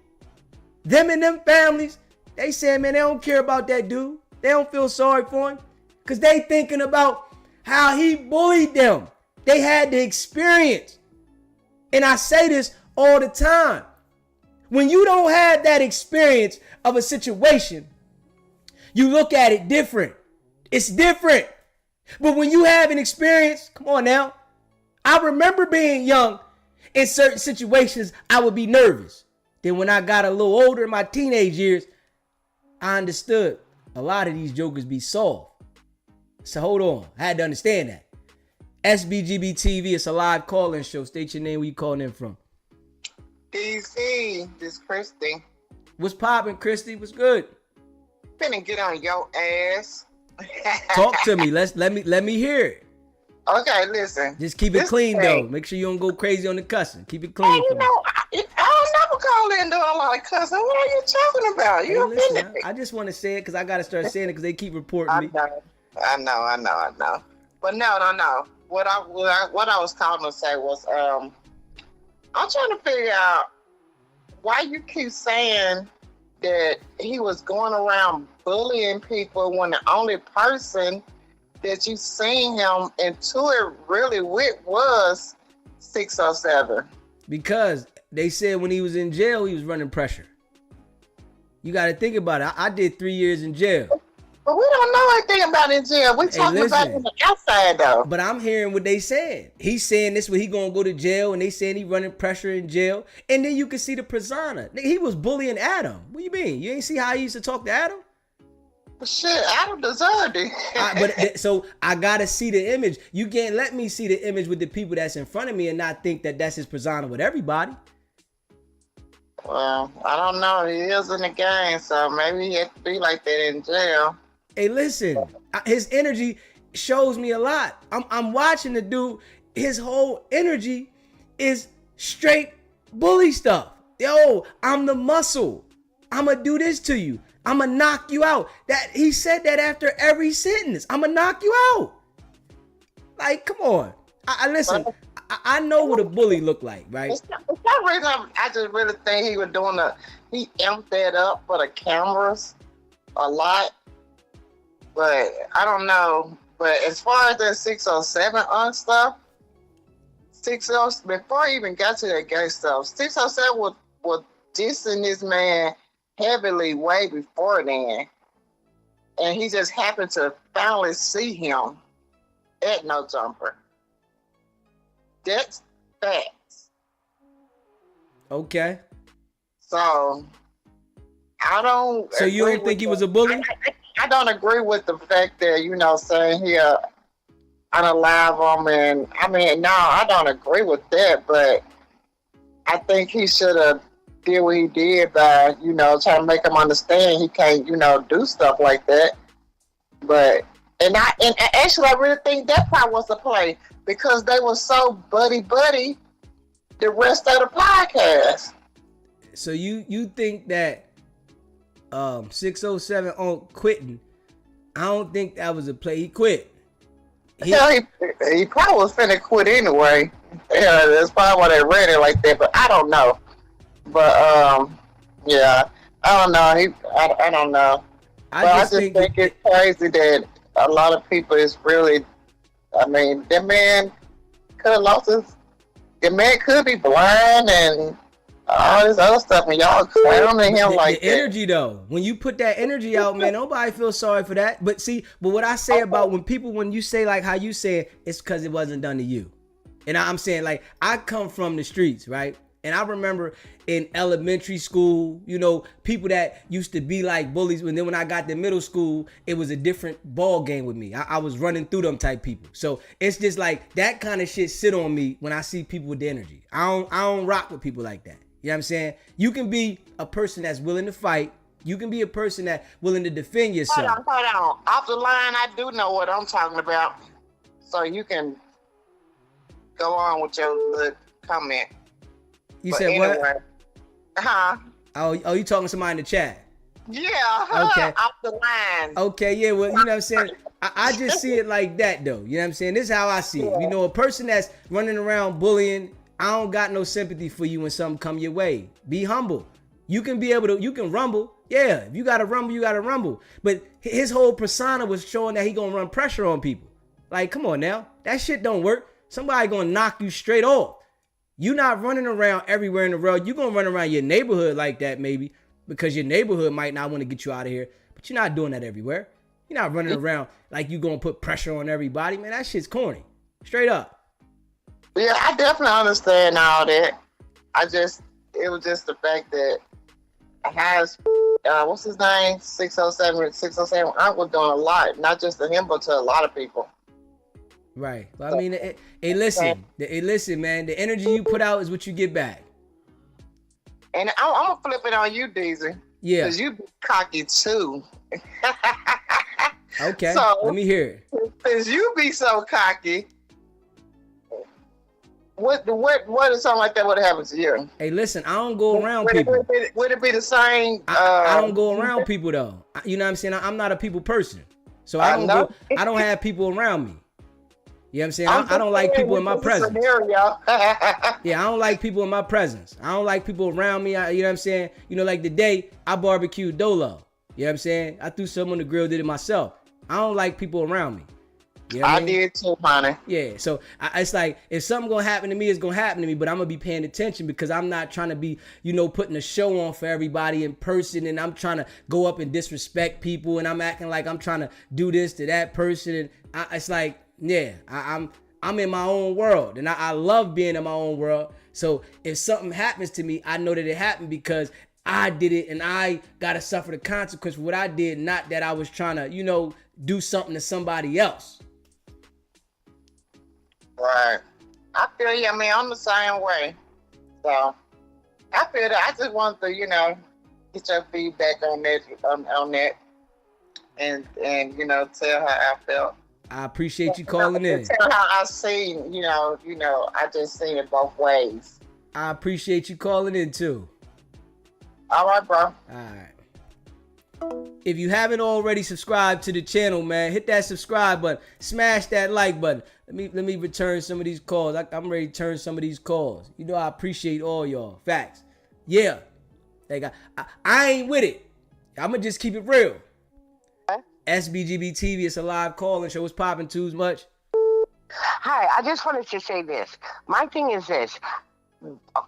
them and them families, they say, man, they don't care about that dude. They don't feel sorry for him because they thinking about how he bullied them. They had the experience. And I say this all the time. When you don't have that experience of a situation, you look at it different. It's different. But when you have an experience, come on now. I remember being young. In certain situations, I would be nervous. Then when I got a little older in my teenage years, I understood a lot of these jokers be soft. So hold on. I had to understand that. SBGB TV, it's a live call-in show. State your name, where you calling in from. DC, this Christy. What's poppin', Christy? What's good? Finna get on your ass. Talk to me. Let me hear it. Okay, listen. Just keep it clean though. Make sure you don't go crazy on the cussing. Keep it clean. Hey, you know, I don't never call in doing a lot of cussing. What are you talking about? You offended me. I just want to say it because I got to start saying it because they keep reporting me. I know. But no. What I was calling to say was, I'm trying to figure out why you keep saying that he was going around bullying people when the only person that you seen him into it really with was 607. Because they said when he was in jail, he was running pressure. You got to think about it. I did 3 years in jail. But we don't know anything about in jail. We talking about it on the outside though. But I'm hearing what they said. He's saying this when he gonna go to jail, and they saying he running pressure in jail. And then you can see the persona. He was bullying Adam. What you mean? You ain't see how he used to talk to Adam? Shit, Adam deserved it. So I gotta see the image. You can't let me see the image with the people that's in front of me and not think that that's his persona with everybody. Well, I don't know. He is in the game, so maybe he had to be like that in jail. Hey, listen, his energy shows me a lot. I'm watching the dude. His whole energy is straight bully stuff. Yo, I'm the muscle. I'ma do this to you. I'ma knock you out. That he said that after every sentence. I'ma knock you out. Like, come on. I listen. I know what a bully look like, right? For some reason, I just really think he was he amped that up for the cameras a lot. But I don't know. But as far as that 607 on stuff, 607, before he even got to that gay stuff, 607 was dissing this man heavily way before then. And he just happened to finally see him at No Jumper. That's facts. Okay. So I don't. So you don't think he was a bully? I don't agree with the fact that, saying he unalive him, and I mean, no, I don't agree with that, but I think he should have did what he did by, trying to make him understand he can't, do stuff like that. But and actually I really think that part was a play because they were so buddy the rest of the podcast. So you think that 607 on quitting? I don't think that was a play. He quit. He probably was finna quit anyway. Yeah, that's probably why they read it like that. But I don't know. But yeah, I don't know. I don't know. I just think it's crazy that a lot of people is really. I mean, that man could have lost his. The man could be blind and all this other stuff, and y'all clowning him like the energy though. When you put that energy out, man, nobody feels sorry for that. But what I say about when you say like how you say it's because it wasn't done to you. And I'm saying like I come from the streets, right? And I remember in elementary school, people that used to be like bullies. And then when I got to middle school, it was a different ball game with me. I was running through them type people. So it's just like that kind of shit sit on me when I see people with the energy. I don't rock with people like that. You know what I'm saying? You can be a person that's willing to fight. You can be a person that's willing to defend yourself. Hold on. Off the line, I do know what I'm talking about. so you can go on with your little comment. You But said anyway, what? Huh? Oh, you talking to somebody in the chat? Yeah. Okay. Off the line. Okay, yeah, well, you know what I'm saying? I just see it like that, though. You know what I'm saying? This is how I see it. You know, a person that's running around bullying, I don't got no sympathy for you when something come your way. Be humble. You can be able to, you can rumble. Yeah, if you got to rumble, you got to rumble. But his whole persona was showing that he going to run pressure on people. Like, come on now. That shit don't work. Somebody going to knock you straight off. You not running around everywhere in the world. You going to run around your neighborhood like that maybe because your neighborhood might not want to get you out of here. But you're not doing that everywhere. You're not running around like you going to put pressure on everybody. Man, that shit's corny. Straight up. Yeah, I definitely understand all that. It was just the fact that has, what's his name? 607 Uncle doing a lot, not just to him, but to a lot of people. Right. But I mean, hey, listen, man. The energy you put out is what you get back. And I'm going to flip it on you, Deezy. Yeah. Because you be cocky too. Okay, so, let me hear it. Since you be so cocky, what is something like that would happen to you? Hey, listen, I don't go around people. Would it be the same? I don't go around people though. You know what I'm saying? I'm not a people person, so I don't have people around me. You know what I'm saying? I don't like people in my presence. Yeah, I don't like people in my presence. I don't like people around me. You know what I'm saying? You know, like the day I barbecued Dolo. You know what I'm saying? I threw some on the grill, did it myself. I don't like people around me. You know what I mean? Did too, honey. Yeah, so it's like if something gonna happen to me, it's gonna happen to me, but I'm gonna be paying attention because I'm not trying to be, you know, putting a show on for everybody in person, and I'm trying to go up and disrespect people, and I'm acting like I'm trying to do this to that person, and it's like, yeah, I'm in my own world, and I love being in my own world. So if something happens to me, I know that it happened because I did it, and I gotta suffer the consequence for what I did, not that I was trying to, you know, do something to somebody else. Right. I feel you. I mean, I'm the same way. So I feel that. I just want to, you know, get your feedback on that, and you know, tell how I felt. I appreciate you calling in. Tell how I seen, you know, I just seen it both ways. I appreciate you calling in too. All right, bro. All right. If you haven't already subscribed to the channel, man, hit that subscribe button. Smash that like button. Let me return some of these calls. I'm ready to turn some of these calls. You know I appreciate all y'all. Facts. Yeah. I ain't with it. I'ma just keep it real. SBGB TV, it's a live call and show. What's popping, Too's much? Hi, I just wanted to say this. My thing is this.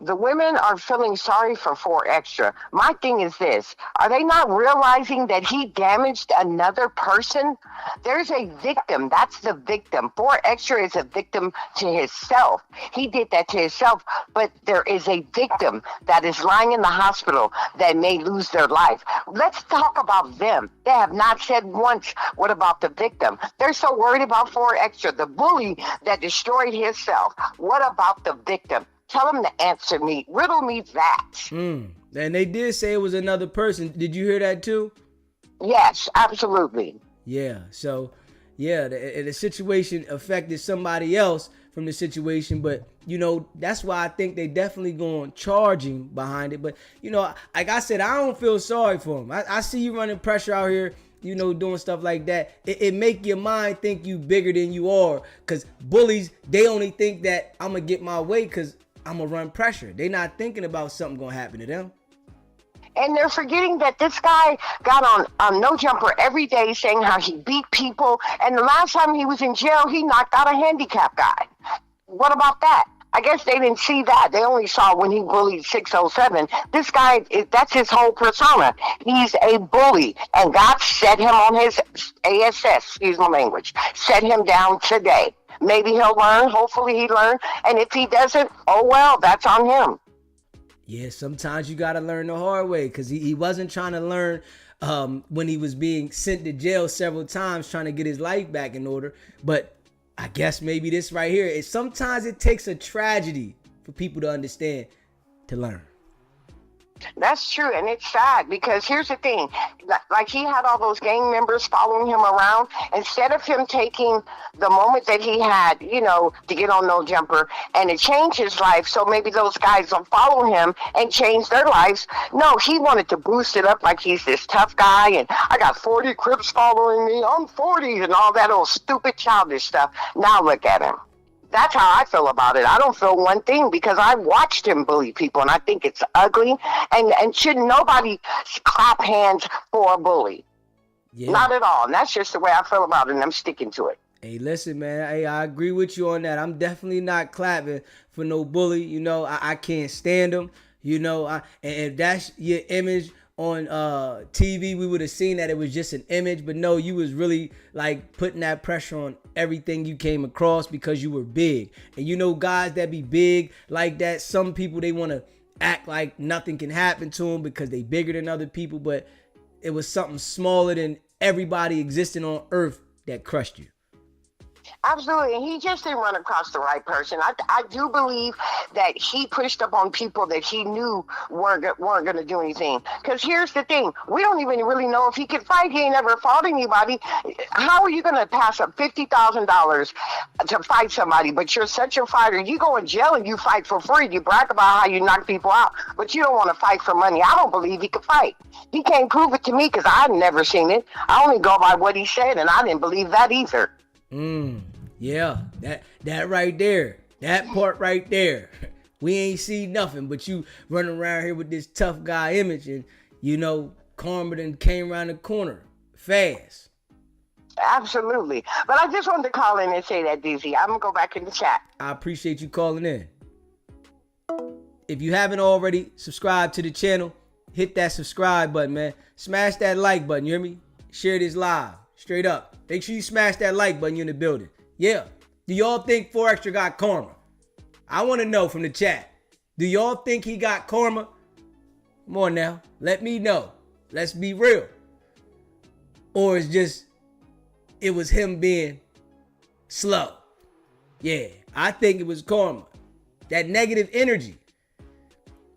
The women are feeling sorry for 4XTRA. My thing is this. Are they not realizing that he damaged another person? There's a victim. That's the victim. 4XTRA is a victim to himself. He did that to himself, but there is a victim that is lying in the hospital that may lose their life. Let's talk about them. They have not said once what about the victim. They're so worried about 4XTRA, the bully that destroyed himself. What about the victim? Tell them to answer me. Riddle me that. And they did say it was another person. Did you hear that too? Yes, absolutely. Yeah. So, yeah, the situation affected somebody else from the situation. But, you know, that's why I think they definitely going to charge him behind it. But, you know, like I said, I don't feel sorry for him. I see you running pressure out here, you know, doing stuff like that. It make your mind think you bigger than you are. Because bullies, they only think that I'm going to get my way because I'm going to run pressure. They not thinking about something going to happen to them. And they're forgetting that this guy got on No Jumper every day saying how he beat people. And the last time he was in jail, he knocked out a handicapped guy. What about that? I guess they didn't see that. They only saw when he bullied 607. This guy, that's his whole persona. He's a bully. And God set him on his ASS, excuse my language, set him down today. Maybe he'll learn. Hopefully he learn. And if he doesn't, oh well, that's on him. Yeah, sometimes you got to learn the hard way because he wasn't trying to learn when he was being sent to jail several times trying to get his life back in order. But I guess maybe this right here is sometimes it takes a tragedy for people to understand to learn. That's true, and it's sad because here's the thing. Like, he had all those gang members following him around. Instead of him taking the moment that he had, to get on No Jumper and to change his life so maybe those guys will follow him and change their lives, no, he wanted to boost it up like he's this tough guy and I got 40 Crips following me, I'm 40, and all that old stupid childish stuff. Now look at him. That's how I feel about it. I don't feel one thing because I watched him bully people, and I think it's ugly. And should nobody clap hands for a bully? Yeah. Not at all. And that's just the way I feel about it, and I'm sticking to it. Hey, listen, man. Hey, I agree with you on that. I'm definitely not clapping for no bully. I can't stand him. And if that's your image on TV, we would have seen that it was just an image, but no, you was really like putting that pressure on everything you came across because you were big. And guys that be big like that, some people, they want to act like nothing can happen to them because they bigger than other people, but it was something smaller than everybody existing on earth that crushed you. Absolutely. And he just didn't run across the right person. I do believe that he pushed up on people that he knew weren't going to do anything. Because here's the thing. We don't even really know if he could fight. He ain't never fought anybody. How are you going to pass up $50,000 to fight somebody? But you're such a fighter. You go in jail and you fight for free. You brag about how you knock people out. But you don't want to fight for money. I don't believe he could fight. He can't prove it to me because I've never seen it. I only go by what he said, and I didn't believe that either. Yeah, that right there, that part right there, we ain't see nothing, but you running around here with this tough guy image, and Karma then came around the corner fast. Absolutely. But I just wanted to call in and say that, DZ. I'm gonna go back in the chat. I appreciate you calling in. If you haven't already, subscribe to the channel, hit that subscribe button, man. Smash that like button, you hear me? Share this live, straight up. Make sure you smash that like button, you in the building. Yeah. Do y'all think 4XTRA got karma? I want to know from the chat. Do y'all think he got karma? Come on now. Let me know. Let's be real. Or it was him being slow. Yeah. I think it was karma. That negative energy.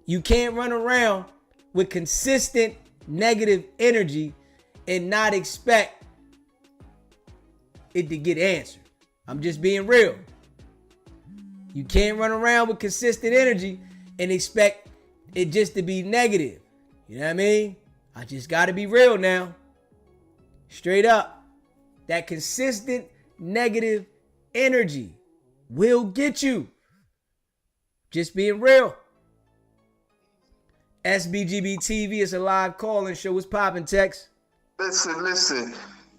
You can't run around with consistent negative energy and not expect it to get answered. I'm just being real. You can't run around with consistent energy and expect it just to be negative. You know what I mean? I just got to be real now. Straight up. That consistent negative energy will get you. Just being real. SBGB TV is a live call-in show. What's poppin', Tex? Listen.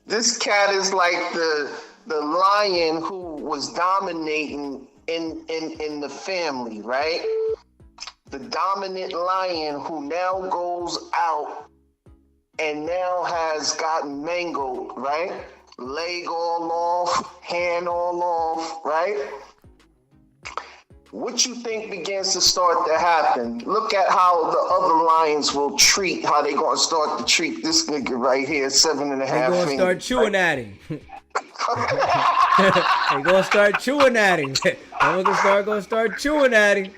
This cat is like the lion who was dominating in the family, right? The dominant lion who now goes out and now has gotten mangled, right? Leg all off, hand all off, right? What you think begins to start to happen? Look at how the other lions will treat, how they gonna start to treat this nigga right here, 7.5 fingers. They gonna start chewing at him. They gonna start chewing at him. Gonna start chewing at him.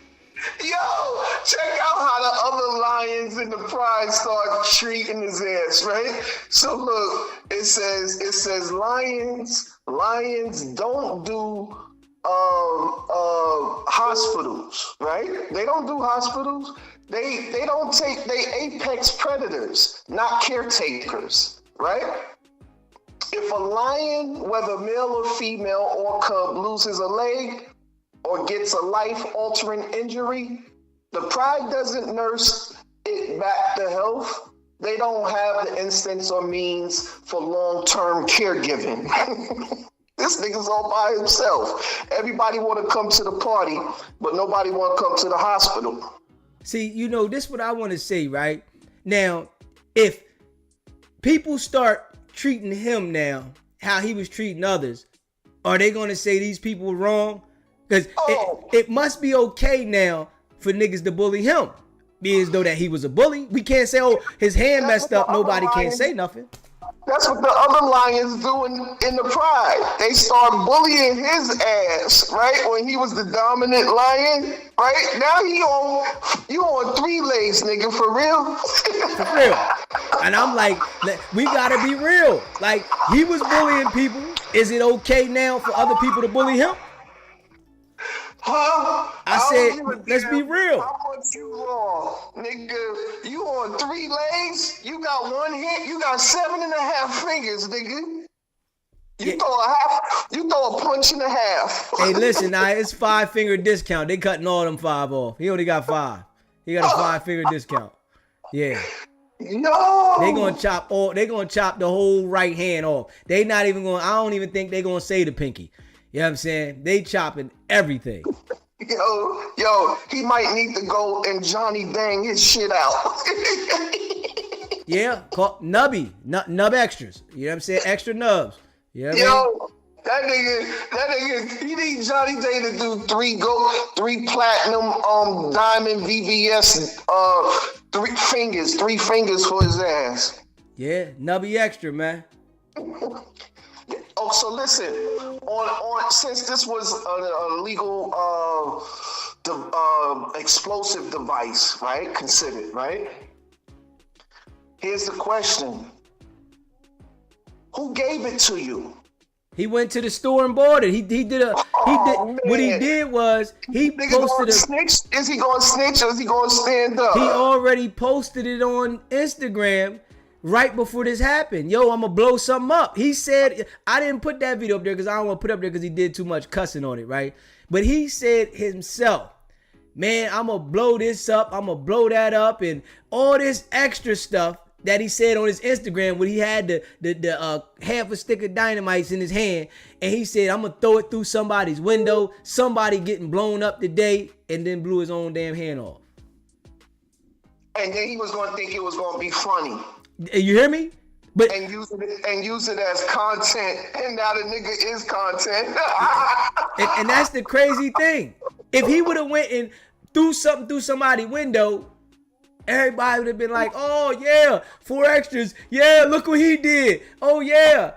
Yo, check out how the other lions in the pride start treating his ass, right? So look, it says lions don't do hospitals, right? They don't do hospitals. They don't take, they apex predators, not caretakers, right? If a lion, whether male or female or cub, loses a leg or gets a life-altering injury, the pride doesn't nurse it back to health. They don't have the instance or means for long-term caregiving. This nigga's all by himself. Everybody want to come to the party, but nobody want to come to the hospital. See, this is what I want to say, right? Now, if people start treating him now how he was treating others, are they going to say these people were wrong? Because it must be okay now for niggas to bully him. Be as though that he was a bully. We can't say, his hand messed up. Nobody can't say nothing. That's what the other lions doing in the pride. They start bullying his ass, right? When he was the dominant lion, right? Now you on 3 legs, nigga, for real? For real. And I'm like, we gotta be real. Like, he was bullying people. Is it okay now for other people to bully him? Huh? I said, let's be real. How much you on, nigga? You on 3 legs? You got 1 hand? You got 7.5 fingers, nigga. You throw a punch and a half. Hey, listen, now it's 5-finger discount. They cutting all them 5 off. He only got 5. He got a 5-finger discount. Yeah. No. They gonna chop the whole right hand off. They not even gonna. I don't even think they gonna say the pinky. You know what I'm saying? They chopping everything. Yo, he might need to go and Johnny Dang his shit out. Yeah, called Nubby, Nub Extras. You know what I'm saying? Extra nubs. You know what I mean? That nigga, he need Johnny Day to do 3 platinum, diamond VVS, 3 fingers for his ass. Yeah, Nubby Extra, man. Oh, so listen, on since this was a legal explosive device, right? Considered, right? Here's the question: who gave it to you? He went to the store and bought it. What he did was he posted a snitch. Is he going to snitch or is he going to stand up? He already posted it on Instagram right before this happened. Yo, I'm gonna blow something up. He said, I didn't put that video up there because I don't want to put it up there because he did too much cussing on it, right? But he said himself, man, I'm gonna blow this up, I'm gonna blow that up, and all this extra stuff that he said on his Instagram when he had the half a stick of dynamite in his hand, and he said, I'm gonna throw it through somebody's window, somebody getting blown up today, and then blew his own damn hand off. And then he was gonna think it was gonna be funny. You hear me? But and use it as content, and now the nigga is content. and that's the crazy thing. If he would have went and threw something through somebody's window, everybody would have been like, "Oh yeah, 4XTRAS, yeah, look what he did. Oh yeah,"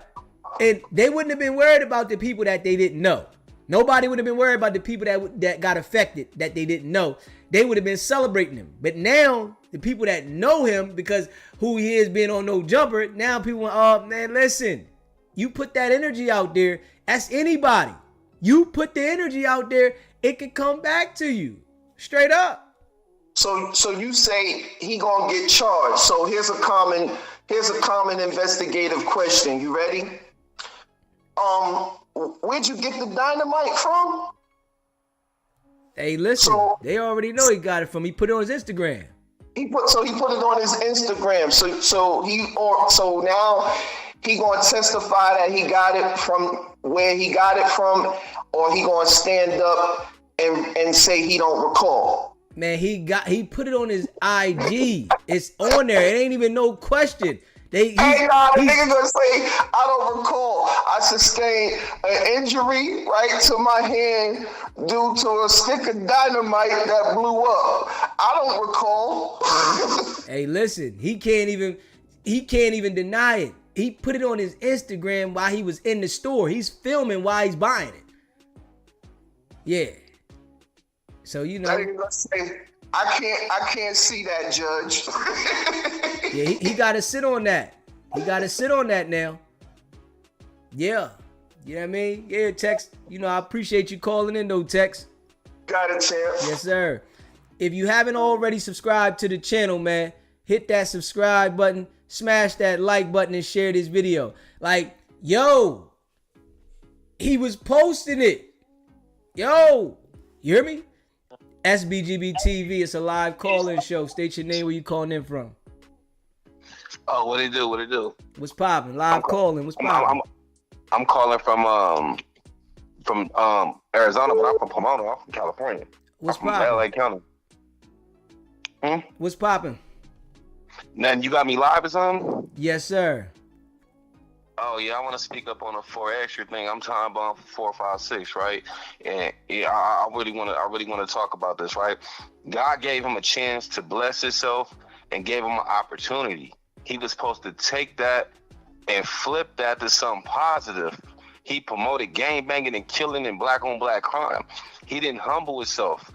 and they wouldn't have been worried about the people that they didn't know. Nobody would have been worried about the people that got affected that they didn't know. They would have been celebrating him. But now the people that know him because who he is being on No Jumper, now people went, oh man, listen, you put that energy out there, that's anybody. You put the energy out there, it can come back to you. Straight up. So you say he gonna get charged. So here's a common investigative question. You ready? Where'd you get the dynamite from? Hey, listen, they already know he got it from. He put it on his Instagram. He put it on his Instagram. So now he gonna testify that he got it from where he got it from, or he gonna stand up and say he don't recall. Man, he put it on his IG. It's on there. It ain't even no question. The nigga gonna say, I don't recall. I sustained an injury right to my hand due to a stick of dynamite that blew up. I don't recall. Hey, listen, he can't even deny it. He put it on his Instagram while he was in the store. He's filming while he's buying it. Yeah. So you know. That nigga gonna say, I can't see that, Judge. Yeah, he got to sit on that. He got to sit on that now. Yeah. You know what I mean? Yeah, Tex. You know, I appreciate you calling in, though, Tex. Got it, champ. Yes, sir. If you haven't already subscribed to the channel, man, hit that subscribe button, smash that like button, and share this video. Like, yo, he was posting it. Yo, you hear me? SBGB TV, it's a live call-in show. State your name, where you calling in from. Oh, what it do? What's popping? Live calling. What's popping? I'm calling from Arizona, but I'm from Pomona. I'm from California. What's from popping? LA County. What's popping? Then you got me live or something? Yes, sir. Oh yeah, I want to speak up on a 4XTRAS thing. I'm time bomb for 456, right? And yeah, I really want to talk about this, right? God gave him a chance to bless himself and gave him an opportunity. He was supposed to take that and flipped that to something positive. He promoted gang banging and killing and black on black crime. He didn't humble himself.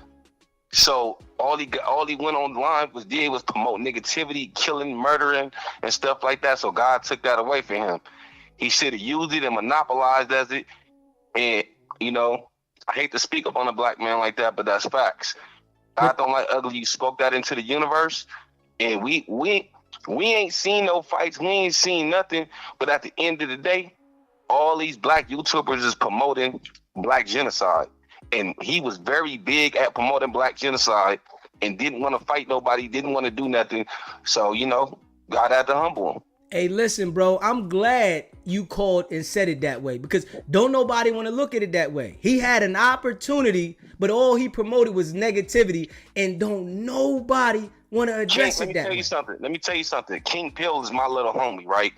So all he went online was promote negativity, killing, murdering, and stuff like that. So God took that away from him. He should have used it and monopolized as it. And you know, I hate to speak up on a black man like that, but that's facts. God don't like ugly. You spoke that into the universe, and we ain't seen no fights. We ain't seen nothing. But at the end of the day, all these black YouTubers is promoting black genocide. And he was very big at promoting black genocide and didn't want to fight nobody, didn't want to do nothing. So, you know, God had to humble him. Hey, listen, bro, I'm glad you called and said it that way, because don't nobody want to look at it that way. He had an opportunity, but all he promoted was negativity, and don't nobody want to address it that way. Let me tell you something. King Pill is my little homie, right?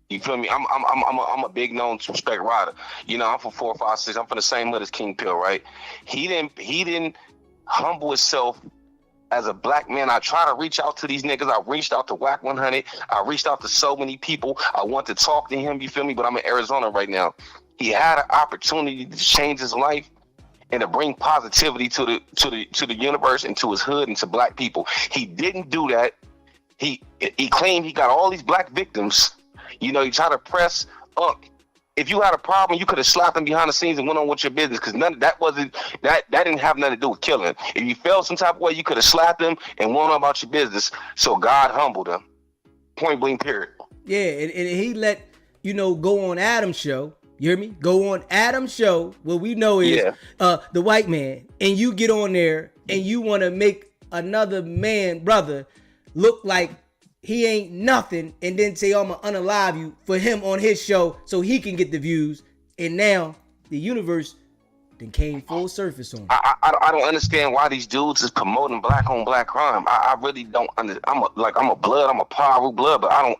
You feel me? I'm a big known respect rider. You know, I'm from 4XTRAS. I'm from the same hood as King Pill, right? He didn't humble himself as a black man. I try to reach out to these niggas. I reached out to Wack 100. I reached out to so many people. I want to talk to him. You feel me? But I'm in Arizona right now. He had an opportunity to change his life and to bring positivity to the universe and to his hood and to black people. He didn't do that. He claimed he got all these black victims. You know, he tried to press Unc. If you had a problem, you could have slapped him behind the scenes and went on with your business, because that didn't have nothing to do with killing. If you felt some type of way, you could have slapped him and went on about your business. So God humbled him. Point blank, period. Yeah, and he let, you know, go on Adam's show. You hear me? Go on Adam's show. What we know is the white man, and you get on there and you want to make another man, brother, look like he ain't nothing, and then say, I'm gonna unalive you for him on his show so he can get the views. And now the universe then came full surface on him. I don't understand why these dudes is promoting black on black crime. I really don't I'm a power blood, but I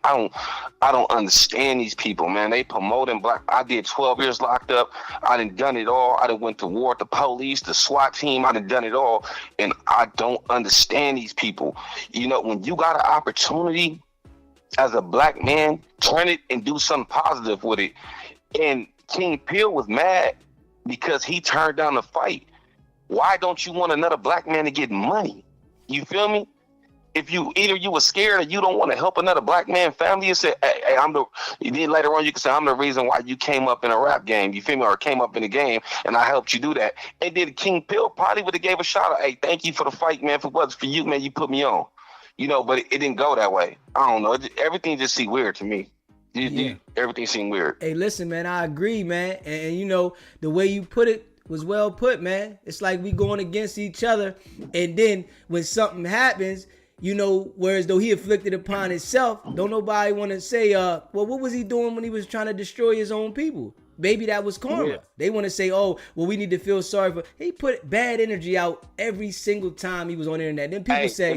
don't understand these people, man. They promoting black. I did 12 years locked up. I done it all. I done went to war with the police, the SWAT team. I done it all, and I don't understand these people. You know, when you got an opportunity as a black man, turn it and do something positive with it. And King Peel was mad because he turned down the fight. Why don't you want another black man to get money? You feel me? If you were scared or you don't want to help another black man family, and say, hey, then later on you can say, I'm the reason why you came up in a rap game, you feel me, or came up in the game, and I helped you do that. And then King Pill probably would have gave a shout out, hey, thank you for the fight, man. If it wasn't for you, man, you put me on. You know, but it didn't go that way. I don't know. Everything just seemed weird to me. Everything seemed weird. Hey, listen, man, I agree, man. And you know, the way you put it was well put, man. It's like we going against each other, and then when something happens, you know, whereas though he inflicted upon himself, don't nobody want to say, well, what was he doing when he was trying to destroy his own people? Maybe that was karma. Yeah. They want to say, oh, well, we need to feel sorry for. He put bad energy out every single time he was on the internet. Then people say,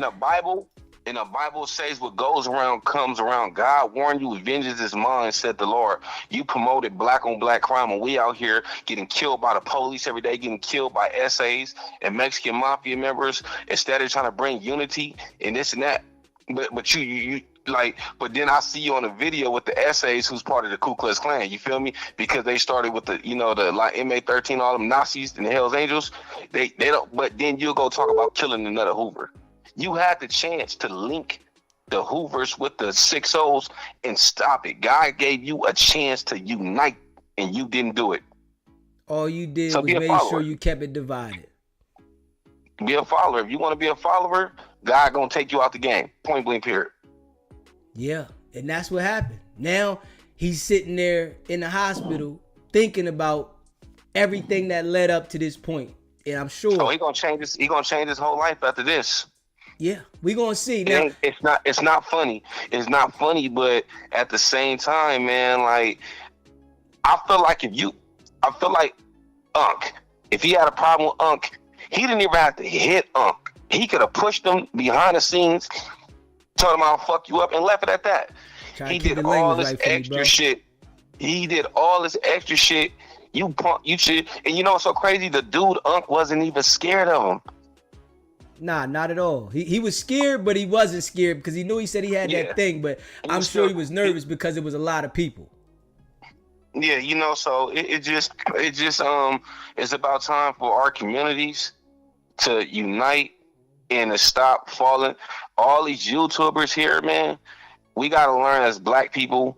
in the Bible says what goes around comes around. God warned you, vengeance is mine, said the Lord. You promoted black on black crime, and we out here getting killed by the police every day, getting killed by SAs and Mexican mafia members, instead of trying to bring unity and this and that. But you but then I see you on a video with the SAs who's part of the Ku Klux Klan. You feel me? Because they started with the like MA13, all them Nazis and the Hells Angels. They don't. But then you'll go talk about killing another Hoover. You had the chance to link the Hoovers with the 6-0s and stop it. God gave you a chance to unite, and you didn't do it. All you did was make sure you kept it divided. Be a follower. If you want to be a follower, God gonna take you out the game. Point blank, period. Yeah, and that's what happened. Now he's sitting there in the hospital thinking about everything that led up to this point, and I'm sure. So he gonna change this. He gonna change his whole life after this. Yeah, we gonna see. Now, it's not funny. It's not funny, but at the same time, man, like I feel like Unc, if he had a problem with Unc, he didn't even have to hit Unc. He could have pushed him behind the scenes, told him I'll fuck you up, and left it at that. He did all this extra shit. He did all this extra shit. You shit, and you know what's so crazy? The dude Unc wasn't even scared of him. Nah, not at all. He was scared, but he wasn't scared because he knew he said he had that thing, but I'm sure he was nervous because it was a lot of people. Yeah, you know, so it just it's about time for our communities to unite and to stop falling. All these YouTubers here, man, we gotta learn as black people.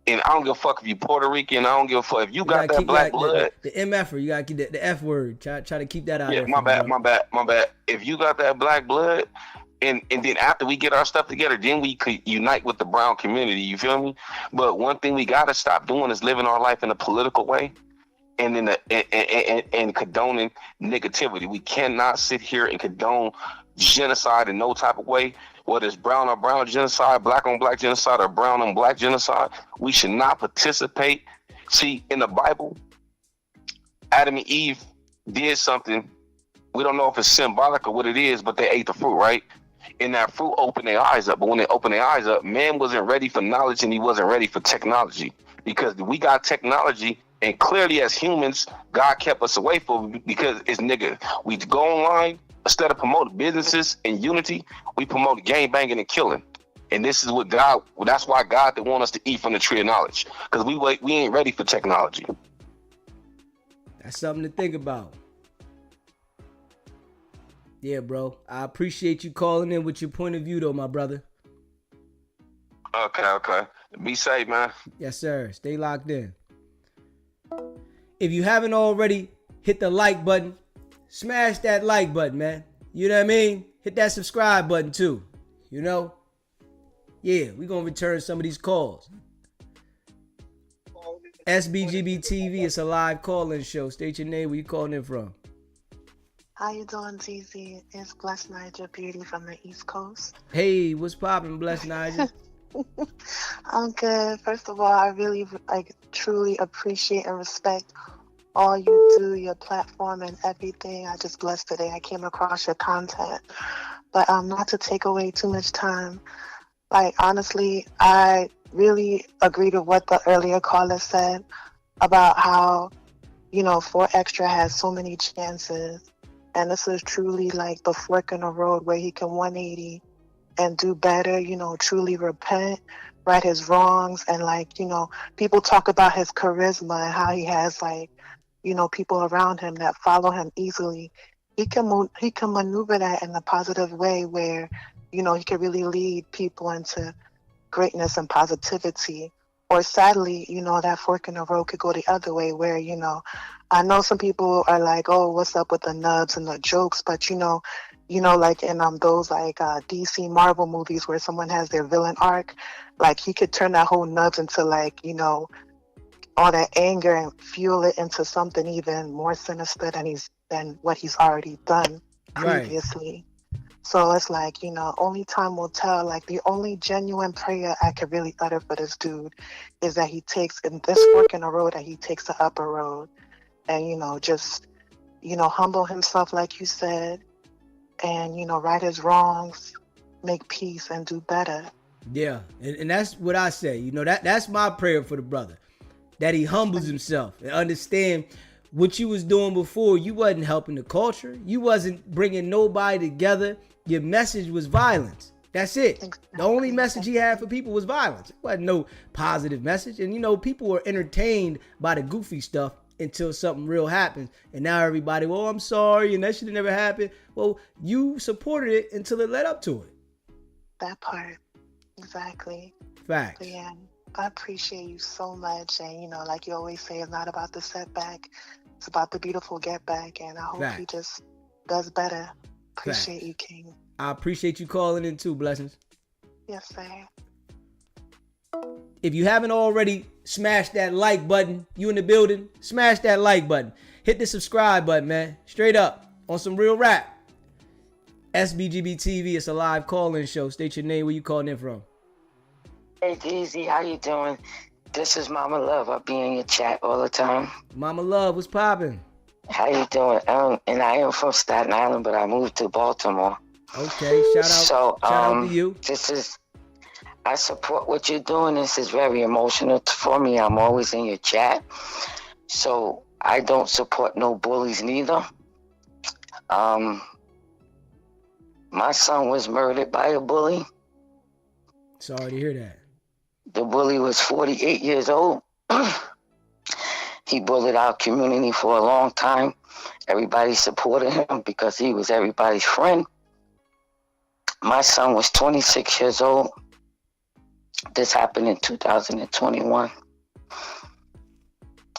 And I don't give a fuck if you Puerto Rican. I don't give a fuck if you got that black blood. The MF-er, you gotta keep the F word. Try to keep that out there. Yeah, my bad. If you got that black blood, and then after we get our stuff together, then we could unite with the brown community. You feel me? But one thing we gotta stop doing is living our life in a political way, and and condoning negativity. We cannot sit here and condone genocide in no type of way. Whether it's brown on brown genocide, black on black genocide, or brown on black genocide, we should not participate. See, in the Bible, Adam and Eve did something. We don't know if it's symbolic or what it is, but they ate the fruit, right? And that fruit opened their eyes up. But when they opened their eyes up, man wasn't ready for knowledge and he wasn't ready for technology. Because we got technology, and clearly as humans, God kept us away from it because it's nigga. We go online. Instead of promoting businesses and unity, we promote gang banging and killing. And this is what God, that's why God didn't want us to eat from the tree of knowledge. Because we ain't ready for technology. That's something to think about. Yeah, bro. I appreciate you calling in with your point of view, though, my brother. Okay. Be safe, man. Yes, sir. Stay locked in. If you haven't already, hit the like button. Smash that like button, man. You know what I mean? Hit that subscribe button too. You know? Yeah, we're going to return some of these calls. SBGB TV, it's a live call-in show. State your name, where you calling in from. How you doing, TZ? It's Blessed Niger Beauty from the East Coast. Hey, what's poppin', Blessed Niger? I'm good. First of all, I really truly appreciate and respect all you do, your platform and everything. I just blessed today. I came across your content. But not to take away too much time. Like, honestly, I really agree with what the earlier caller said about how, 4XTRA has so many chances. And this is truly like the fork in the road where he can 180 and do better, truly repent, right his wrongs. And people talk about his charisma and how he has people around him that follow him easily. He can maneuver that in a positive way where, he can really lead people into greatness and positivity. Or sadly, that fork in the road could go the other way where, I know some people are like, oh, what's up with the nubs and the jokes? But, like in those DC Marvel movies where someone has their villain arc, he could turn that whole nubs into all that anger and fuel it into something even more sinister than what he's already done previously. Right. So it's only time will tell. The only genuine prayer I could really utter for this dude is that he takes in this fork in the road, that he takes the upper road and, just, humble himself, like you said, and, right his wrongs, make peace and do better. Yeah. And that's what I say. That's my prayer for the brother. That he humbles himself and understand what you was doing before. You wasn't helping the culture. You wasn't bringing nobody together. Your message was violence. That's it. Exactly. The only message he had for people was violence. It wasn't no positive message. And, people were entertained by the goofy stuff until something real happens. And now everybody, well, I'm sorry, and that should have never happened. Well, you supported it until it led up to it. That part. Exactly. Facts. But yeah. I appreciate you so much. And, like you always say, it's not about the setback. It's about the beautiful get back. And I hope he just does better. Appreciate you, King. I appreciate you calling in too, Blessings. Yes, sir. If you haven't already smashed that like button, you in the building, smash that like button. Hit the subscribe button, man. Straight up. On some real rap. SBGB TV, it's a live call-in show. State your name, where you calling in from. Hey, DZ, how you doing? This is Mama Love. I'll be in your chat all the time. Mama Love, what's poppin'? How you doing? And I am from Staten Island, but I moved to Baltimore. Okay, shout out to you. I support what you're doing. This is very emotional for me. I'm always in your chat. So I don't support no bullies neither. My son was murdered by a bully. Sorry to hear that. The bully was 48 years old. He bullied our community for a long time. Everybody supported him because he was everybody's friend. My son was 26 years old. This happened in 2021.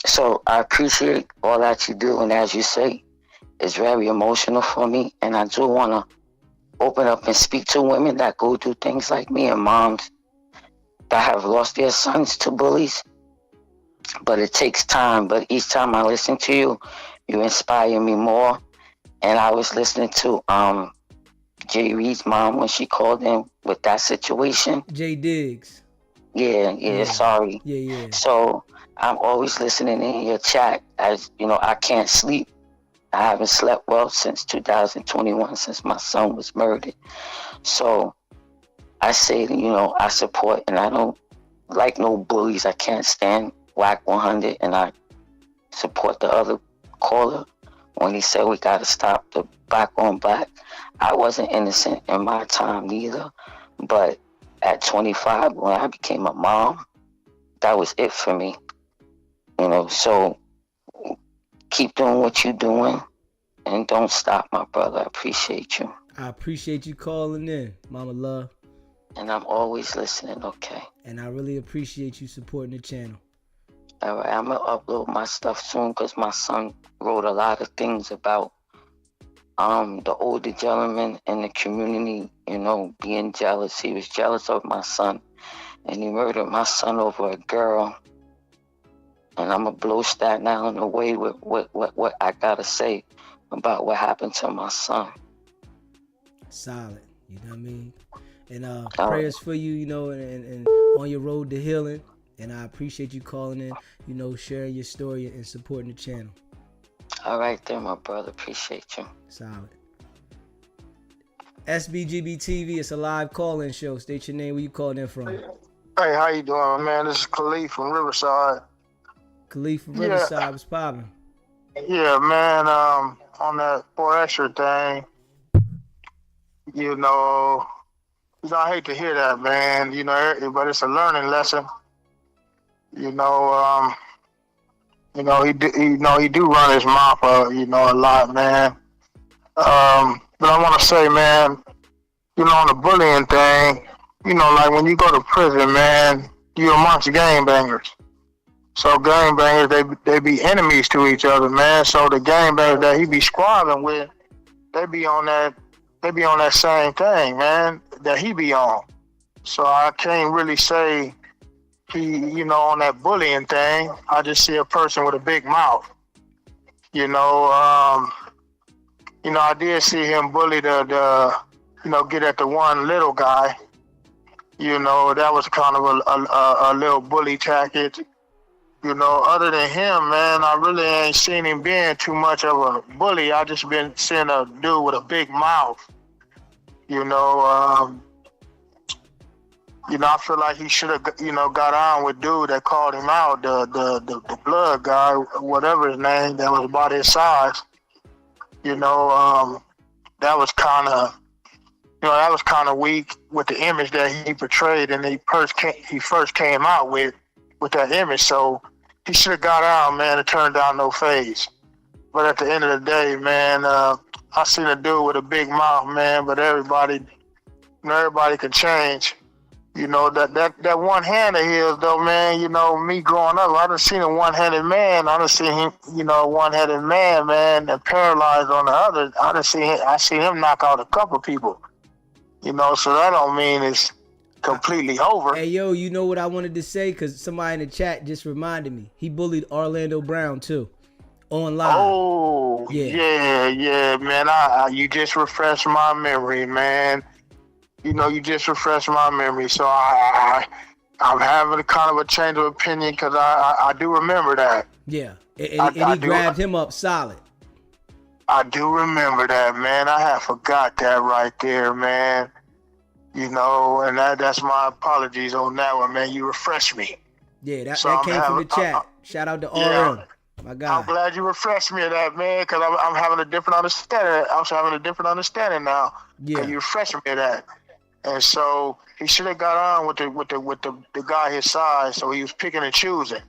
So I appreciate all that you do. And as you say, it's very emotional for me. And I do want to open up and speak to women that go through things like me and moms that have lost their sons to bullies. But it takes time. But each time I listen to you, you inspire me more. And I was listening to Jay Reed's mom when she called in with that situation. Jay Diggs. Yeah, sorry. Yeah. So I'm always listening in your chat. As you know, I can't sleep. I haven't slept well since 2021, since my son was murdered. So I say, I support, and I don't like no bullies. I can't stand Wack 100, and I support the other caller when he said we got to stop the black on black. I wasn't innocent in my time neither, but at 25, when I became a mom, that was it for me. So keep doing what you're doing and don't stop, my brother. I appreciate you. I appreciate you calling in, Mama Love. And I'm always listening, okay? And I really appreciate you supporting the channel. All right, I'm going to upload my stuff soon because my son wrote a lot of things about the older gentleman in the community, being jealous. He was jealous of my son, and he murdered my son over a girl. And I'm going to blow Staten Island away with what I got to say about what happened to my son. Solid, you know what I mean? And prayers for you, and on your road to healing. And I appreciate you calling in, sharing your story and supporting the channel. All right then, my brother. Appreciate you. Solid. SBGB TV, it's a live call-in show. State your name, where you calling in from. Hey, how you doing, man? This is Khalif from Riverside. Khalif from Riverside, what's poppin'? Yeah, man, on that 4XTRAS thing, I hate to hear that, man, but it's a learning lesson. He do run his mouth, a lot, man. But I want to say, man, on the bullying thing, like when you go to prison, man, you're amongst gangbangers. So gangbangers, they be enemies to each other, man. So the gangbangers that he be squabbling with, they be on that same thing, man, that he be on. So I can't really say he, on that bullying thing. I just see a person with a big mouth. I did see him bully the get at the one little guy. That was kind of a little bully tactic. Other than him, man, I really ain't seen him being too much of a bully. I just been seeing a dude with a big mouth. I feel like he should have, got on with dude that called him out, the blood guy, whatever his name, that was about his size. That was kind of weak with the image that he portrayed, and he first came out with that image. So he should have got out, man, and turned down no face. But at the end of the day, man, I seen a dude with a big mouth, man. But everybody can change. That one-handed of his, though, man, me growing up, I done seen a one-handed man. I done seen him, a one-handed man, and paralyzed on the other. I seen him knock out a couple people. So that don't mean it's completely over. Hey, yo, you know what I wanted to say? Because somebody in the chat just reminded me. He bullied Orlando Brown, too, online. Oh, yeah, man. You just refreshed my memory, man. You just refreshed my memory, so I'm having a kind of a change of opinion because I do remember that. Yeah, and he grabbed him up solid. I do remember that, man. I had forgot that right there, man. And that's my apologies on that one, man. You refreshed me. Yeah, that So came from the chat. Shout out to RM. My God. I'm glad you refreshed me of that, man, because I'm having a different understanding. I'm having a different understanding now. Yeah. You refreshed me of that. And so he should have got on with the guy his size, so he was picking and choosing.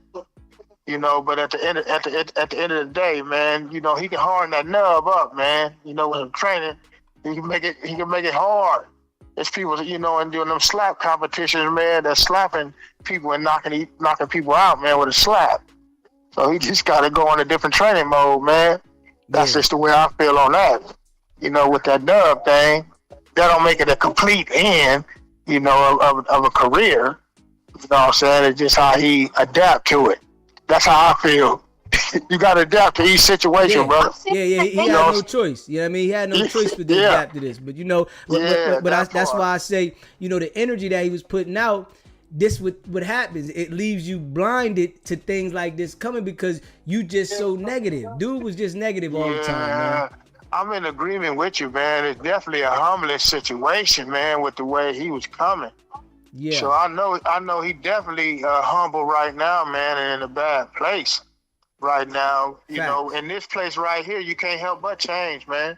You know, but at the end of the day, man, you know, he can harden that nub up, man. You know, with him training, he can make it hard. There's people, you know, and doing them slap competitions, man, that's slapping people and knocking people out, man, with a slap. So he just got to go on a different training mode, man. That's just the way I feel on that. You know, with that dub thing, that don't make it a complete end, you know, of a career. You know what I'm saying? It's just how he adapt to it. That's how I feel. You got to adapt to each situation, brother. Yeah, he had no choice. You know what I mean? He had no choice but to adapt to this. But, you know, that's why I say, you know, the energy that he was putting out, this what happens. It leaves you blinded to things like this coming because you just so negative. Dude was just negative all the time, man. I'm in agreement with you, man. It's definitely a humbling situation, man, with the way he was coming. Yeah. So I know he definitely humble right now, man, and in a bad place right now. You know, in this place right here, you can't help but change, man.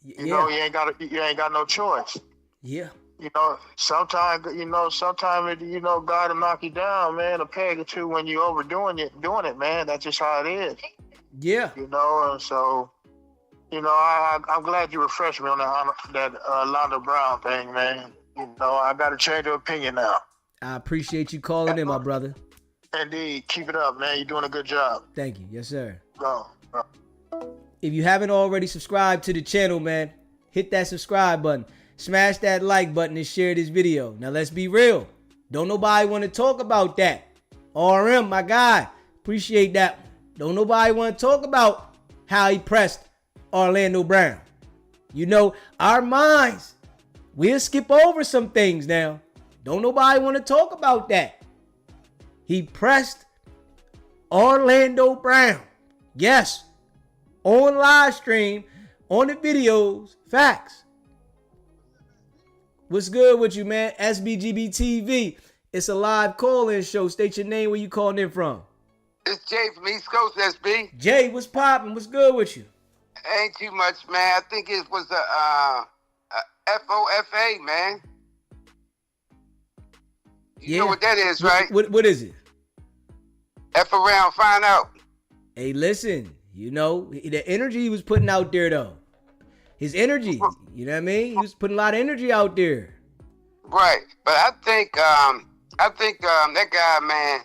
You know, you ain't got no choice. Yeah. You know, sometimes God will knock you down, man, a peg or two when you overdoing it, man. That's just how it is. Yeah. You know, and so, you know, I'm glad you refreshed me on that Londa Brown thing, man. You know, I got to change of opinion now. I appreciate you calling in, my brother. Indeed. Keep it up, man. You're doing a good job. Thank you. Yes, sir. Go. If you haven't already subscribed to the channel, man, hit that subscribe button. Smash that like button and share this video. Now, let's be real. Don't nobody want to talk about that. RM, my guy. Appreciate that. Don't nobody want to talk about how he pressed Orlando Brown. You know, our minds, we'll skip over some things now. Don't nobody want to talk about that. He pressed Orlando Brown. Yes. On live stream, on the videos. Facts. What's good with you, man? SBGB TV. It's a live call-in show. State your name, where you calling in from. It's Jay from East Coast, SB. Jay, what's poppin'? What's good with you? Ain't too much, man. I think it was a FOFA, man. You know what that is, right? What is it? F around, find out. Hey, listen. You know, the energy he was putting out there, though. His energy, you know what I mean? He was putting a lot of energy out there. Right, but I think that guy, man,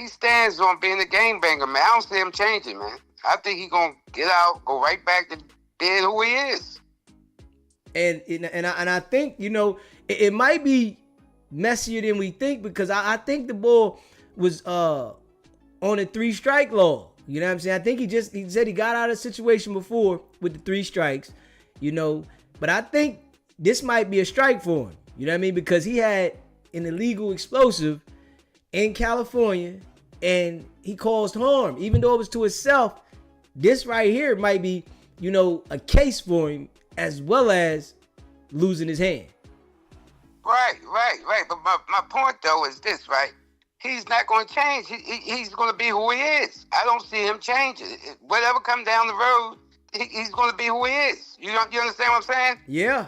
he stands on being a game banger, man. I don't see him changing, man. I think he's gonna get out, go right back to being who he is. And I think, you know, it might be messier than we think because I think the bull was on a 3-strike law. You know what I'm saying? I think he said he got out of a situation before with the 3 strikes, you know, but I think this might be a strike for him. You know what I mean? Because he had an illegal explosive in California and he caused harm, even though it was to himself. This right here might be, you know, a case for him as well as losing his hand. Right. But my point though is this, right? He's not going to change. He's going to be who he is. I don't see him changing. Whatever comes down the road, he's going to be who he is. You understand what I'm saying? Yeah.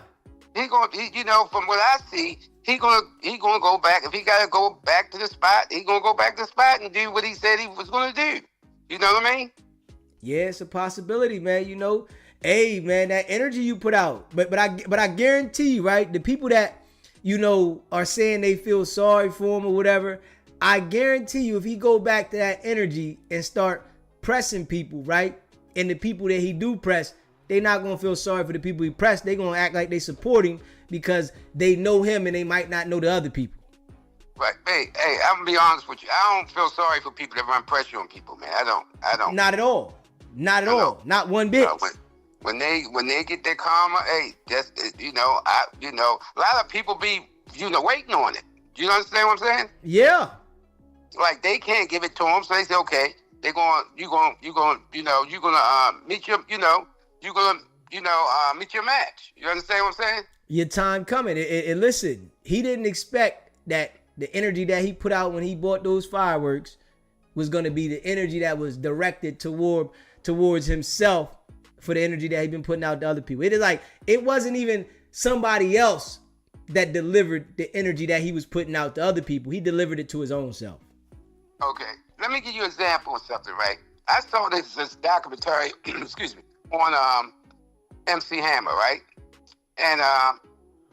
You know, from what I see, he gonna go back. If he got to go back to the spot, he's going to go back to the spot and do what he said he was going to do. You know what I mean? Yeah, it's a possibility, man. You know, hey, man, that energy you put out. But I guarantee you, right? The people that, you know, are saying they feel sorry for him or whatever, I guarantee you if he go back to that energy and start pressing people, right? And the people that he do press, they not going to feel sorry for the people he pressed. They going to act like they support him because they know him and they might not know the other people. Right. Hey, I'm going to be honest with you. I don't feel sorry for people that run pressure on people, man. I don't. Not at all. Not at all. Not one bit. When they get their karma, hey, that's, you know, a lot of people be, you know, waiting on it. You understand what I'm saying? Yeah. Like they can't give it to them, so they say, okay, you're gonna meet your, meet your match. You understand what I'm saying? Your time coming. And listen, he didn't expect that the energy that he put out when he bought those fireworks was going to be the energy that was directed towards himself for the energy that he'd been putting out to other people. It is like, it wasn't even somebody else that delivered the energy that he was putting out to other people. He delivered it to his own self. Okay, let me give you an example of something, right? I saw this documentary, excuse me, on MC Hammer, right? And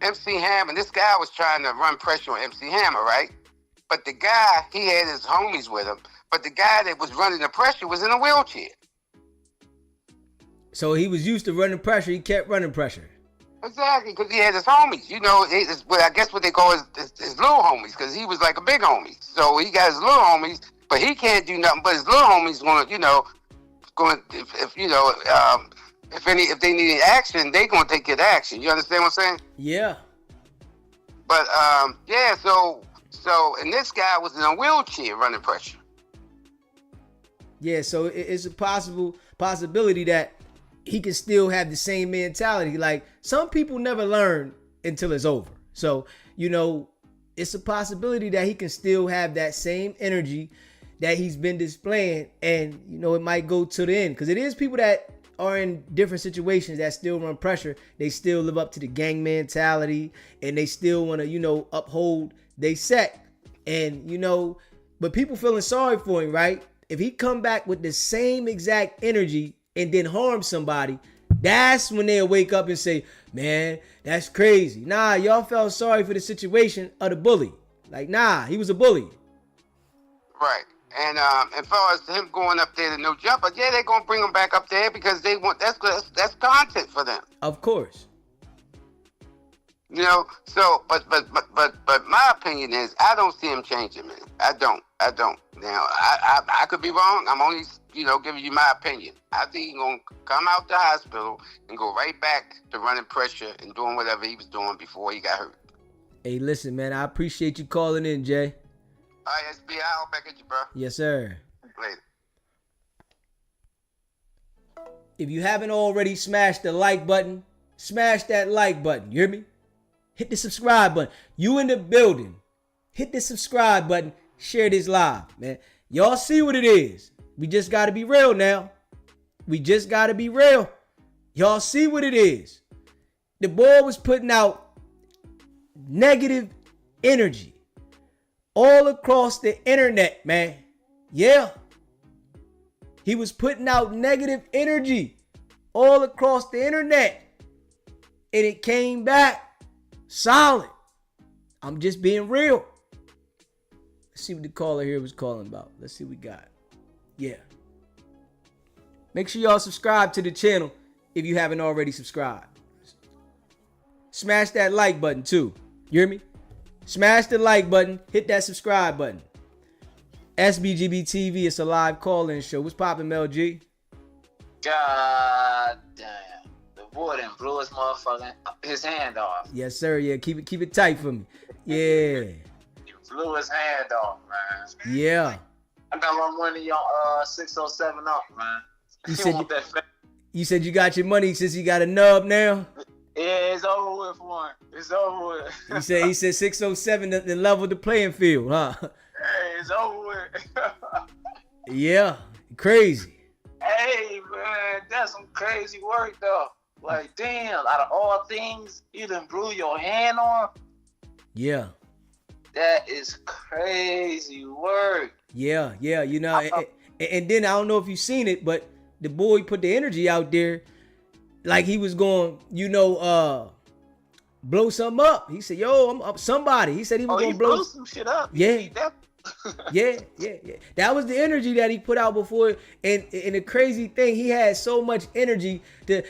MC Hammer, this guy was trying to run pressure on MC Hammer, right? But the guy, he had his homies with him, but the guy that was running the pressure was in a wheelchair. So he was used to running pressure. He kept running pressure. Exactly, because he had his homies. You know, I guess what they call his little homies, because he was like a big homie. So he got his little homies, but he can't do nothing. But his little homies gonna, you know, if they need action, they gonna take it action. You understand what I'm saying? Yeah. But yeah. So and this guy was in a wheelchair running pressure. Yeah. So it's a possibility that he can still have the same mentality. Like, some people never learn until it's over. So, you know, it's a possibility that he can still have that same energy that he's been displaying, and, you know, it might go to the end, because it is people that are in different situations that still run pressure. They still live up to the gang mentality, and they still want to, you know, uphold they set. And, you know, but people feeling sorry for him, right? If he come back with the same exact energy and then harm somebody, that's when they'll wake up and say, man, that's crazy. Nah, y'all felt sorry for the situation of the bully. Like, nah, he was a bully. Right. And as far as him going up there to no jumper, yeah, they're gonna bring him back up there because they want that's content for them. Of course. You know, so but my opinion is I don't see him changing, man. I don't. Now I could be wrong. I'm only, you know, giving you my opinion. I think he's gonna come out the hospital and go right back to running pressure and doing whatever he was doing before he got hurt. Hey, listen, man, I appreciate you calling in, Jay. All right, SB, I'll back at you, bro. Yes, sir. Later. If you haven't already smashed the like button, smash that like button. You hear me? Hit the subscribe button. You in the building. Hit the subscribe button. Share this live, man. Y'all see what it is. We just got to be real now. We just got to be real. Y'all see what it is. The boy was putting out negative energy all across the internet, man. Yeah. He was putting out negative energy all across the internet. And it came back solid. I'm just being real. Let's see what the caller here was calling about. Let's see what we got. Yeah. Make sure y'all subscribe to the channel if you haven't already subscribed. Smash that like button too. You hear me? Smash the like button. Hit that subscribe button. SBGB TV, it's a live call-in show. What's poppin', Mel G? God damn. The boy done blew his hand off. Yes, sir. Yeah, keep it tight for me. Yeah. He blew his hand off, man. Yeah. I got my money on 607 up, man. You said you got your money since you got a nub now? Yeah, it's over with for him. It's over with. He said 607 to level the playing field, huh? Hey, it's over with. Yeah, crazy. Hey, man, that's some crazy work, though. Like, damn, out of all things, you done blew your hand on? Yeah. That is crazy work. Yeah, you know, and then I don't know if you've seen it, but the boy put the energy out there like he was going, you know, blow something up. He said, yo, I'm up somebody. He said he was going to blow some shit up. Yeah. Yeah. That was the energy that he put out before. And the crazy thing, he had so much energy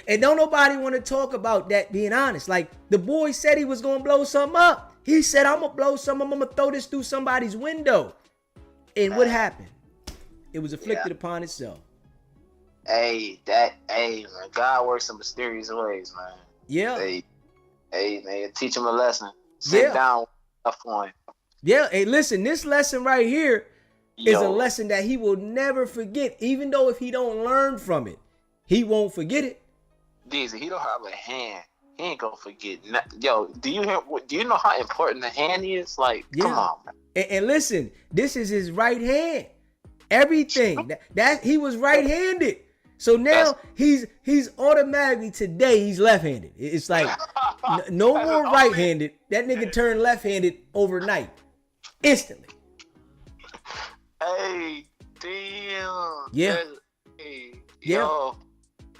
and don't nobody want to talk about that, being honest. Like, the boy said he was going to blow something up. He said, I'm going to blow something. I'm going to throw this through somebody's window. And what happened? It was afflicted upon itself. Hey, man, God works in mysterious ways, man. Yeah. Hey, man, teach him a lesson. Sit down for him. Yeah, hey, listen, this lesson right here is a lesson that he will never forget. Even though if he don't learn from it, he won't forget it. Deezy, he don't have a hand. He ain't gonna forget. Yo, do you know how important the hand is? Like, come on, man. And listen, this is his right hand. Everything. That he was right-handed. So now he's automatically today he's left-handed. It's like no more right-handed. That nigga turned left-handed overnight. Instantly. Hey, damn. Yeah. Hey, Yeah. Yo,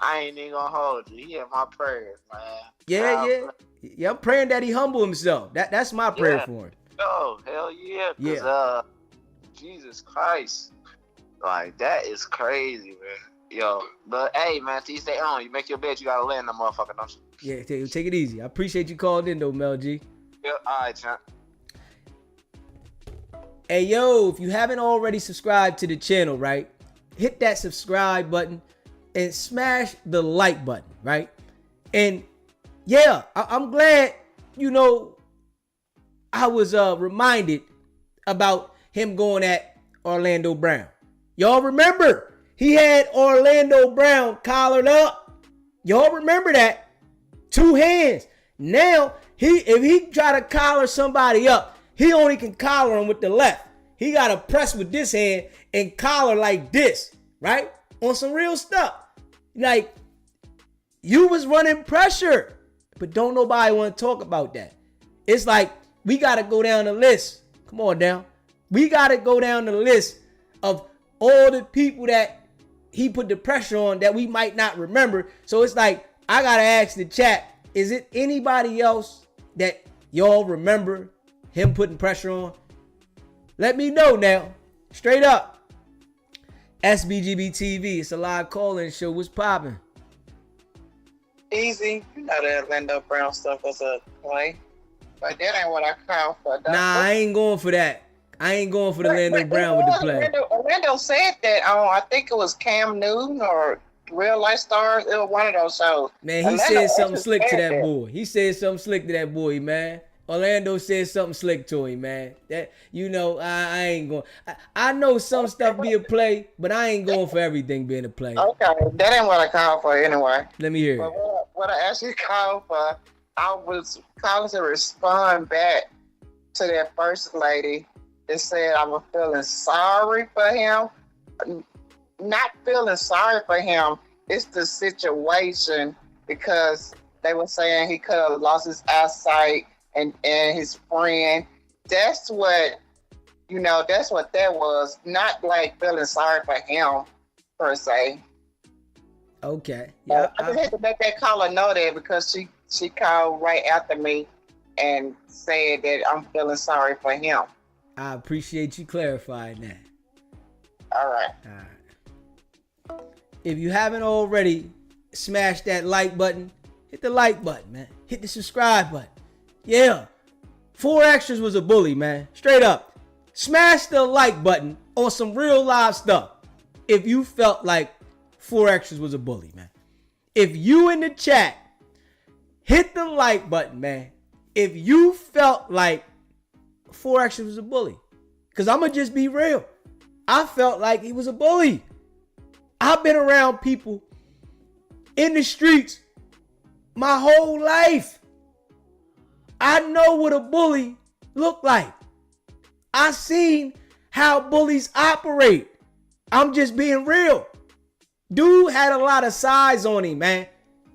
I ain't even gonna hold you. He had my prayers, man. Yeah. I'm praying that he humble himself. That's my prayer for him. Oh, hell yeah. Cause, Jesus Christ. Like, that is crazy, man. Yo, but hey, man, till you stay on, you make your bed, you gotta lay in that motherfucker, don't you? Yeah, take it easy. I appreciate you calling in, though, Mel G. Yeah, all right, champ. Hey, yo, if you haven't already subscribed to the channel, right, hit that subscribe button and smash the like button, right? And yeah, I'm glad, I was reminded about him going at Orlando Brown. Y'all remember? He had Orlando Brown collared up. Y'all remember that? 2 hands. Now, if he try to collar somebody up, he only can collar him with the left. He got to press with this hand and collar like this, right? On some real stuff. Like, you was running pressure, but don't nobody want to talk about that. It's like, we got to go down the list. Come on down. We got to go down the list of all the people that he put the pressure on that we might not remember. So it's like, I got to ask the chat, is it anybody else that y'all remember him putting pressure on? Let me know now. Straight up. SBGB TV. It's a live call-in show. What's popping? Easy. You know the Orlando Brown stuff was a play. But that ain't what I call for. Nah, I ain't going for that. I ain't going for the Orlando Brown with the play. Orlando said that on, I think it was Cam Newton or Real Life Stars. It was one of those shows. Man, he said something slick to that boy. He said something slick to that boy, man. Orlando said something slick to him, man. That, I ain't going. I know some stuff be a play, but I ain't going for everything being a play. Okay, that ain't what I called for anyway. Let me hear it. What I actually called for, I was calling to respond back to that first lady that said I was feeling sorry for him. Not feeling sorry for him. It's the situation because they were saying he could have lost his eyesight and his friend. That's what, that's what that was. Not like feeling sorry for him per se. Okay. Yeah. I just had to make that caller know that because she called right after me and said that I'm feeling sorry for him. I appreciate you clarifying that. All right. If you haven't already smashed that like button, hit the like button, man. Hit the subscribe button. Yeah. 4XTRAS was a bully, man. Straight up. Smash the like button on some real live stuff if you felt like 4XTRAS was a bully, man. If you in the chat, hit the like button, man. If you felt like 4XTRAS was a bully. Because I'm going to just be real. I felt like he was a bully. I've been around people in the streets my whole life. I know what a bully look like. I seen how bullies operate. I'm just being real. Dude had a lot of size on him, man.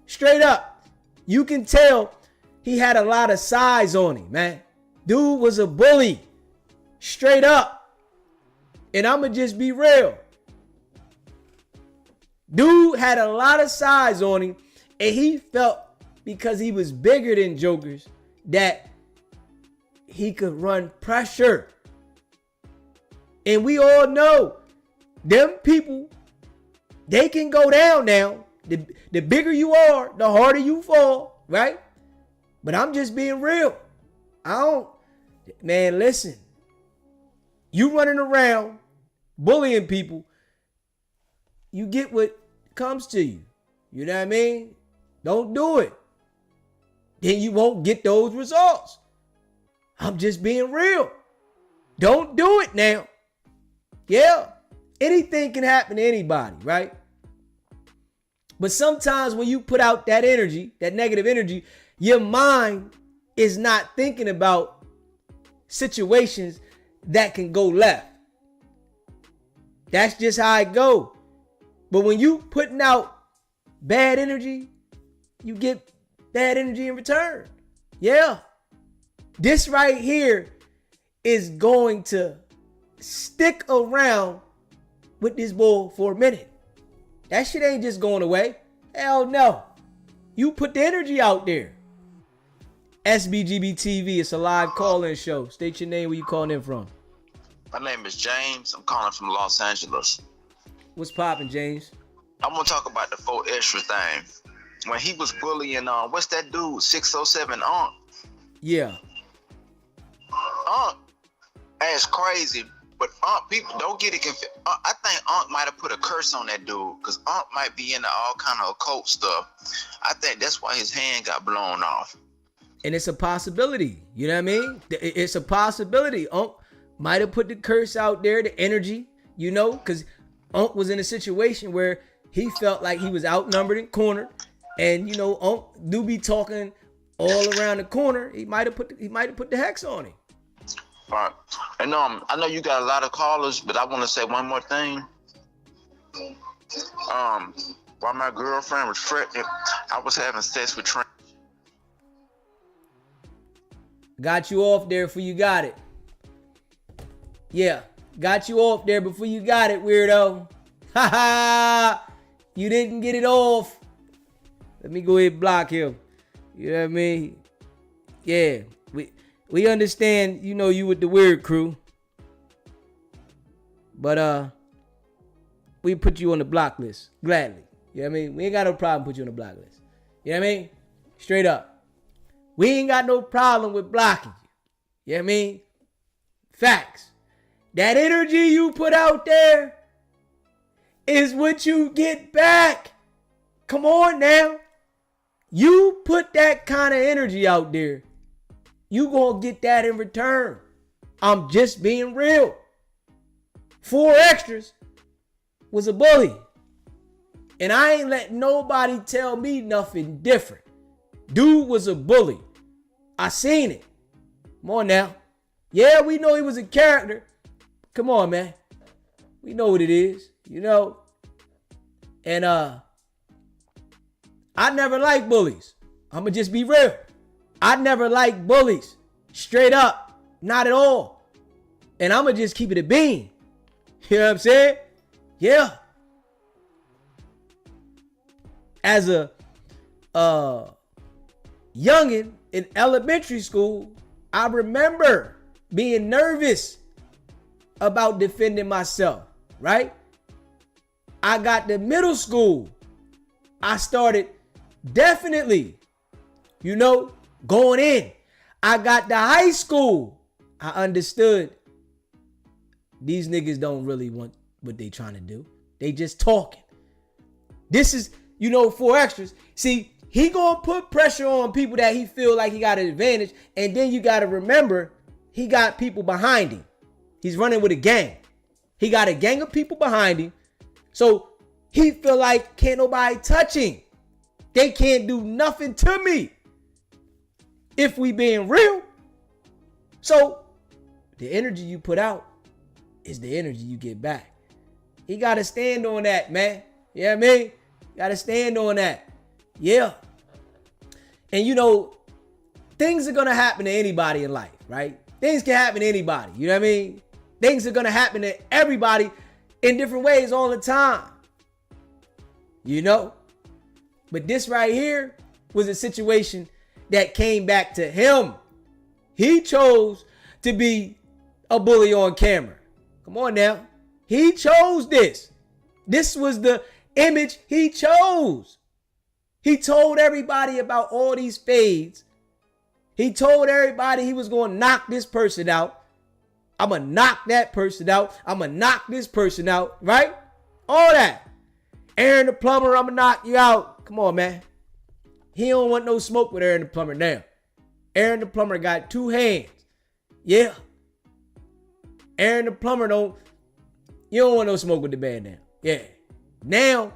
Straight up. You can tell he had a lot of size on him, man. Dude was a bully. Straight up. And I'ma just be real. Dude had a lot of size on him. And he felt because he was bigger than jokers that he could run pressure. And we all know them people, they can go down now. The bigger you are, the harder you fall, right? But I'm just being real. Man, listen. You running around bullying people, you get what comes to you. You know what I mean? Don't do it. Then you won't get those results. I'm just being real. Don't do it now. Yeah. Anything can happen to anybody, right? But sometimes when you put out that energy, that negative energy, your mind is not thinking about situations that can go left. That's just how it go. But when you putting out bad energy, you get bad energy in return. Yeah. This right here is going to stick around with this bull for a minute. That shit ain't just going away. Hell no. You put the energy out there. SBGB TV, it's a live call-in show. State your name, where you calling in from. My name is James. I'm calling from Los Angeles. What's poppin', James? I'm gonna talk about the 4XTRAS thing. When he was bullying, what's that dude? 607 Unc. Yeah. Unc, that's crazy. But Unc, people don't get it confused. I think Unc might have put a curse on that dude, because Unc might be into all kind of occult stuff. I think that's why his hand got blown off. And it's a possibility. You know what I mean? It's a possibility. Unc might have put the curse out there, the energy, you know, because Unc was in a situation where he felt like he was outnumbered and cornered. And, you know, Unc do be talking all around the corner. He might have put the hex on him. All right. And I know you got a lot of callers, but I want to say one more thing. While my girlfriend was pregnant, I was having sex with Trent. Got you off there before you got it. Yeah, got you off there before you got it, weirdo. Ha ha! You didn't get it off. Let me go ahead and block him. You know what I mean? Yeah, we understand, you know, you with the weird crew. But we put you on the block list, gladly. You know what I mean? We ain't got no problem put you on the block list. You know what I mean? Straight up. We ain't got no problem with blocking you. You know what I mean? Facts. That energy you put out there is what you get back. Come on now. You put that kind of energy out there, you gonna get that in return. I'm just being real. 4XTRAS was a bully. And I ain't let nobody tell me nothing different. Dude was a bully. I seen it. Come on now. Yeah, we know he was a character. Come on, man. We know what it is, you know. And I never liked bullies. I'ma just be real. I never liked bullies. Straight up. Not at all. And I'ma just keep it a bean. You know what I'm saying? Yeah. As a youngin' in elementary school, I remember being nervous about defending myself, right? I got to middle school. I started definitely, you know, going in. I got to high school. I understood these niggas don't really want what they trying to do. They just talking. This is, you know, 4XTRAS. See, he gonna put pressure on people that he feel like he got an advantage. And then you gotta remember, he got people behind him. He's running with a gang. He got a gang of people behind him. So he feel like can't nobody touch him. They can't do nothing to me. If we being real. So the energy you put out is the energy you get back. He gotta stand on that, man. You know what I mean? Gotta stand on that. Yeah. And you know, things are gonna happen to anybody in life, right? Things can happen to anybody. You know what I mean? Things are gonna happen to everybody in different ways all the time. You know? But this right here was a situation that came back to him. He chose to be a bully on camera. Come on now. He chose this. This was the image he chose. He told everybody about all these fades. He told everybody he was going to knock this person out. I'm going to knock that person out. I'm going to knock this person out, right? All that. Aaron the plumber, I'm going to knock you out. Come on, man. He don't want no smoke with Aaron the plumber now. Aaron the plumber got two hands. Yeah. Aaron the plumber you don't want no smoke with the band now. Yeah. Now,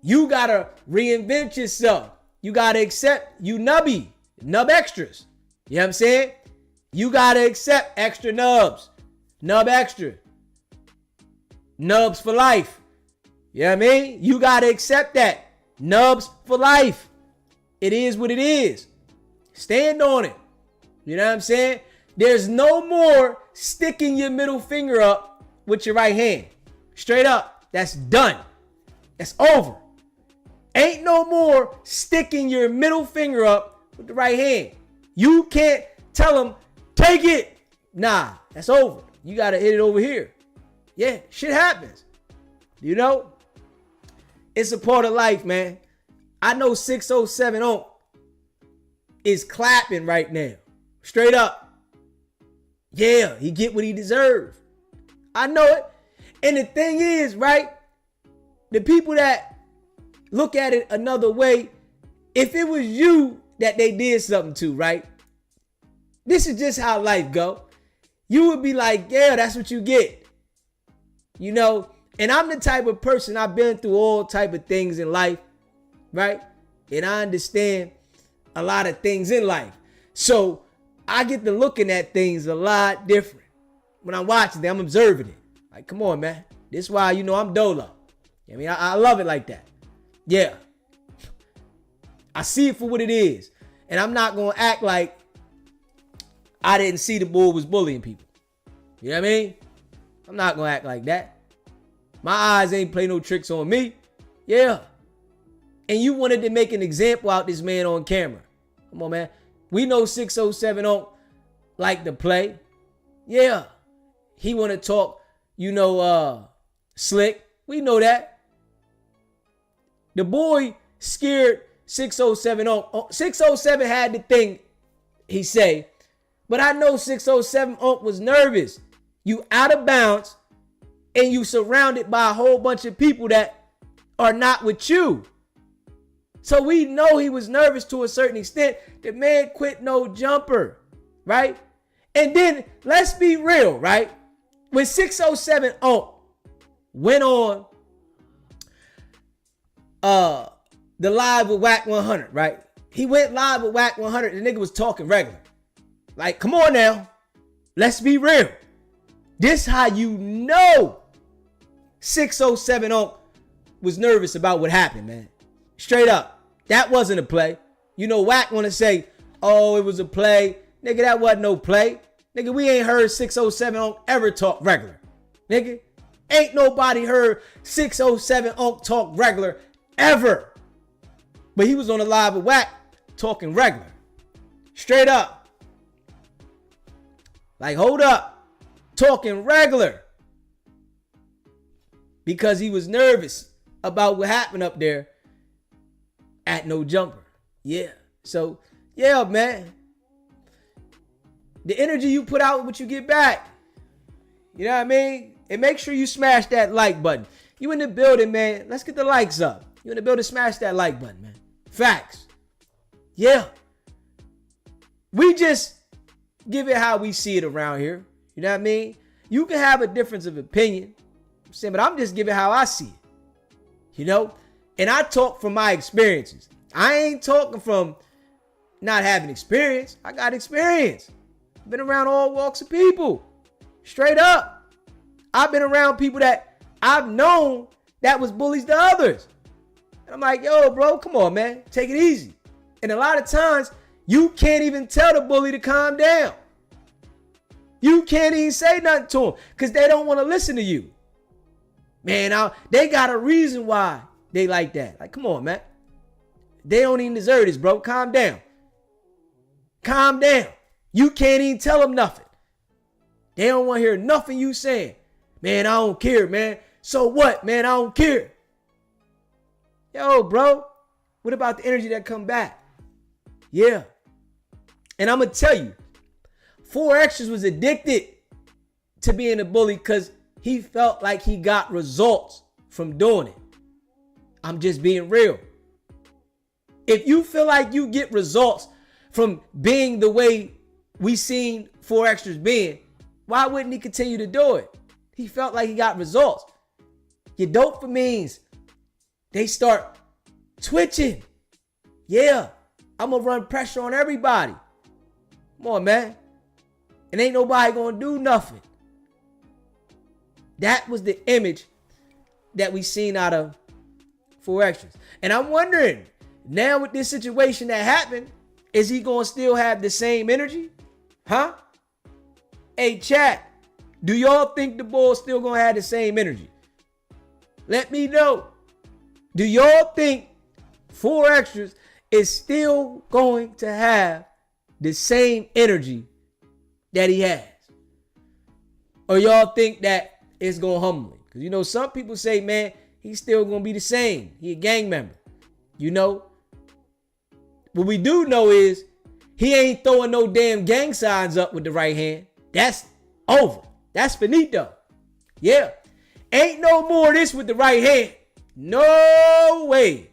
you got to reinvent yourself. You got to accept you nubby. Nub extras. You know what I'm saying? You got to accept extra nubs. Nub extra. Nubs for life. You know what I mean? You got to accept that. Nubs for life. It is what it is. Stand on it. You know what I'm saying? There's no more sticking your middle finger up with your right hand. Straight up. That's done. That's over. Ain't no more sticking your middle finger up with the right hand. You can't tell them, take it. Nah, that's over. You got to hit it over here. Yeah, shit happens. You know? It's a part of life, man. I know 607 on is clapping right now. Straight up. Yeah, he get what he deserves. I know it. And the thing is, right? The people that look at it another way, if it was you that they did something to, right? This is just how life go. You would be like, yeah, that's what you get. You know? And I'm the type of person, I've been through all type of things in life, right? And I understand a lot of things in life. So I get to looking at things a lot different. When I'm watching them, I'm observing it. Like, come on, man. This is why, you know, I'm Dolo. I mean, I love it like that. Yeah. I see it for what it is. And I'm not going to act like I didn't see the bull was bullying people. You know what I mean? I'm not going to act like that. My eyes ain't play no tricks on me. Yeah. And you wanted to make an example out this man on camera. Come on, man. We know 607 don't like to play. Yeah. He want to talk, you know, slick. We know that. The boy scared 607 on. 607 had the thing, he say. But I know 607 was nervous. You out of bounds. And you surrounded by a whole bunch of people that are not with you. So we know he was nervous to a certain extent. The man quit no jumper, right? And then let's be real, right? When 607 went on the live with Wack 100, right? He went live with Wack 100. The nigga was talking regular. Like, come on now. Let's be real. This how you know 607 was nervous about what happened, man. Straight up. That wasn't a play. You know, Wack want to say, oh, it was a play. Nigga, that wasn't no play. Nigga, we ain't heard 607 ever talk regular. Nigga, ain't nobody heard 607 talk regular ever. But he was on the live with Wack talking regular. Straight up. Like, hold up. Talking regular. Because he was nervous about what happened up there at No Jumper. Yeah. So, yeah, man. The energy you put out, what you get back. You know what I mean? And make sure you smash that like button. You in the building, man. Let's get the likes up. You in the building, smash that like button, man. Facts. Yeah. We just give it how we see it around here. You know what I mean? You can have a difference of opinion. I'm saying, but I'm just giving how I see it. You know? And I talk from my experiences. I ain't talking from not having experience. I got experience. I've been around all walks of people. Straight up. I've been around people that I've known that was bullies to others. And I'm like, yo, bro, come on, man. Take it easy. And a lot of times, you can't even tell the bully to calm down. You can't even say nothing to them because they don't want to listen to you. Man, they got a reason why they like that. Like, come on, man. They don't even deserve this, bro. Calm down. Calm down. You can't even tell them nothing. They don't want to hear nothing you saying. Man, I don't care, man. So what, man? I don't care. Yo, bro. What about the energy that come back? Yeah. And I'm going to tell you, 4XTRAS was addicted to being a bully because he felt like he got results from doing it. I'm just being real. If you feel like you get results from being the way we seen 4XTRAS being, why wouldn't he continue to do it? He felt like he got results. Your dopamines, they start twitching. Yeah, I'm going to run pressure on everybody. Come on, man. And ain't nobody going to do nothing. That was the image that we seen out of 4XTRAS. And I'm wondering, now with this situation that happened, is he going to still have the same energy? Huh? Hey, chat, do y'all think the boy's still going to have the same energy? Let me know. Do y'all think 4XTRAS is still going to have the same energy that he has? Or y'all think that it's going to humble him? Because, you know, some people say, man, he's still going to be the same. He a gang member. You know? What we do know is he ain't throwing no damn gang signs up with the right hand. That's over. That's finito. Yeah. Ain't no more of this with the right hand. No way.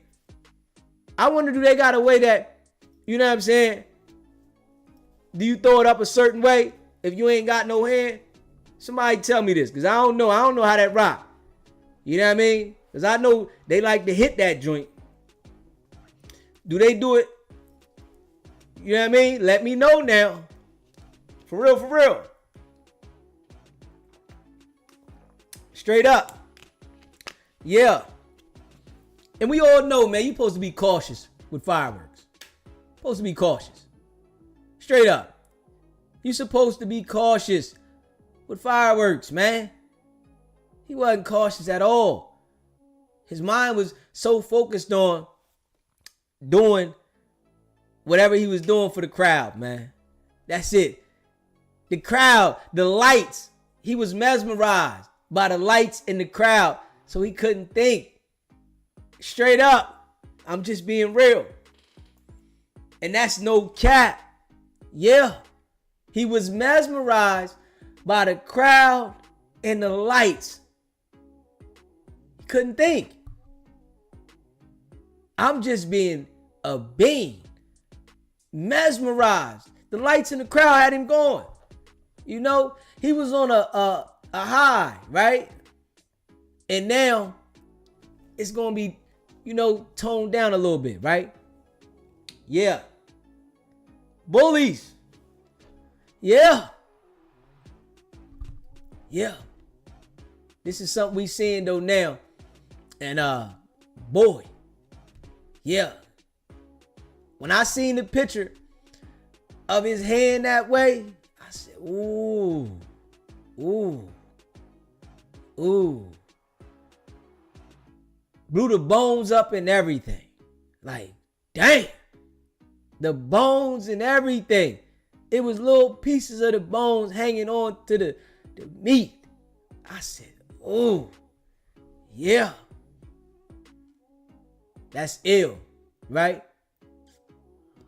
I wonder, do they got a way that, you know what I'm saying? Do you throw it up a certain way if you ain't got no hand? Somebody tell me this, because I don't know. I don't know how that rock. You know what I mean? Because I know they like to hit that joint. Do they do it? You know what I mean? Let me know now. For real, for real. Straight up. Yeah. And we all know, man, you're supposed to be cautious with fireworks. Supposed to be cautious. Straight up. You're supposed to be cautious with fireworks, man. He wasn't cautious at all. His mind was so focused on doing whatever he was doing for the crowd, man. That's it. The crowd, the lights. He was mesmerized by the lights in the crowd, so he couldn't think. Straight up. I'm just being real. And that's no cap. Yeah. He was mesmerized by the crowd and the lights. He couldn't think. I'm just being a being. Mesmerized. The lights in the crowd had him going. You know, he was on a high, right? And now it's going to be, you know, toned down a little bit, right? Yeah. Bullies. Yeah. Yeah. This is something we seeing though now. And boy. Yeah. When I seen the picture of his hand that way, I said, ooh. Ooh. Ooh. Blew the bones up and everything. Like, damn. The bones and everything. It was little pieces of the bones hanging on to the meat. I said, ooh. Yeah. That's ill, right?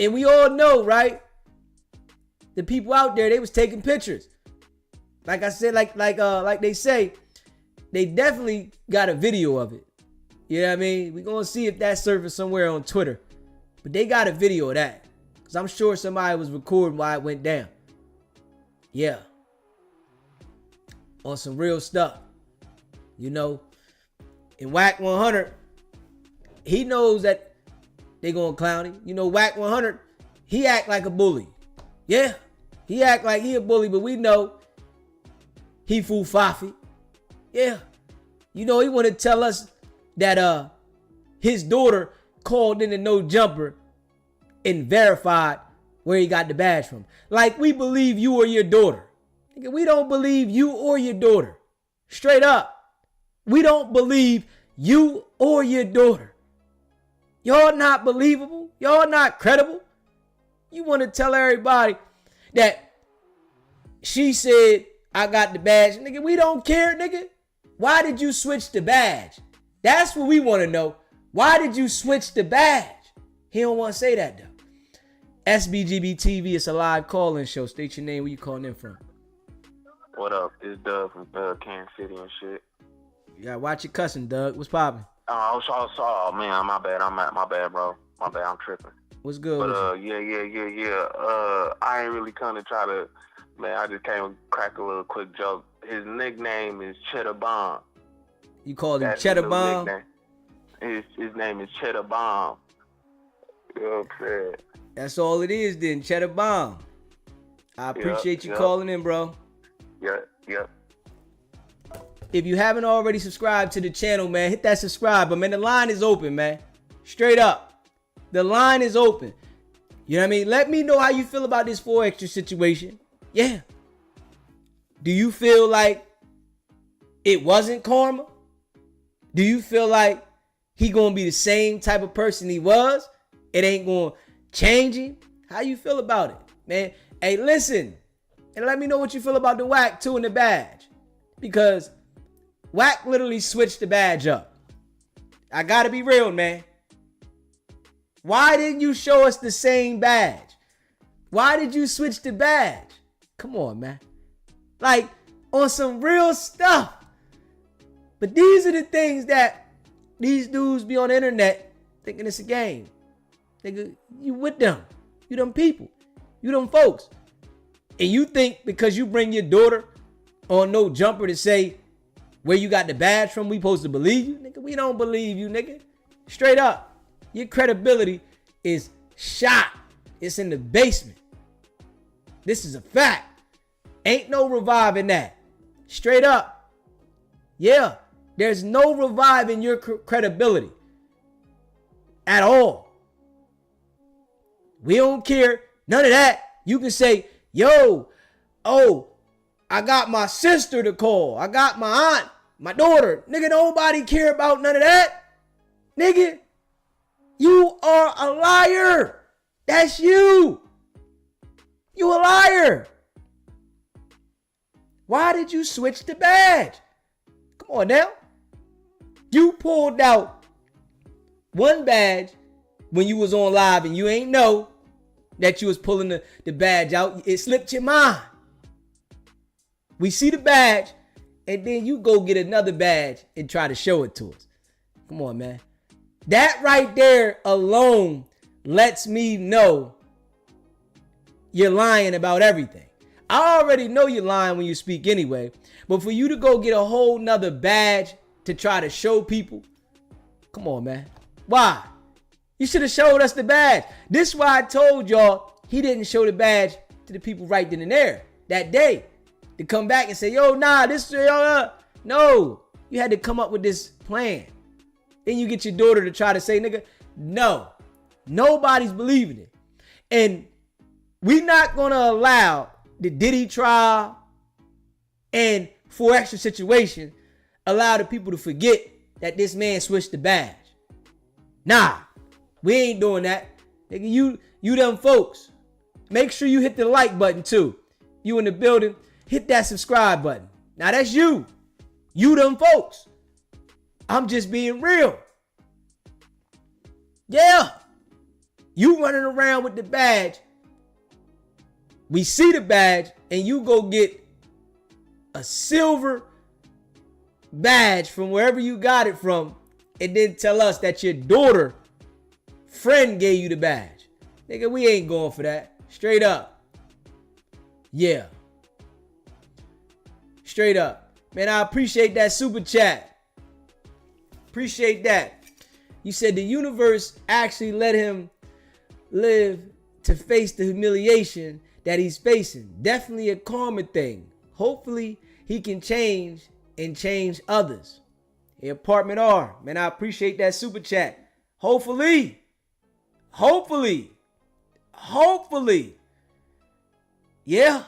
And we all know, right? The people out there, they was taking pictures. Like I said, like they say, they definitely got a video of it. You know what I mean? We're going to see if that surfaced somewhere on Twitter. But they got a video of that. Because I'm sure somebody was recording while it went down. Yeah. On some real stuff. You know? And Wack 100, he knows that they going to clown him. You know, Wack 100, he act like a bully. Yeah. He act like he a bully, but we know he fool fafi. Yeah. You know, he want to tell us that his daughter called in a no jumper and verified where he got the badge from. Like, we believe you or your daughter. We don't believe you or your daughter. Straight up. We don't believe you or your daughter. Y'all not believable. Y'all not credible. You want to tell everybody that she said, I got the badge. Nigga, we don't care, nigga. Why did you switch the badge? That's what we want to know. Why did you switch the badge? He don't want to say that, though. SBGB TV, it's a live call-in show. State your name, where you calling in from. What up? It's Doug from Kansas City and shit. You gotta watch your cussing, Doug. What's poppin'? Oh, man, my bad. My bad, bro. My bad, I'm tripping. What's good? But, yeah. I ain't really come to try to, man, I just came to crack a little quick joke. His nickname is Cheddar Bomb. You called him Cheddar Bomb? His name is Cheddar Bomb. You know what I'm saying? That's all it is then, Cheddar Bomb. I appreciate you calling in, bro. Yeah. If you haven't already subscribed to the channel, man, hit that subscribe. But man, the line is open, man. Straight up. The line is open. You know what I mean? Let me know how you feel about this 4XTRAS situation. Yeah. Do you feel like it wasn't karma? Do you feel like he gonna be the same type of person he was? It ain't gonna change him? How you feel about it, man? Hey, listen. And let me know what you feel about the Wack too and the badge. Because Wack literally switched the badge up. I gotta be real, man. Why didn't you show us the same badge? Why did you switch the badge? Come on, man. Like, on some real stuff. But these are the things that these dudes be on the internet thinking it's a game. Nigga, you with them. You them people. You them folks. And you think because you bring your daughter on No Jumper to say where you got the badge from, we supposed to believe you? Nigga, we don't believe you, nigga. Straight up. Your credibility is shot. It's in the basement. This is a fact. Ain't no reviving that. Straight up. Yeah. There's no reviving your credibility. At all. We don't care. None of that. You can say, yo, oh, I got my sister to call. I got my aunt, my daughter. Nigga, nobody care about none of that. Nigga, you are a liar. That's you. You a liar. Why did you switch the badge? Come on now. You pulled out one badge when you was on live and you ain't know that you was pulling the badge out. It slipped your mind. We see the badge and then you go get another badge and try to show it to us. Come on, man. That right there alone lets me know you're lying about everything. I already know you're lying when you speak anyway, but for you to go get a whole nother badge to try to show people, come on, man. Why? You should have showed us the badge. This is why I told y'all he didn't show the badge to the people right then and there that day to come back and say, yo, nah, this, no. You had to come up with this plan. Then you get your daughter to try to say, nigga, no. Nobody's believing it. And we're not going to allow the Diddy trial and 4XTRAS situation allow the people to forget that this man switched the badge. Nah, we ain't doing that. Nigga, you them folks. Make sure you hit the like button too. You in the building, hit that subscribe button. Now that's you. You them folks. I'm just being real. Yeah. You running around with the badge. We see the badge and you go get a silver badge from wherever you got it from and then tell us that your daughter friend gave you the badge. Nigga, we ain't going for that. Straight up. Yeah. Straight up. Man, I appreciate that super chat. Appreciate that. You said the universe actually let him live to face the humiliation that he's facing. Definitely a karma thing. Hopefully he can change and change others. Hey, Apartment R, man, I appreciate that super chat. Hopefully. Yeah.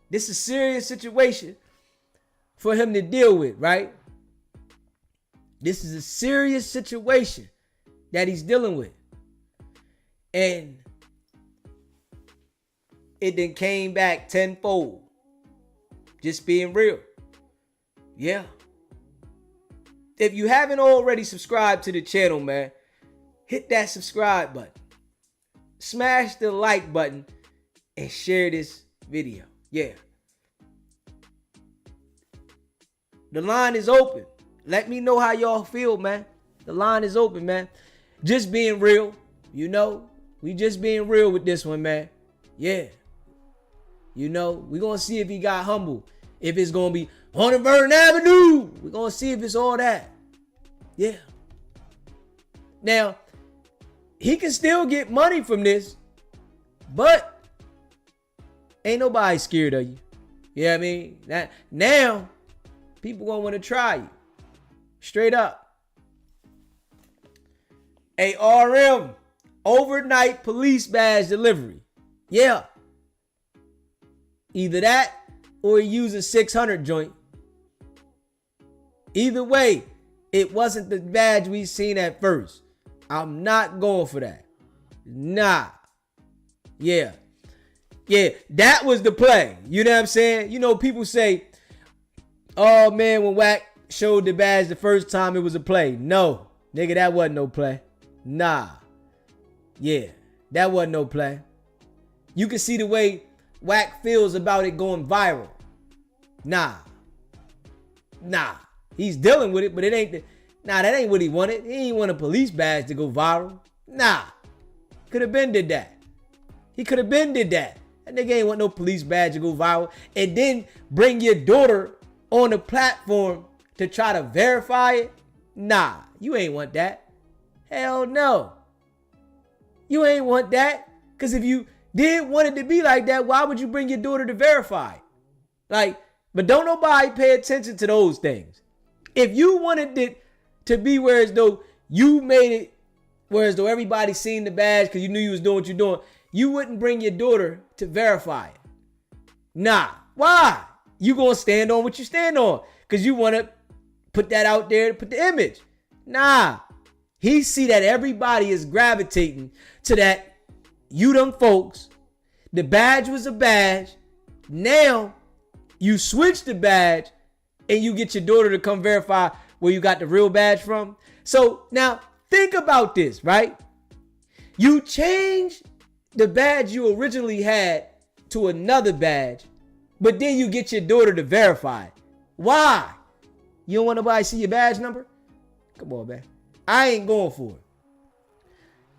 This is a serious situation for him to deal with, right? This is a serious situation that he's dealing with. And it then came back tenfold. Just being real. Yeah. If you haven't already subscribed to the channel, man, hit that subscribe button. Smash the like button and share this video. Yeah. The line is open. Let me know how y'all feel, man. The line is open, man. Just being real. You know, we just being real with this one, man. Yeah. You know, we're going to see if he got humble. If it's going to be on Vernon Avenue. We're going to see if it's all that. Yeah. Now, he can still get money from this, but ain't nobody scared of you. You know what I mean? Now, People gonna want to try you. Straight up. A RM, overnight police badge delivery. Yeah. Either that or he used a 600 joint. Either way, it wasn't the badge we seen at first. I'm not going for that. Nah. Yeah. Yeah, that was the play. You know what I'm saying? You know, people say, oh man, when Wack showed the badge the first time, it was a play. No, nigga, that wasn't no play. Nah. Yeah, that wasn't no play. You can see the way Wack feels about it going viral. Nah. He's dealing with it, but it ain't that ain't what he wanted. He ain't want a police badge to go viral. Nah. Could have been did that. He could have been did that. That nigga ain't want no police badge to go viral. And then bring your daughter on the platform to try to verify it. Nah, you ain't want that. Hell no. You ain't want that. Because if you did want it to be like that, why would you bring your daughter to verify it? Like, but don't nobody pay attention to those things. If you wanted it to be where as though you made it, whereas though everybody seen the badge because you knew you was doing what you're doing, you wouldn't bring your daughter to verify it. Nah. Why? You gonna stand on what you stand on because you want to put that out there to put the image. Nah. He see that everybody is gravitating to that. You them folks. The badge was a badge. Now you switch the badge and you get your daughter to come verify where you got the real badge from. So now think about this, right? You change the badge you originally had to another badge, but then you get your daughter to verify it. Why? You don't want nobody to see your badge number? Come on, man. I ain't going for it.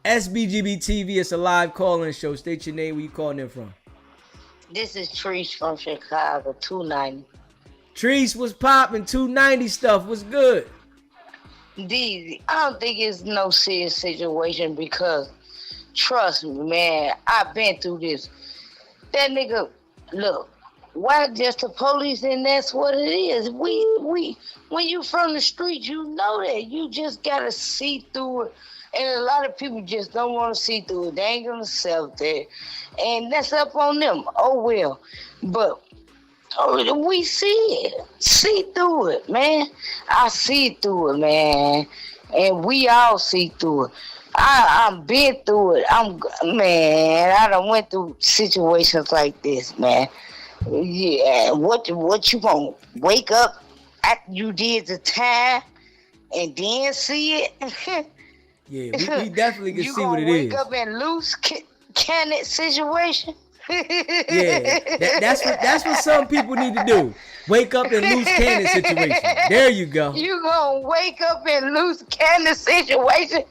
SBGB TV, it's a live call-in show. State your name, where you calling in from. This is Treese from Chicago, 290. Treese was popping, 290 stuff was good. Deezy, I don't think it's no serious situation because, trust me, man, I've been through this. That nigga, look, why just the police and that's what it is. We when you from the street, you know that. You just gotta see through it. And a lot of people just don't want to see through it. They ain't gonna accept that. And that's up on them. Oh well. But we see it. See through it, man. I see through it, man. And we all see through it. I'm been through it. I done went through situations like this, man. Yeah, what you want? Wake up after you did the time and then see it? Yeah, we definitely can see what it is. You gonna wake up in loose cannon situation? Yeah, that's what some people need to do. Wake up in loose cannon situation. There you go. You gonna wake up in loose cannon situation?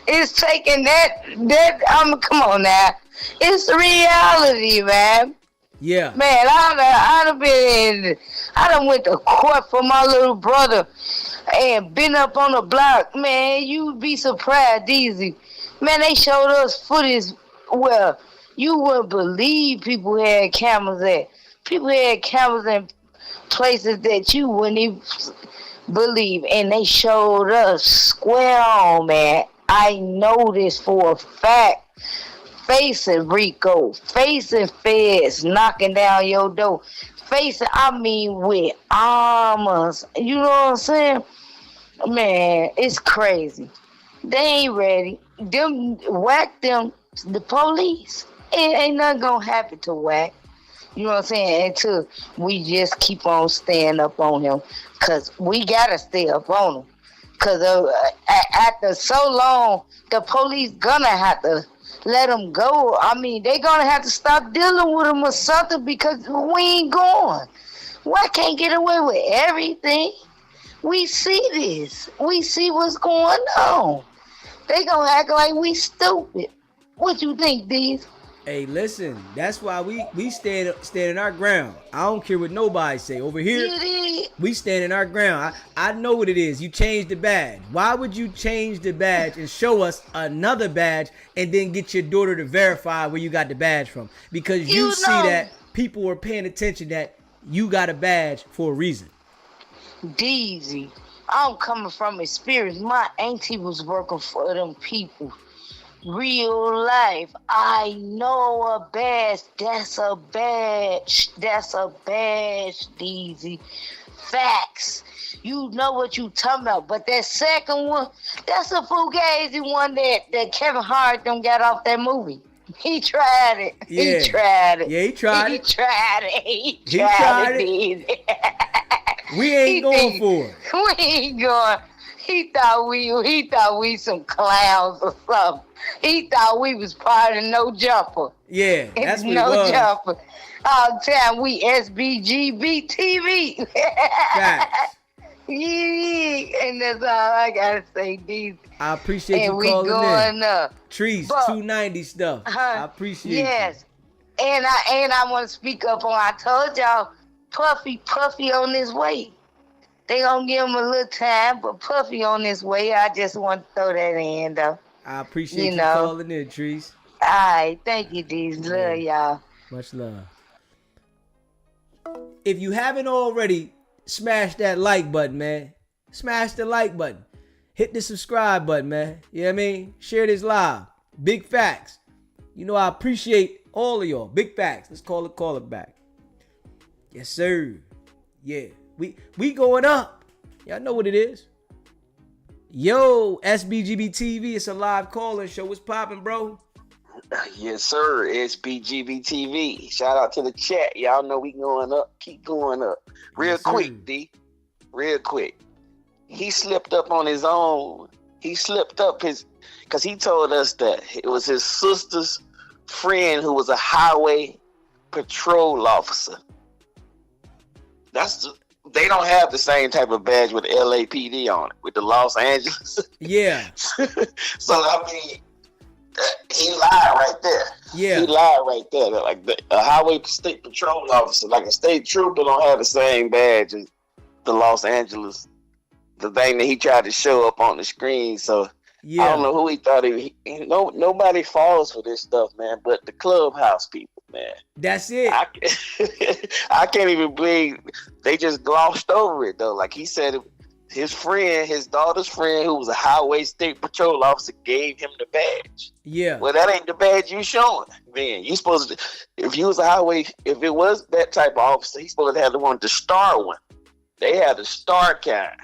It's taking come on now. It's the reality, man. Yeah. Man, I done went to court for my little brother and been up on the block. Man, you'd be surprised, Deezy. Man, they showed us footage where you wouldn't believe people had cameras at. People had cameras in places that you wouldn't even believe. And they showed us square on, man. I know this for a fact. Facing Rico, facing feds knocking down your door, with armors. You know what I'm saying? Man, it's crazy. They ain't ready. Whack them, the police. Ain't nothing gonna happen to Wack. You know what I'm saying? Until we just keep on staying up on him. Because we gotta stay up on him. Because after so long, the police gonna have to let him go. I mean, they gonna have to stop dealing with him or something because we ain't going. Why can't get away with everything? We see this. We see what's going on. They gonna act like we stupid. What you think, Deez? Hey, listen, that's why we stand in our ground. I don't care what nobody say. Over here, we stand in our ground. I know what it is. You changed the badge. Why would you change the badge and show us another badge and then get your daughter to verify where you got the badge from? Because you see that people are paying attention that you got a badge for a reason. Deezy, I'm coming from experience. My auntie was working for them people. Real life. I know a badge. That's a badge. That's a badge, Deezy. Facts. You know what you talking about. But that second one, that's a fugazi one that Kevin Hart them got off that movie. He tried it. Yeah. He tried it. Yeah, he tried He it. tried it. He tried it. Deezy. We ain't going for it. We ain't going. He thought we some clowns or something. He thought we was part of No Jumper. Yeah, that's what No it was. Jumper. All the time we SBGB TV. Facts. Yeah, and that's all I gotta say, Deezy. I appreciate And you we calling going in. up. Trees, But- 290 stuff. I appreciate Yes. And I want to speak up on. I told y'all, Puffy on this way. They gonna give him a little time, but Puffy on this way. I just want to throw that in, though. I appreciate you know. calling in, Trees. All right, thank you, Deez. Love y'all. Much love. If you haven't already, smash that like button, man. Smash the like button. Hit the subscribe button, man. You know what I mean? Share this live. Big facts. You know I appreciate all of y'all. Big facts. Let's call it back. Yes, sir. Yeah. We going up. Y'all know what it is. Yo, SBGB TV. It's a live call-in show. What's popping, bro? Yes, sir. SBGB TV. Shout out to the chat. Y'all know we going up. Keep going up. Real Yes, sir. quick, D. Real quick. He slipped up on his own. He slipped up because he told us that it was his sister's friend who was a highway patrol officer. They don't have the same type of badge with LAPD on it, with the Los Angeles. Yeah. So, I mean, he lied right there. Yeah. He lied right there. Like a highway state patrol officer, like a state trooper, don't have the same badge as the Los Angeles, the thing that he tried to show up on the screen. So Yeah. I don't know who he thought nobody falls for this stuff, man, but the clubhouse people, man. That's it. I can't even believe they just glossed over it though. Like he said, his friend, his daughter's friend, who was a highway state patrol officer, gave him the badge. Yeah. Well, that ain't the badge you showing. Man, you supposed to, if you was a highway, if it was that type of officer, he's supposed to have the star one. They have the star kind.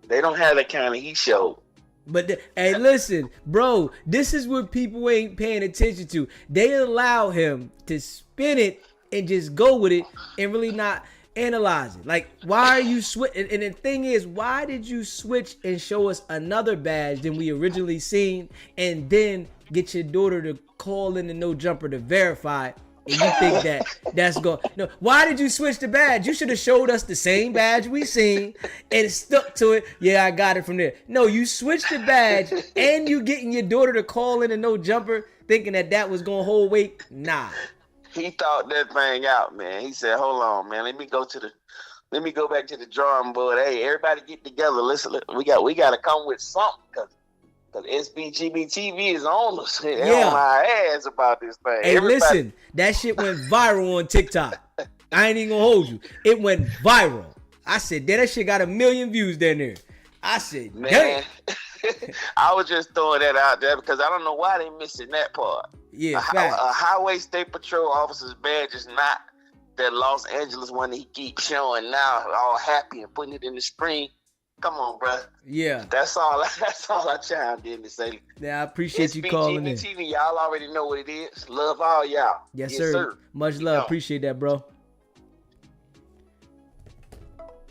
They don't have the kind that he showed. But hey, listen, bro, this is what people ain't paying attention to. They allow him to spin it and just go with it and really not analyze it. Like, why are you switching? And the thing is, why did you switch and show us another badge than we originally seen, and then get your daughter to call in the No Jumper to verify it? And you think that's going? No. Why did you switch the badge? You should have showed us the same badge we seen and stuck to it. Yeah, I got it from there. No, you switched the badge and you getting your daughter to call in a No Jumper, thinking that was gonna hold weight. Nah. He thought that thing out, man. He said, "Hold on, man. Let me go back to the drawing board. Hey, everybody get together. Listen, we got to come with something because SBGB TV is on us. They're on our ass about this thing." Hey, listen, that shit went viral on TikTok. I ain't even gonna hold you. It went viral. I said, damn, that shit got 1 million views down there. I said, man, damn. I was just throwing that out there because I don't know why they missing that part. Yeah, a highway state patrol officer's badge is not that Los Angeles one that he keeps showing now, all happy and putting it in the screen. Come on, bro. Yeah. That's all I chimed in to say. Yeah, I appreciate you calling in. TV, y'all already know what it is. Love all y'all. Yes, sir. Much love. Appreciate that, bro.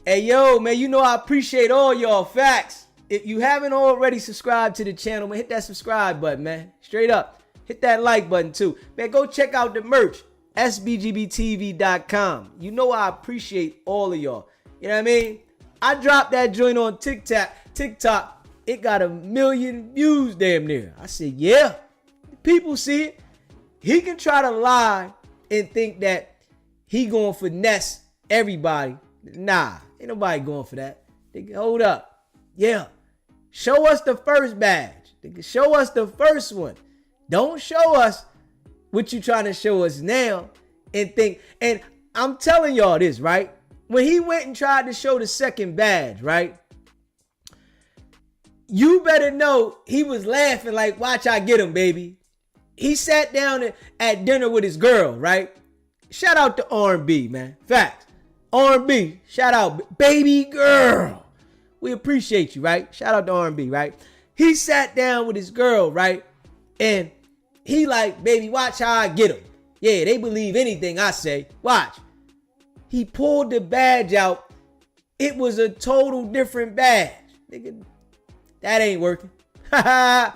Hey, yo, man, you know I appreciate all y'all. Facts. If you haven't already subscribed to the channel, man, hit that subscribe button, man. Straight up. Hit that like button, too. Man, go check out the merch. SBGBTV.com. You know I appreciate all of y'all. You know what I mean? I dropped that joint on TikTok. It got 1 million views damn near. I said, yeah. People see it. He can try to lie and think that he gonna finesse everybody. Nah, ain't nobody going for that. Nigga, hold up. Yeah. Show us the first badge. Nigga, show us the first one. Don't show us what you trying to show us now and think. And I'm telling y'all this, right? when he went and tried to show the second badge, right? You better know he was laughing like, watch I get him, baby. He sat down at dinner with his girl, right? Shout out to R&B, man. Facts. R&B, shout out, baby girl. We appreciate you, right? Shout out to R&B, right? He sat down with his girl, right? And he like, baby, watch how I get him. Yeah, they believe anything I say. Watch. He pulled the badge out. It was a total different badge. Nigga, that ain't working. That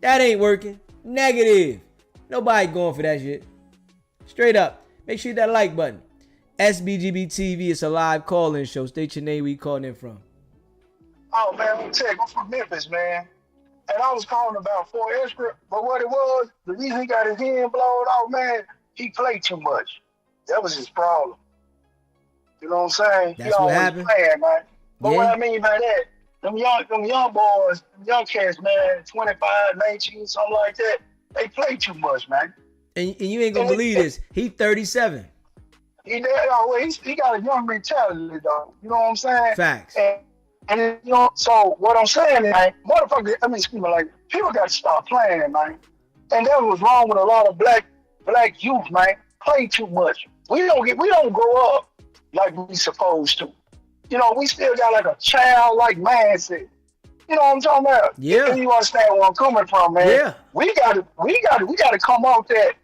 ain't working. Negative. Nobody going for that shit. Straight up. Make sure you hit that like button. SBGB TV, it's a live call-in show. State your name, where you calling in from. Oh man, I'm from Memphis, man. And I was calling about 4XTRAS, but what it was, the reason he got his hand blown off, man, he played too much. That was his problem. You know what I'm saying? That's what happened. Playing, man. But Yeah. what I mean by that, them young boys, them young cats, man, 25, 19, something like that, they play too much, man. And you ain't gonna believe this. He 37. He got a young mentality, though. You know what I'm saying? Facts. And you know, so what I'm saying is, like, motherfucker, I mean, excuse me, like, people got to stop playing, man. And that was wrong with a lot of black youth, man. Play too much. We don't grow up like we supposed to. You know, we still got like a childlike mindset. You know what I'm talking about? Yeah. And you understand where I'm coming from, man. Yeah. We gotta come off that.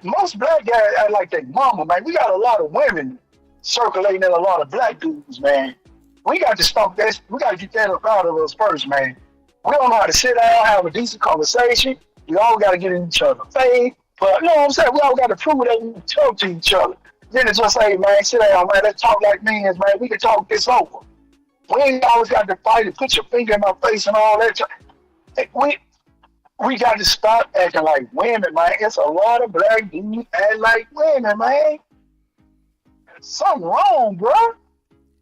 Most black guys act like their mama, man. We got a lot of women circulating in a lot of black dudes, man. We got to stop that. We got to get that up out of us first, man. We don't know how to sit down, have a decent conversation. We all got to get in each other's face. But you know what I'm saying? We all got to prove that we can talk to each other. Then it's just say, man, sit down, man. Let's talk like men, man. We can talk this over. We ain't always got to fight and put your finger in my face and all that. We got to stop acting like women, man. It's a lot of black dudes act like women, man. Something wrong, bro.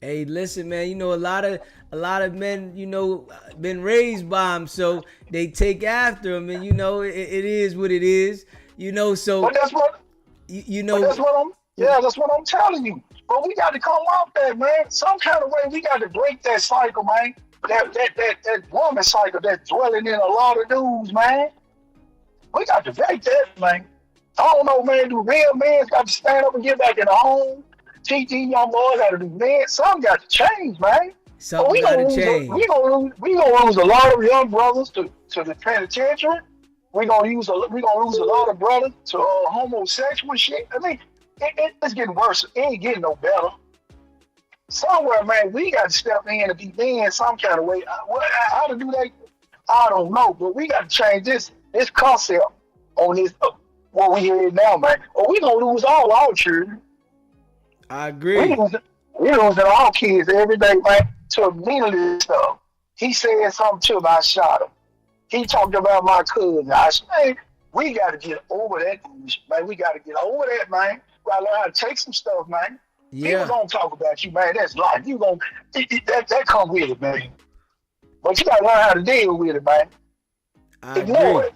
Hey, listen, man. You know, a lot of men, you know, been raised by them, so they take after them, and you know, it is what it is. You know, so. But that's what. You know. That's what I'm telling you. But we got to come off that, man. Some kind of way we got to break that cycle, man. That woman cycle that's dwelling in a lot of dudes, man. We got to break that, man. I don't know, man. Do real men got to stand up and get back in the home? Teach these young boys how to do men. Something got to change, man. Something got to change. We gonna lose a lot of young brothers to the penitentiary. We gonna lose a lot of brothers to homosexual shit. I mean, it's getting worse. It ain't getting no better. Somewhere, man, we got to step in and be men some kind of way. How to do that, I don't know. But we got to change this concept on this, what we hear now, man. Or we going to lose all our children. I agree. We losing our kids every day, man, to meaningless stuff. He said something to me, I shot him. He talked about my cousin. I said, man, we got to get over that, man. We got to get over that, man. We got to learn how to take some stuff, man. Yeah. People don't talk about you, man. That's life. You gonna that come with it, man. But you gotta learn how to deal with it, man. Ignore it.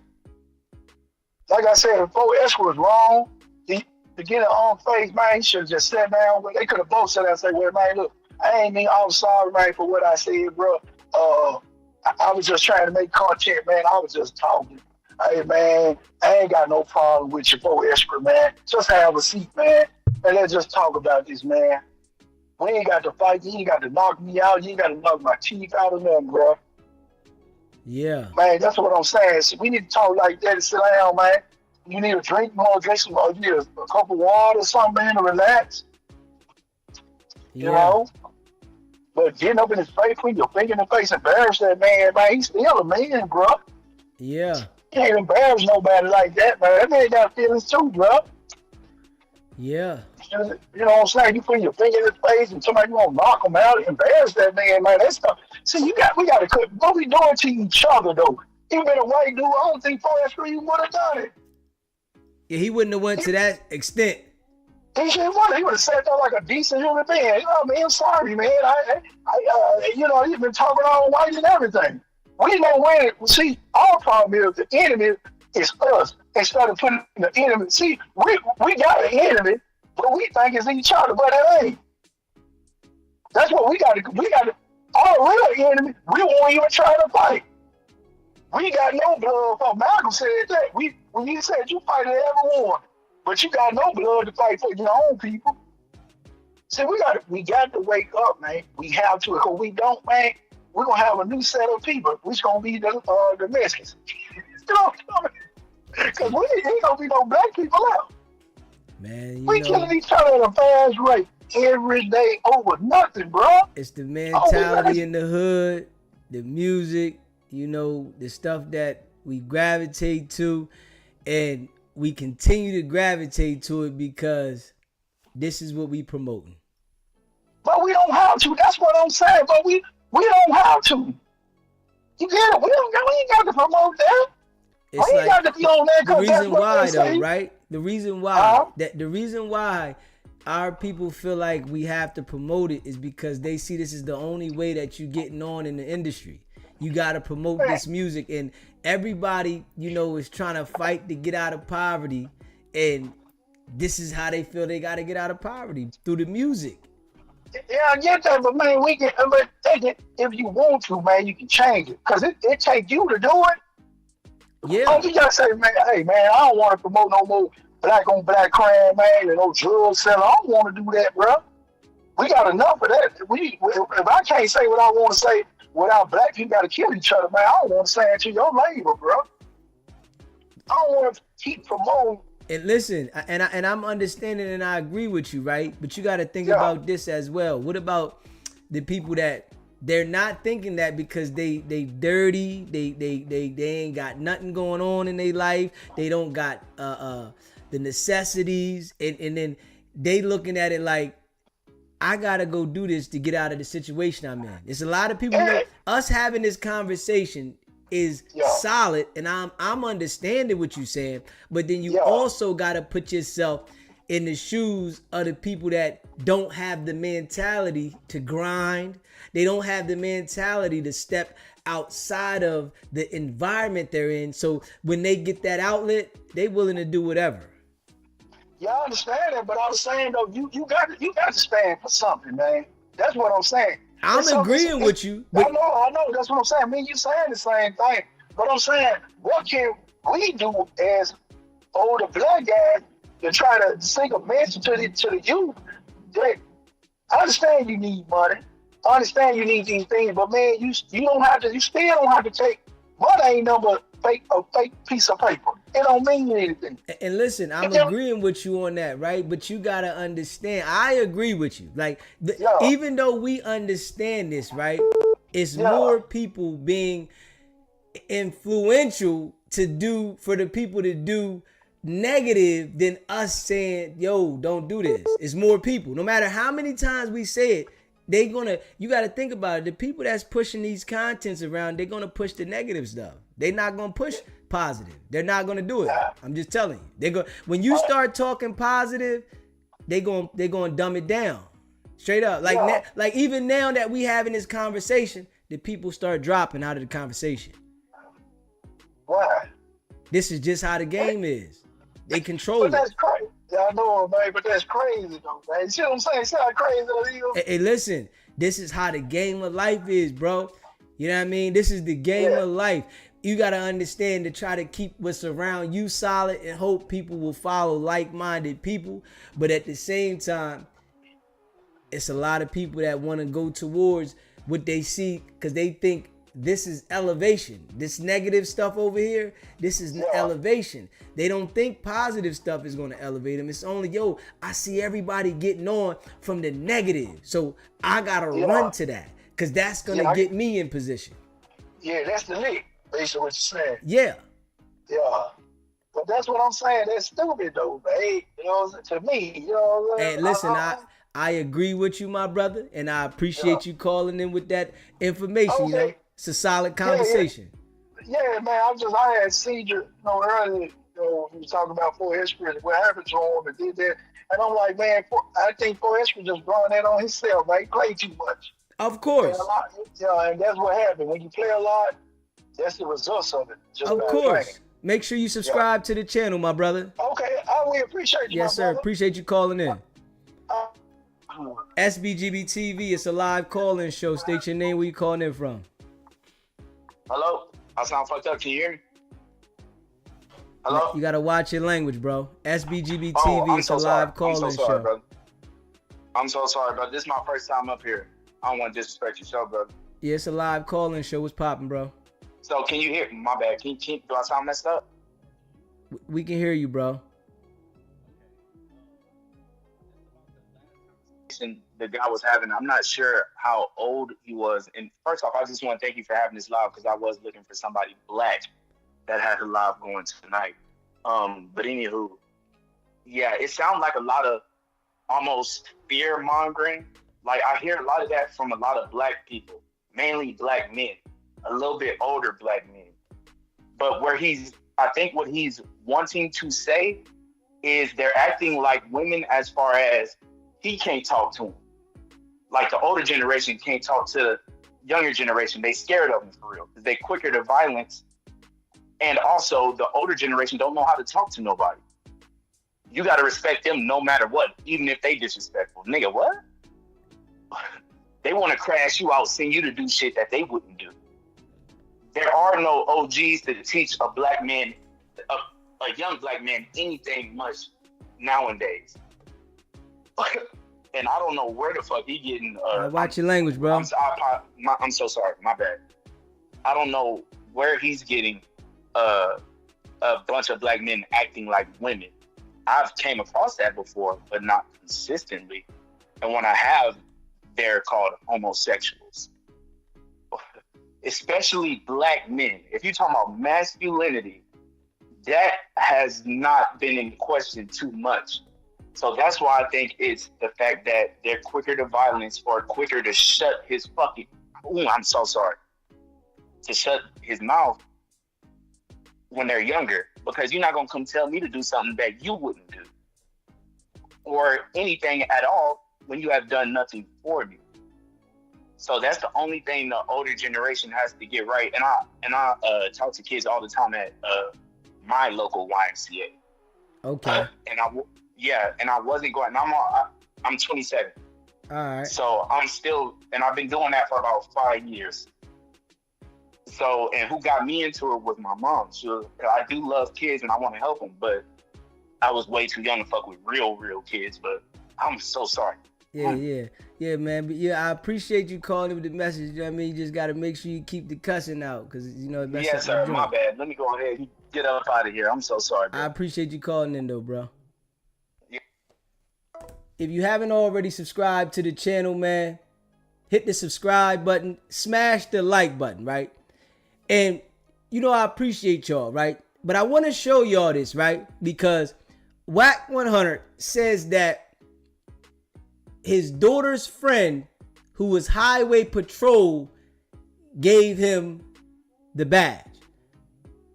Like I said, if 4XTRAS was wrong, to get it on face, man, he should have just sat down. They could have both sat down and said, well, man, look, I ain't mean I'm sorry, man, for what I said, bro. I was just trying to make content, man. I was just talking. Hey, man, I ain't got no problem with your 4XTRAS, man. Just have a seat, man. And let's just talk about this, man. We ain't got to fight. You ain't got to knock me out. You ain't got to knock my teeth out of nothing, bro. Yeah. Man, that's what I'm saying. So we need to talk like that and sit down, man. You need a drink more, drink some more. You need a cup of water or something, man, to relax. Yeah. You know? But getting up in his face, putting your finger in the face, embarrass that man, he's still a man, bro. Yeah. You ain't embarrass nobody like that, man. That man got feelings too, bro. Yeah. You know what I'm saying? You put your finger in his face and somebody gonna knock him out, embarrass that man, man. That stuff. See, we gotta cut. What we doing to each other though? Even a white dude, I don't think 4XTRAS would have done it. Yeah, he wouldn't have went to that extent. He should have. He would have sat there like a decent human being. You know what I mean? I'm sorry, man. You know, he's been talking all white and everything. We know when. See, our problem is the enemy is us. Instead of putting the enemy, see, we got an enemy, but we think it's each other, but it ain't. That's what we got to. We got to. Our real enemy. We won't even try to fight. We got no blood for. Malcolm said that. When he said you fight at every war, but you got no blood to fight for your own people. See, we got to wake up, man. We have to. Because we don't, man, we're gonna have a new set of people. We're gonna be the Mexicans. You know what I'm saying? Because we ain't gonna be no black people out. Man, we killing each other at a fast rate every day over nothing, bro. It's the mentality in the hood, the music, the stuff that we gravitate to, and we continue to gravitate to it because this is what we promoting. But we don't have to. That's what I'm saying. But we don't have to. You get it? We ain't got to promote that. It's we ain't got to be on that. The reason why, though, say. right? The reason why our people feel like we have to promote it is because they see this is the only way that you getting on in the industry. You got to promote this music, and everybody, is trying to fight to get out of poverty, and this is how they feel they got to get out of poverty, through the music. Yeah, I get that, but man, we can. But take it if you want to, man. You can change it because it take you to do it. Yeah. Oh, you gotta say, man, hey, man, I don't want to promote no more black on black crime, man, and no drug selling. I don't want to do that, bro. We got enough of that. If I can't say what I want to say without black people got to kill each other, man, I don't want to say it to your labor, bro. I don't want to keep promoting. And listen, and I'm understanding and I agree with you, right? But you got to think about this as well. What about the people that they're not thinking that because they dirty, they ain't got nothing going on in their life, they don't got the necessities, and then they looking at it like, I gotta go do this to get out of the situation I'm in. There's a lot of people. Us having this conversation is solid, and I'm understanding what you're saying, but then you also gotta put yourself in the shoes of the people that don't have the mentality to grind. They don't have the mentality to step outside of the environment they're in. So when they get that outlet, they willing to do whatever. Yeah, I understand that, but I was saying though, you got to stand for something, man. That's what I'm saying. I'm agreeing with you. I know. That's what I'm saying. Me and you saying the same thing, but I'm saying, what can we do as older black guys to try to sink a message to the youth? That I understand you need money. I understand you need these things, but man, you don't have to. You still don't have to take money. Ain't no a fake piece of paper. It don't mean anything. And listen, I'm agreeing with you on that, right? But you gotta understand. I agree with you. Like, even though we understand this, right? It's more people being influential for the people to do negative than us saying, yo, don't do this. It's more people. No matter how many times we say it, you got to think about it. The people that's pushing these contents around, they're going to push the negative stuff. They're not going to push positive. They're not going to do it. I'm just telling you. When you start talking positive, they're going to dumb it down. Straight up. Like even now that we having this conversation, the people start dropping out of the conversation. Why? This is just how the game is. They control it. That's crazy. Yeah, I know, man, but that's crazy, though, man. You see what I'm saying? See how crazy that is? Hey, listen, this is how the game of life is, bro. You know what I mean? This is the game of life. You got to understand to try to keep what's around you solid and hope people will follow like-minded people. But at the same time, it's a lot of people that want to go towards what they see because they think this is elevation. This negative stuff over here, this is elevation. They don't think positive stuff is going to elevate them. It's only, I see everybody getting on from the negative. So I got to run to that because that's going to get me in position. Yeah, that's the lick, basically what you're saying. Yeah. Yeah. But that's what I'm saying. That's stupid, though, babe. To me, Hey, listen, I agree with you, my brother, and I appreciate you calling in with that information, Okay. It's a solid conversation. Yeah, man. I had seen you earlier. He was talking about 4XTRAS, what happened to him and did that. And I'm like, man, I think 4XTRAS just brought that on himself, man. He played too much. Of course. And that's what happened. When you play a lot, that's the results of it. Of course. Make sure you subscribe to the channel, my brother. Okay, I really appreciate you, Yes, sir. brother. Appreciate you calling in. SBGB TV. It's a live call-in show. State your name. Where you calling in from? Hello? I sound fucked up. Can you hear me? Hello? You gotta watch your language, bro. SBGB Oh, TV. I'm It's so a sorry. live call-in I'm so sorry, show. brother. I'm so sorry, brother. This is my first time up here. I don't want to disrespect your show, brother. Yeah, it's a live call-in show. What's popping, bro? So can you hear me? My bad. Do I sound messed up? We can hear you, bro. The guy was having, I'm not sure how old he was. And first off, I just want to thank you for having this live because I was looking for somebody black that had a live going tonight. But anywho, yeah, it sounds like a lot of almost fear mongering. Like I hear a lot of that from a lot of black people, mainly black men, a little bit older black men. But I think what he's wanting to say is they're acting like women as far as he can't talk to them. Like the older generation can't talk to the younger generation. They scared of them for real. They quicker to violence. And also the older generation don't know how to talk to nobody. You got to respect them no matter what, even if they disrespectful. Nigga, what? They want to crash you out, send you to do shit that they wouldn't do. There are no OGs to teach a black man, a young black man, anything much nowadays. And I don't know where the fuck he getting. Watch your language, bro. I'm so sorry. My bad. I don't know where he's getting a bunch of black men acting like women. I've came across that before, but not consistently. And when I have, they're called homosexuals. Especially black men. If you're talking about masculinity, that has not been in question too much. So that's why I think it's the fact that they're quicker to violence or quicker to shut his fucking, I'm so sorry, to shut his mouth when they're younger, because you're not going to come tell me to do something that you wouldn't do or anything at all when you have done nothing for me. So that's the only thing the older generation has to get right. And I talk to kids all the time at my local YMCA. Okay. And I wasn't going. I'm 27. All right. So I'm still, and I've been doing that for about 5 years. So, and who got me into it was my mom. I do love kids and I want to help them, but I was way too young to fuck with real kids. But I'm so sorry. Yeah, man. But yeah, I appreciate you calling with the message. You know what I mean? You just got to make sure you keep the cussing out, because you know. Yes, sir. My bad. Let me go ahead and get up out of here. I'm so sorry, bro. I appreciate you calling in, though, bro. Yeah. If you haven't already subscribed to the channel, man, hit the subscribe button, smash the like button, right? And you know I appreciate y'all, right? But I want to show y'all this, right? Because Wack 100 says that his daughter's friend, who was highway patrol, gave him the badge.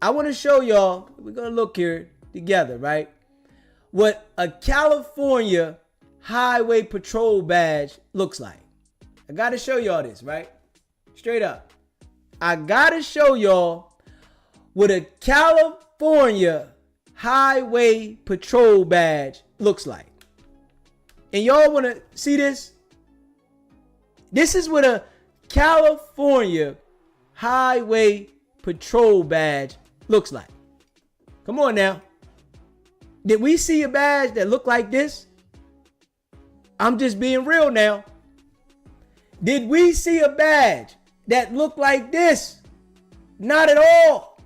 I want to show y'all, we're going to look here together, right? What a California highway patrol badge looks like. I got to show y'all this, right? Straight up. I got to show y'all what a California highway patrol badge looks like. And y'all want to see this? This is what a California highway patrol badge looks like. Come on now. Did we see a badge that looked like this? I'm just being real now. Did we see a badge that looked like this? Not at all.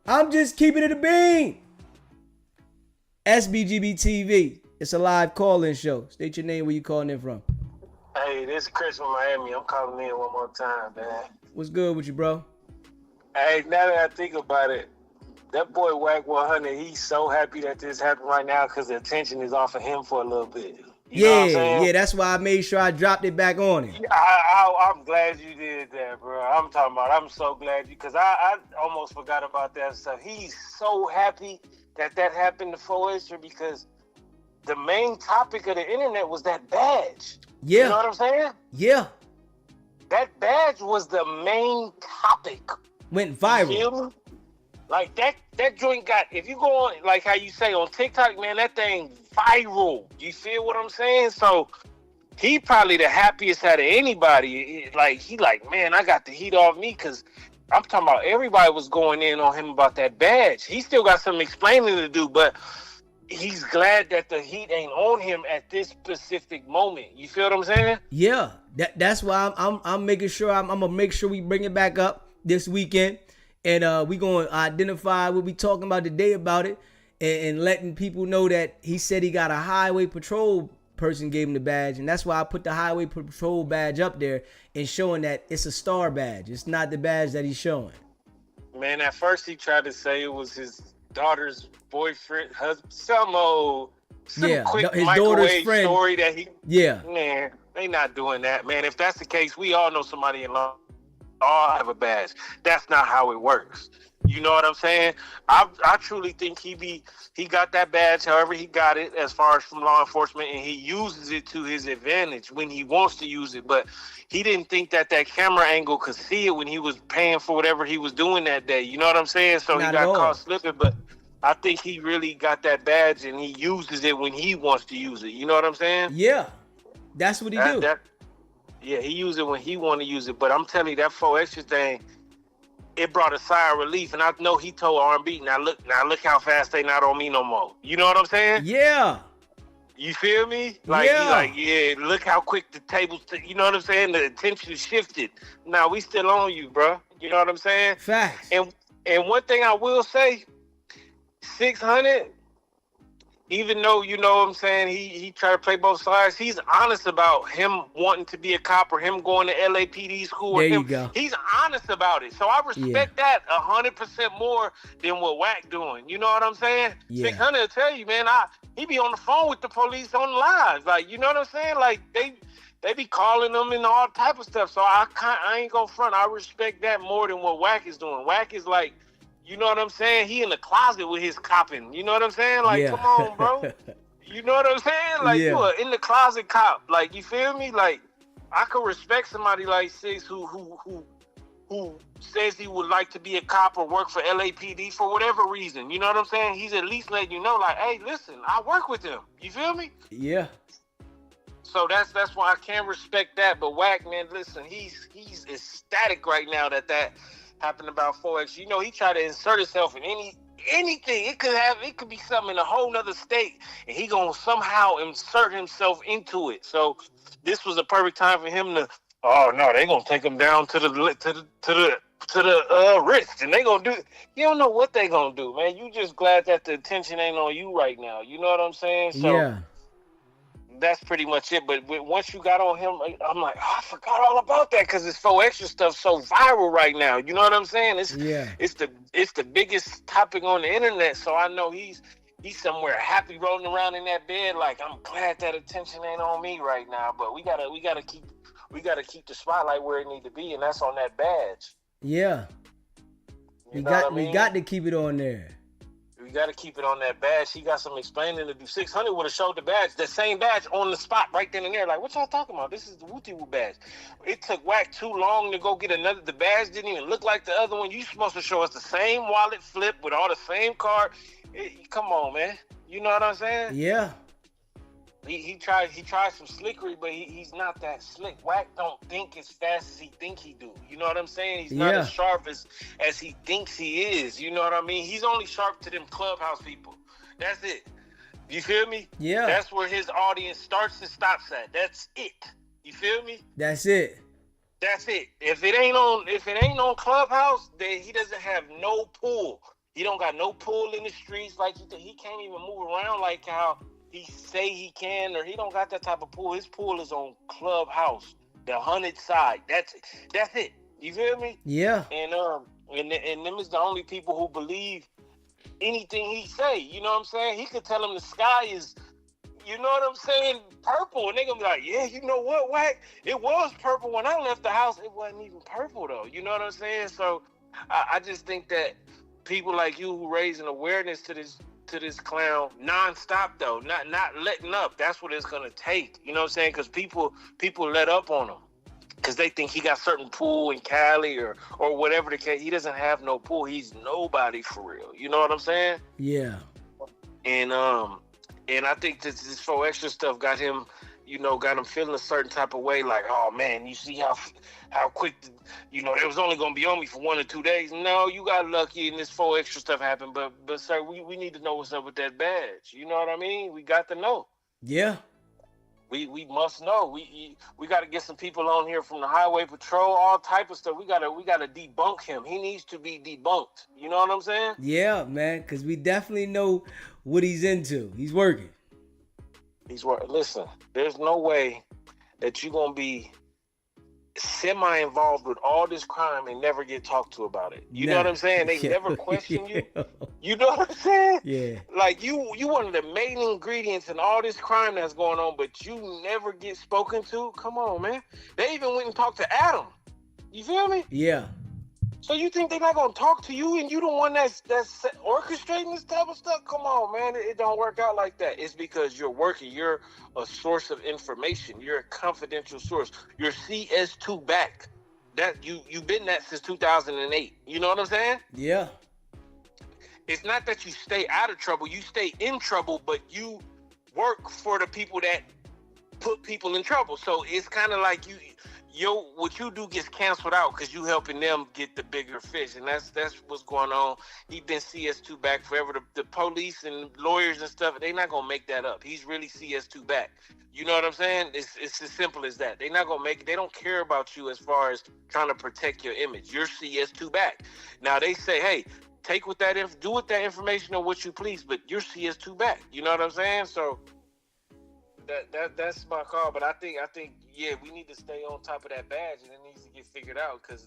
I'm just keeping it a bean. SBGB TV. It's a live call-in show. State your name, where you calling in from. Hey, this is Chris from Miami. I'm calling in one more time, man. What's good with you, bro? Hey, now that I think about it, that boy Wack 100, he's so happy that this happened right now because the attention is off of him for a little bit. You know what I'm saying? Yeah, that's why I made sure I dropped it back on him. I'm glad you did that, bro. I'm so glad because I almost forgot about that stuff. He's so happy that happened to 4XTRAS because the main topic of the internet was that badge. Yeah. You know what I'm saying? Yeah. That badge was the main topic. Went viral. You feel me? Like that joint got, if you go on, like how you say on TikTok, man, that thing viral. You feel what I'm saying? So he probably the happiest out of anybody. Like, he like, man, I got the heat off me because I'm talking about everybody was going in on him about that badge. He still got some explaining to do, but he's glad that the heat ain't on him at this specific moment. You feel what I'm saying? Yeah, that's why I'm making sure I'm gonna make sure we bring it back up this weekend, and we gonna identify what we talking about today about it, and letting people know that he said he got a highway patrol person gave him the badge, and that's why I put the highway patrol badge up there and showing that it's a star badge. It's not the badge that he's showing. Man, at first he tried to say it was his daughter's boyfriend, husband, some quick his daughter's microwave friend. story that he. Yeah. Man, they not doing that, man. If that's the case, we all know somebody in law all have a badge. That's not how it works. You know what I'm saying? I truly think he got that badge however he got it as far as from law enforcement, and he uses it to his advantage when he wants to use it. But he didn't think that camera angle could see it when he was paying for whatever he was doing that day. You know what I'm saying? So Not he at got all. caught slipping. But I think he really got that badge and he uses it when he wants to use it. You know what I'm saying? Yeah, that's what he do. Yeah, he used it when he want to use it. But I'm telling you, that 4XTRAS thing, it brought a sigh of relief. And I know he told R&B, now look how fast they not on me no more. You know what I'm saying? Yeah. You feel me? Like, Yeah. he like, yeah, look how quick the tables, you know what I'm saying? The attention shifted. Now we still on you, bro. You know what I'm saying? Facts. And one thing I will say, 600, even though, you know what I'm saying, he tried to play both sides, he's honest about him wanting to be a cop or him going to LAPD school. There or him. you go. He's honest about it. So I respect that 100% more than what Wack doing. You know what I'm saying? Yeah. 600 will tell you, man, he be on the phone with the police on the live. Like, you know what I'm saying? Like, they be calling them and all type of stuff. So I ain't gonna front. I respect that more than what Wack is doing. Wack is like, you know what I'm saying? He in the closet with his copping. You know what I'm saying? Like, Yeah. come on, bro. You know what I'm saying? Like, Yeah. you a in the closet cop. Like, you feel me? Like, I could respect somebody like Six who says he would like to be a cop or work for LAPD for whatever reason. You know what I'm saying? He's at least letting you know, like, hey, listen, I work with him. You feel me? Yeah. So that's why I can respect that. But Wack, man, listen, he's ecstatic right now that happened about 4X. You know, he tried to insert himself in anything. It could be something in a whole nother state, and he gonna somehow insert himself into it. So this was a perfect time for him to. Oh no, they gonna take him down to the wrist, and they gonna do. You don't know what they gonna do, man. You just glad that the attention ain't on you right now. You know what I'm saying? So, yeah. that's pretty much it. But once you got on him, I'm like, oh, I forgot all about that because this 4XTRAS stuff so viral right now. You know what I'm saying? It's the biggest topic on the internet. So I know he's somewhere happy rolling around in that bed. Like, I'm glad that attention ain't on me right now. But we gotta keep the spotlight where it need to be, and that's on that badge. Yeah. We got to keep it on there. We got to keep it on that badge. He got some explaining to do. 600 would have showed the badge, the same badge on the spot right then and there. Like, what y'all talking about? This is the Wooty Woo badge. It took Wack too long to go get another. The badge didn't even look like the other one. You supposed to show us the same wallet flip with all the same card. Come on, man. You know what I'm saying? Yeah. He tried some slickery, but he's not that slick. Wack don't think as fast as he think he do. You know what I'm saying? He's not as sharp as he thinks he is. You know what I mean? He's only sharp to them clubhouse people. That's it. You feel me? Yeah. That's where his audience starts and stops at. That's it. You feel me? That's it. That's it. If it ain't on Clubhouse, then he doesn't have no pull. He don't got no pull in the streets. Like he can't even move around like how he say he can, or he don't got that type of pull. His pull is on Clubhouse, the 100 side. That's it. You feel me? Yeah. And them is the only people who believe anything he say. You know what I'm saying? He could tell them the sky is, you know what I'm saying, purple, and they gonna be like, yeah, you know what, Wack? It was purple when I left the house. It wasn't even purple though. You know what I'm saying? So I just think that people like you who raising awareness to this clown nonstop though, not letting up. That's what it's gonna take. You know what I'm saying? Because people let up on him because they think he got certain pull in Cali or whatever the case. He doesn't have no pull. He's nobody for real. You know what I'm saying? Yeah. And I think this 4XTRAS stuff got him, got them feeling a certain type of way, like, oh man, you see how quick, they was only gonna be on me for 1 or 2 days. No, you got lucky and this 4XTRA stuff happened, but sir, we need to know what's up with that badge. You know what I mean? We got to know. Yeah. We must know. We got to get some people on here from the highway patrol, all type of stuff. We gotta debunk him. He needs to be debunked. You know what I'm saying? Yeah, man, because we definitely know what he's into. He's working. Listen, there's no way that you're gonna be semi-involved with all this crime and never get talked to about it. You know what I'm saying? They never question you. You know what I'm saying? Yeah. Like you one of the main ingredients in all this crime that's going on, but you never get spoken to. Come on, man. They even went and talked to Adam. You feel me? Yeah. So you think they're not gonna talk to you, and you the one that's orchestrating this type of stuff? Come on, man, it don't work out like that. It's because you're working. You're a source of information. You're a confidential source. You're CS2 back. That you've been that since 2008. You know what I'm saying? Yeah. It's not that you stay out of trouble. You stay in trouble, but you work for the people that put people in trouble. So it's kind of like what you do gets canceled out because you helping them get the bigger fish, and that's what's going on. He been CS2 back forever. The police and lawyers and stuff, they're not gonna make that up. He's really CS2 back. You know what I'm saying? It's as simple as that. They're not gonna make it. They don't care about you as far as trying to protect your image. You're CS2 back. Now they say, hey, take with that do with that information or what you please, but you're CS2 back. You know what I'm saying? So that's my call. But I think yeah, we need to stay on top of that badge, and it needs to get figured out because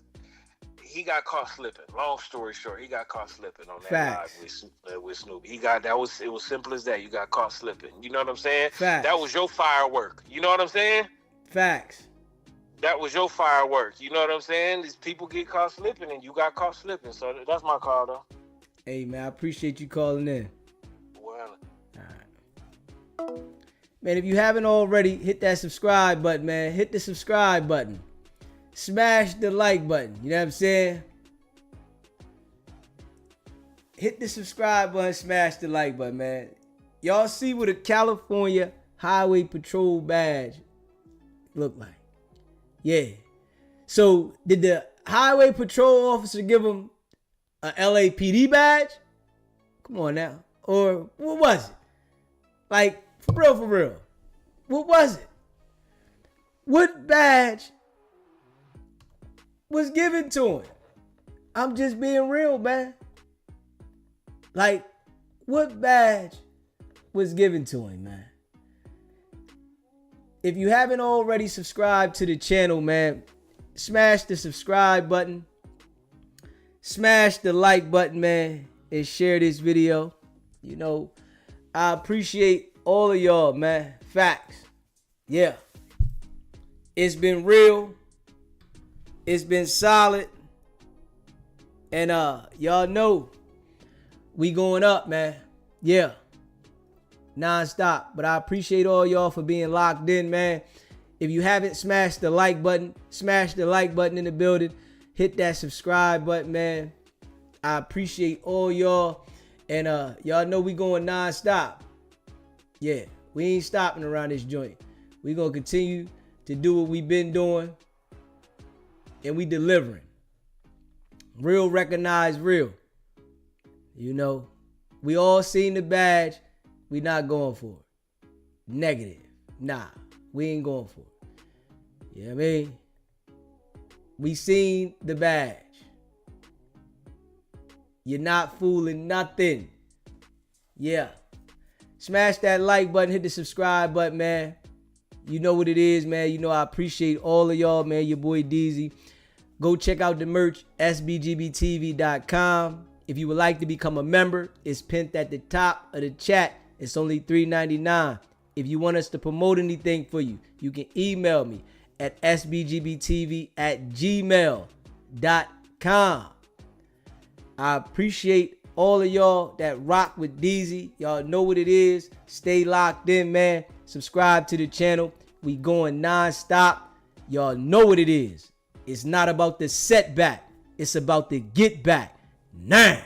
he got caught slipping. Long story short, he got caught slipping on that live with Snoopy. It was simple as that. You got caught slipping. You know what I'm saying? Facts. That was your firework. You know what I'm saying? Facts. That was your firework. You know what I'm saying? These people get caught slipping, and you got caught slipping. So that's my call, though. Hey, man, I appreciate you calling in. Well, all right. Man, if you haven't already, hit that subscribe button, man. Hit the subscribe button. Smash the like button. You know what I'm saying? Hit the subscribe button, smash the like button, man. Y'all see what a California Highway Patrol badge look like? Yeah. So, did the Highway Patrol officer give him a LAPD badge? Come on now. Or what was it? Like, for real. What was it? What badge was given to him? I'm just being real, man. Like, what badge was given to him, man? If you haven't already subscribed to the channel, man, smash the subscribe button. Smash the like button, man, and share this video. You know, I appreciate all of y'all, man. Facts. Yeah. It's been real. It's been solid. And y'all know we going up, man. Yeah. Non-stop. But I appreciate all y'all for being locked in, man. If you haven't smashed the like button, smash the like button in the building. Hit that subscribe button, man. I appreciate all y'all. And y'all know we going non-stop. Yeah, we ain't stopping around this joint. We gonna continue to do what we been doing. And we delivering. Real recognize real. You know, we all seen the badge. We not going for it. Negative. Nah, we ain't going for it. You know what I mean? We seen the badge. You're not fooling nothing. Yeah. Smash that like button. Hit the subscribe button, man. You know what it is, man. You know I appreciate all of y'all, man. Your boy DZ. Go check out the merch, sbgbtv.com. If you would like to become a member, it's pinned at the top of the chat. It's only $3.99. If you want us to promote anything for you, you can email me at sbgbtv@gmail.com. I appreciate all of y'all that rock with DZ. Y'all know what it is. Stay locked in, man. Subscribe to the channel. We going non-stop. Y'all know what it is. It's not about the setback. It's about the get back. Now.